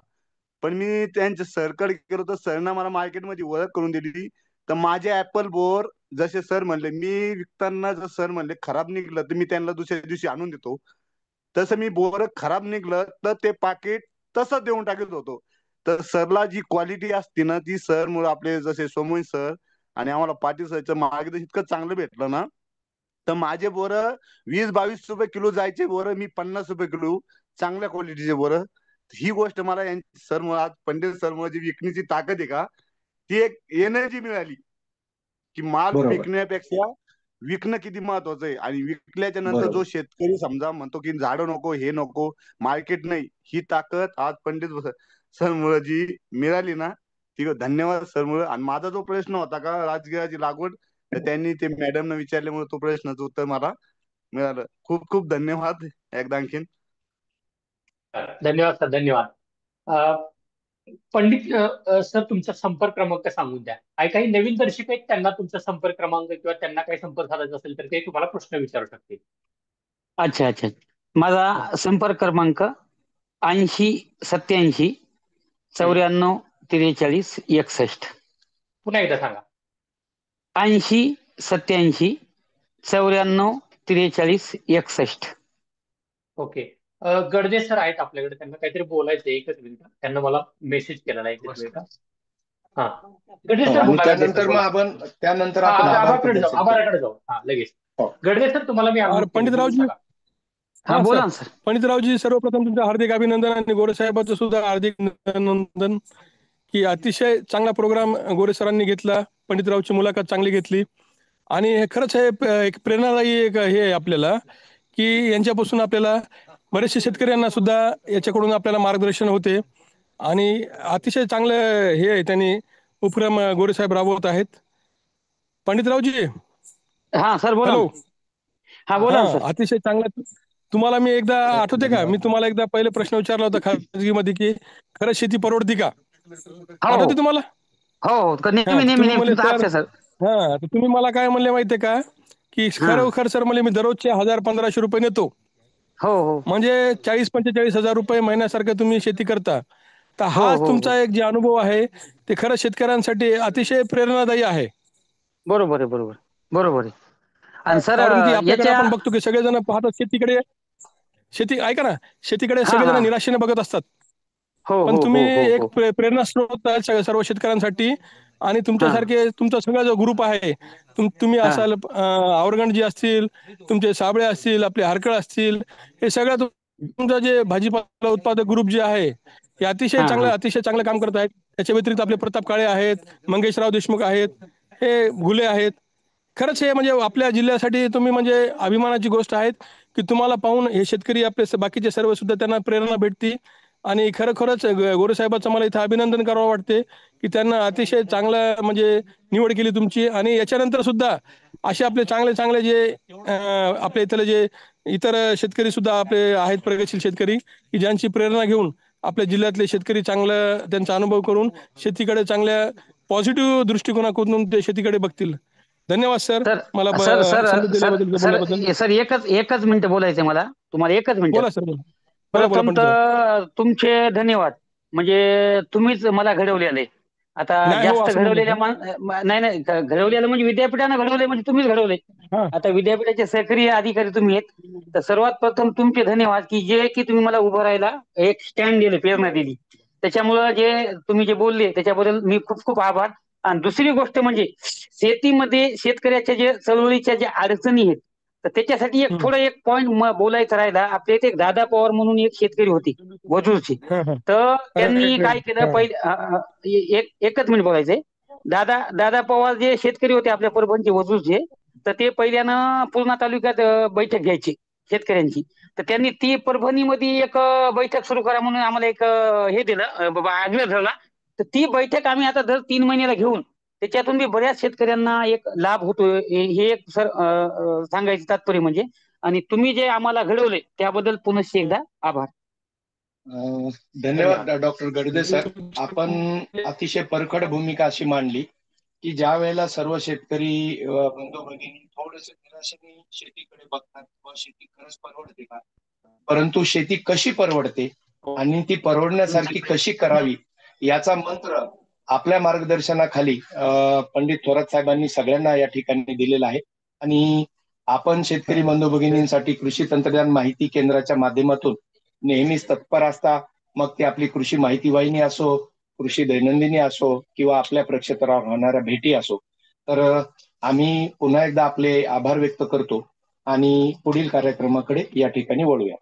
पण मी त्यांच्या सरकडे गेलो तर सरना मला मार्केटमध्ये ओळख करून दिली. तर माझे ऍपल बोर जसे सर म्हणले, मी विकताना जर सर म्हणले खराब निघलं तर मी त्यांना दुसऱ्या दिवशी आणून देतो, तसं मी बोर खराब निघलं तर ते पाकिट तसंच देऊन टाकत होतो. तर सरला जी क्वालिटी असते ना ती सर मुळे आपले जसे सोमोई सर आणि आम्हाला पाटील सरचं मार्गदर्शन इतकं चांगलं भेटलं ना, तर माझे बोर 20-22 रुपये किलो जायचे बोर मी 50 रुपये किलो चांगल्या क्वालिटीचे बोर. ही गोष्ट मला सर मुळे, आज पंडित सर मुळे जी विकण्याची ताकद आहे का, ती एक एनर्जी मिळाली की माल बरोबर. फेकण्यापेक्षा विकणं किती महत्वाचं आहे. आणि विकल्याच्या नंतर बरोबर. जो शेतकरी समजा म्हणतो की झाडं नको, हे नको, मार्केट नाही, ही ताकद आज पंडित सर मुळे जी मिळाली ना, ती धन्यवाद सर मुळे. आणि माझा जो प्रश्न होता का राजगिराची लागवड, तर त्यांनी ते मॅडमने विचारल्यामुळे तो प्रश्नाचं उत्तर मला मिळालं. खूप खूप धन्यवाद एकदा आणखीन. धन्यवाद सर, धन्यवाद. पंडित सर, तुमचा संपर्क क्रमांक सांगून द्या. काही नवीन दर्शक आहेत, त्यांना तुमचा संपर्क क्रमांक किंवा त्यांना काही संपर्क साधायचा असेल तर ते तुम्हाला प्रश्न विचारू शकतील. अच्छा अच्छा. माझा संपर्क क्रमांक 80-87-94-43-61. पुन्हा एकदा सांगा. 80-87-94-43-61. ओके. गडदे सर आहेत आपल्याकडे, त्यांना काहीतरी बोलायचं. एकच मिनिट, त्यांना मला मेसेज केला नाही. एकच मिनिट. हा, गडदे सर बोला. त्यानंतर मग आपण आभारकडे जाऊ. आभाराकडे जाऊ. हा, लगेच. गडदे सर, तुम्हाला मी पंडितरावजी. हा, बोला सर. पंडितरावजी, सर्वप्रथम तुमचं हार्दिक अभिनंदन आणि गोरे साहेबांचं सुद्धा हार्दिक अभिनंदन की अतिशय चांगला प्रोग्राम गोरे सरांनी घेतला. पंडितरावची मुलाखत चांगली घेतली आणि हे खरंच हे एक प्रेरणादायी एक हे आहे आपल्याला की यांच्यापासून आपल्याला बरेचसे शेतकऱ्यांना सुद्धा याच्याकडून आपल्याला मार्गदर्शन होते आणि अतिशय चांगलं हे आहे त्यांनी उपक्रम गोरे साहेब राबवत आहेत. पंडितरावजी. हा सर, बोला. हॅलो. हा, बोला सर. अतिशय चांगलं. तुम्हाला मी एकदा आठवते का, मी तुम्हाला एकदा पहिले प्रश्न विचारला होता खाजगीमध्ये की खरंच शेती परवडती का, आठवते तुम्हाला? हो, तुम्ही मला काय म्हणले माहितीये का की खरोखर सर म्हणले मी दररोजचे 1000-1500 रुपये नेतो. हो. म्हणजे 40-45 हजार रुपये महिन्यासारखं तुम्ही शेती करता. तर हा तुमचा एक जे अनुभव आहे ते खरंच शेतकऱ्यांसाठी अतिशय प्रेरणादायी आहे. बरोबर आहे. आणि सर, कारण की आपल्याकडे आपण बघतो की सगळेजण पाहतात शेतीकडे ऐका ना, शेतीकडे सगळेजण निराशेने बघत असतात. पण तुम्ही एक प्रेरणा स्रोत आहे सर्व शेतकऱ्यांसाठी. आणि तुमच्यासारखे तुमचा सगळा जो ग्रुप आहे, तुम्ही असाल, आवरगणजी असतील, तुमचे साबळे असतील, आपले हारकळ असतील, हे सगळं तुमचं जे भाजीपाला उत्पादक ग्रुप जे आहे हे अतिशय चांगलं काम करत आहेत. त्याच्या व्यतिरिक्त आपले प्रताप काळे आहेत, मंगेशराव देशमुख आहेत, हे घुले आहेत. खरंच हे म्हणजे आपल्या जिल्ह्यासाठी तुम्ही म्हणजे अभिमानाची गोष्ट आहे की तुम्हाला पाहून हे शेतकरी आपले बाकीचे सर्व सुद्धा त्यांना प्रेरणा भेटते. आणि खरंच गोरे साहेबांचं मला इथं अभिनंदन करावं वाटते की त्यांना अतिशय चांगलं म्हणजे निवड केली तुमची. आणि याच्यानंतर सुद्धा असे आपले चांगले जे आपल्या इथले जे इतर शेतकरी सुद्धा आपले आहेत, प्रगतशील शेतकरी की ज्यांची प्रेरणा घेऊन आपल्या जिल्ह्यातले शेतकरी चांगलं त्यांचा अनुभव करून शेतीकडे चांगल्या पॉझिटिव्ह दृष्टिकोनातून ते शेतीकडे बघतील. धन्यवाद सर. मला सर एकच मिनिट बोलायचंय मला तुम्हाला. एकच मिनिट. बोला सर. प्रथम तर तुमचे धन्यवाद. म्हणजे तुम्हीच मला घडवलेलं आहे. आता जास्त घडवलेल्या नाही घडवलेलं म्हणजे विद्यापीठानं घडवले म्हणजे तुम्हीच घडवले. आता विद्यापीठाचे सहकारी अधिकारी तुम्ही आहेत. तर सर्वात प्रथम तुमचे धन्यवाद की जे की तुम्ही मला उभं राहायला एक स्टँड दिले, प्रेरणा दिली. त्याच्यामुळं जे तुम्ही जे बोलले त्याच्याबद्दल मी खूप आभार. आणि दुसरी गोष्ट म्हणजे शेतीमध्ये शेतकऱ्याच्या जे चळवळीच्या ज्या अडचणी आहेत तर त्याच्यासाठी एक पॉइंट बोलायचं राहिला. आपल्या इथे एक दादा पवार म्हणून एक शेतकरी होते वजूरचे. तर त्यांनी काय केलं, पहिले एकच मिनिट बोलायचंय. दादा पवार जे शेतकरी होते आपल्या परभणीचे वजूरचे, तर ते पहिल्यानं पूर्णा तालुक्यात बैठक घ्यायची शेतकऱ्यांची. तर त्यांनी ती परभणीमध्ये एक बैठक सुरू करा म्हणून आम्हाला एक हे दिलं, बाबा आग्रह धरला. तर ती बैठक आम्ही आता दर 3 महिन्याला घेऊन त्याच्यातून बी बऱ्याच शेतकऱ्यांना एक लाभ होतोय. हे एक सर सांगायचं तात्पर्य म्हणजे. आणि तुम्ही जे आम्हाला घडवले त्याबद्दल पुनश्च एकदा आभार. धन्यवाद डॉक्टर गडदे सर. आपण अतिशय परखड भूमिका अशी मांडली की ज्या वेळेला सर्व शेतकरी बंधू भगिनी थोडस निराशेने शेतीकडे बघतात व शेती खरंच परवडते का, परंतु शेती कशी परवडते आणि ती परवडण्यासारखी कशी करावी याचा मंत्र आपल्या मार्गदर्शनाखाली पंडित थोरात साहेबांनी सगळ्यांना या ठिकाणी दिलेला आहे. आणि आपण शेतकरी बंधू भगिनींसाठी कृषी तंत्रज्ञान माहिती केंद्राच्या माध्यमातून नेहमीच तत्पर असता. मग ती आपली कृषी माहिती वाहिनी असो, कृषी दैनंदिनी असो किंवा आपल्या प्रेक्षेत्रावर होणाऱ्या भेटी असो. तर आम्ही पुन्हा एकदा आपले आभार व्यक्त करतो आणि पुढील कार्यक्रमाकडे या ठिकाणी वळूया.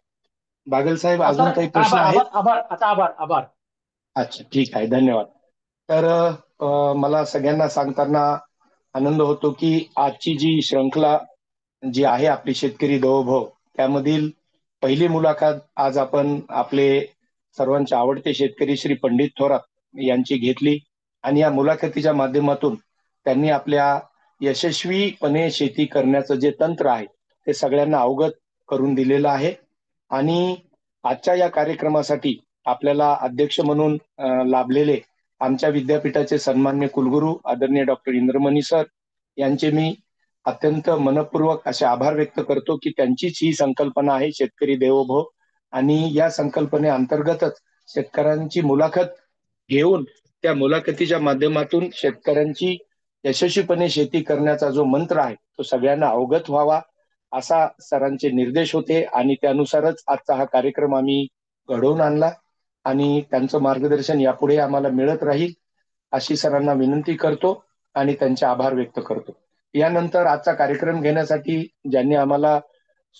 बागल साहेब, अजून काही प्रश्न आहेत? आभार. अच्छा, ठीक आहे, धन्यवाद. तर मला सगळ्यांना सांगताना आनंद होतो की आजची जी श्रृंखला जी आहे आपली शेतकरी देवोभव, त्यामधील पहिली मुलाखत आज आपण आपले सर्वांचे आवडते शेतकरी श्री पंडित थोरात यांची घेतली. आणि या मुलाखतीच्या माध्यमातून त्यांनी आपल्या यशस्वीपणे शेती करण्याचं जे तंत्र आहे ते सगळ्यांना अवगत करून दिलेलं आहे. आणि आजच्या या कार्यक्रमासाठी आपल्याला अध्यक्ष म्हणून लाभलेले आमच्या विद्यापीठाचे सन्मान्य कुलगुरू आदरणीय डॉक्टर इंद्रमणी सर यांचे मी अत्यंत मनपूर्वक असे आभार व्यक्त करतो की त्यांचीच ही संकल्पना आहे शेतकरी देवोभव. आणि या संकल्पनेअंतर्गतच शेतकऱ्यांची मुलाखत घेऊन त्या मुलाखतीच्या माध्यमातून शेतकऱ्यांची यशस्वीपणे शेती करण्याचा जो मंत्र आहे तो सगळ्यांना अवगत व्हावा असा सरांचे निर्देश होते. आणि त्यानुसारच आजचा हा कार्यक्रम आम्ही घडवून आणला. आणि त्यांचं मार्गदर्शन यापुढे आम्हाला मिळत राहील अशी सरांना विनंती करतो आणि त्यांचे आभार व्यक्त करतो. यानंतर आजचा कार्यक्रम घेण्यासाठी ज्यांनी आम्हाला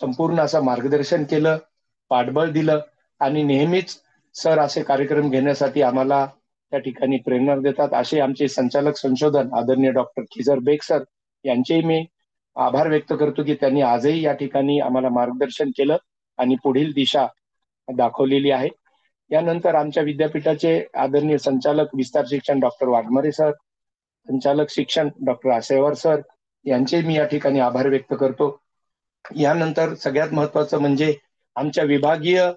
संपूर्ण असं मार्गदर्शन केलं, पाठबळ दिलं आणि नेहमीच सर असे कार्यक्रम घेण्यासाठी आम्हाला त्या ठिकाणी प्रेरणा देतात असे आमचे संचालक संशोधन आदरणीय डॉक्टर खिजर बेग सर यांचेही मी आभार व्यक्त करतो की त्यांनी आजही या ठिकाणी आम्हाला मार्गदर्शन केलं आणि पुढील दिशा दाखवलेली आहे. यानंतर आमच्या विद्यापीठाचे आदरणीय संचालक विस्तार शिक्षण डॉक्टर वाघमारे सर, संचालक शिक्षण डॉक्टर आसेवार सर यांचे मी या ठिकाणी आभार व्यक्त करतो. यानंतर सगळ्यात महत्वाचं म्हणजे आमच्या विभागीय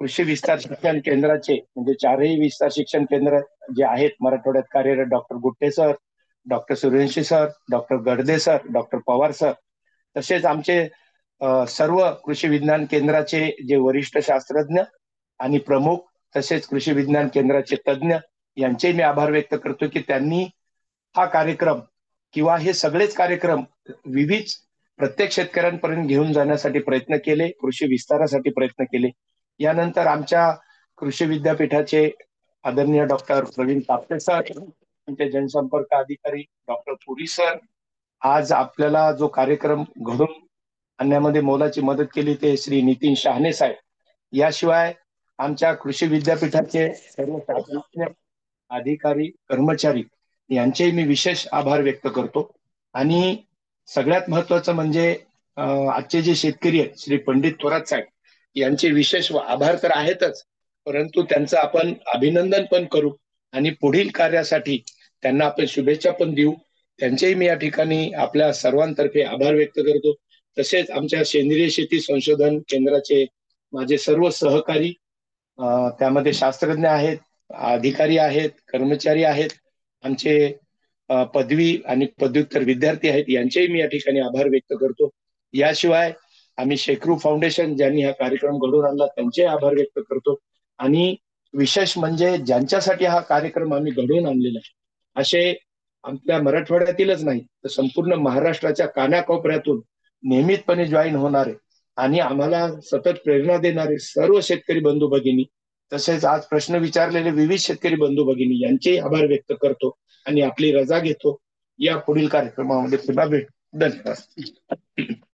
कृषी विस्तार शिक्षण केंद्राचे म्हणजे 4ही विस्तार शिक्षण केंद्र जे आहेत मराठवाड्यात कार्यरत doctor Gutte sir, doctor Suryavanshi sir, doctor Gadade sir, doctor Pawar sir, तसेच आमचे सर्व कृषी विज्ञान केंद्राचे जे वरिष्ठ शास्त्रज्ञ आणि प्रमुख तसेच कृषी विज्ञान केंद्राचे तज्ज्ञ यांचे मी आभार व्यक्त करतो की त्यांनी हा कार्यक्रम किंवा हे सगळेच कार्यक्रम विविध प्रत्येक शेतकऱ्यांपर्यंत घेऊन जाण्यासाठी प्रयत्न केले, कृषी विस्तारासाठी प्रयत्न केले. यानंतर आमच्या कृषी विद्यापीठाचे आदरणीय डॉक्टर प्रवीण तापटे सर, आमचे जनसंपर्क अधिकारी डॉक्टर पुरी सर, आज आपल्याला जो कार्यक्रम घडून आणण्यामध्ये मोलाची मदत केली ते श्री नितीन शहाणे साहेब. याशिवाय आमच्या कृषी विद्यापीठाचे सर्व शास्त्रज्ञ अधिकारी कर्मचारी यांचेही मी विशेष आभार व्यक्त करतो. आणि सगळ्यात महत्वाचं म्हणजे आजचे जे शेतकरी आहेत श्री पंडित थोरात साहेब यांचे विशेष आभार तर आहेतच, परंतु त्यांचं आपण अभिनंदन पण करू आणि पुढील कार्यासाठी त्यांना आपण शुभेच्छा पण देऊ. त्यांचेही मी या ठिकाणी आपल्या सर्वांतर्फे आभार व्यक्त करतो. तसेच आमच्या सेंद्रिय शेती संशोधन केंद्राचे माझे सर्व सहकारी, त्यामध्ये शास्त्रज्ञ आहेत, अधिकारी आहेत, कर्मचारी आहेत, आमचे पदवी आणि पदव्युत्तर विद्यार्थी आहेत, यांचेही मी या ठिकाणी आभार व्यक्त करतो. याशिवाय आम्ही शेकरू फाउंडेशन ज्यांनी हा कार्यक्रम घडवून आणला त्यांचे आभार व्यक्त करतो. आणि विशेष म्हणजे ज्यांच्यासाठी हा कार्यक्रम आम्ही घडवून आणलेला आहे असे आपल्या मराठवाड्यातीलच नाही तर संपूर्ण महाराष्ट्राच्या कानाकोपऱ्यातून नियमितपणे जॉईन होणारे आणि आम्हाला सतत प्रेरणा देणारे सर्व शेतकरी बंधू भगिनी तसेच आज प्रश्न विचारलेले विविध शेतकरी बंधू भगिनी यांचे आभार व्यक्त करतो आणि आपली रजा घेतो. या पुढील कार्यक्रमामध्ये पुन्हा भेट. धन्यवाद.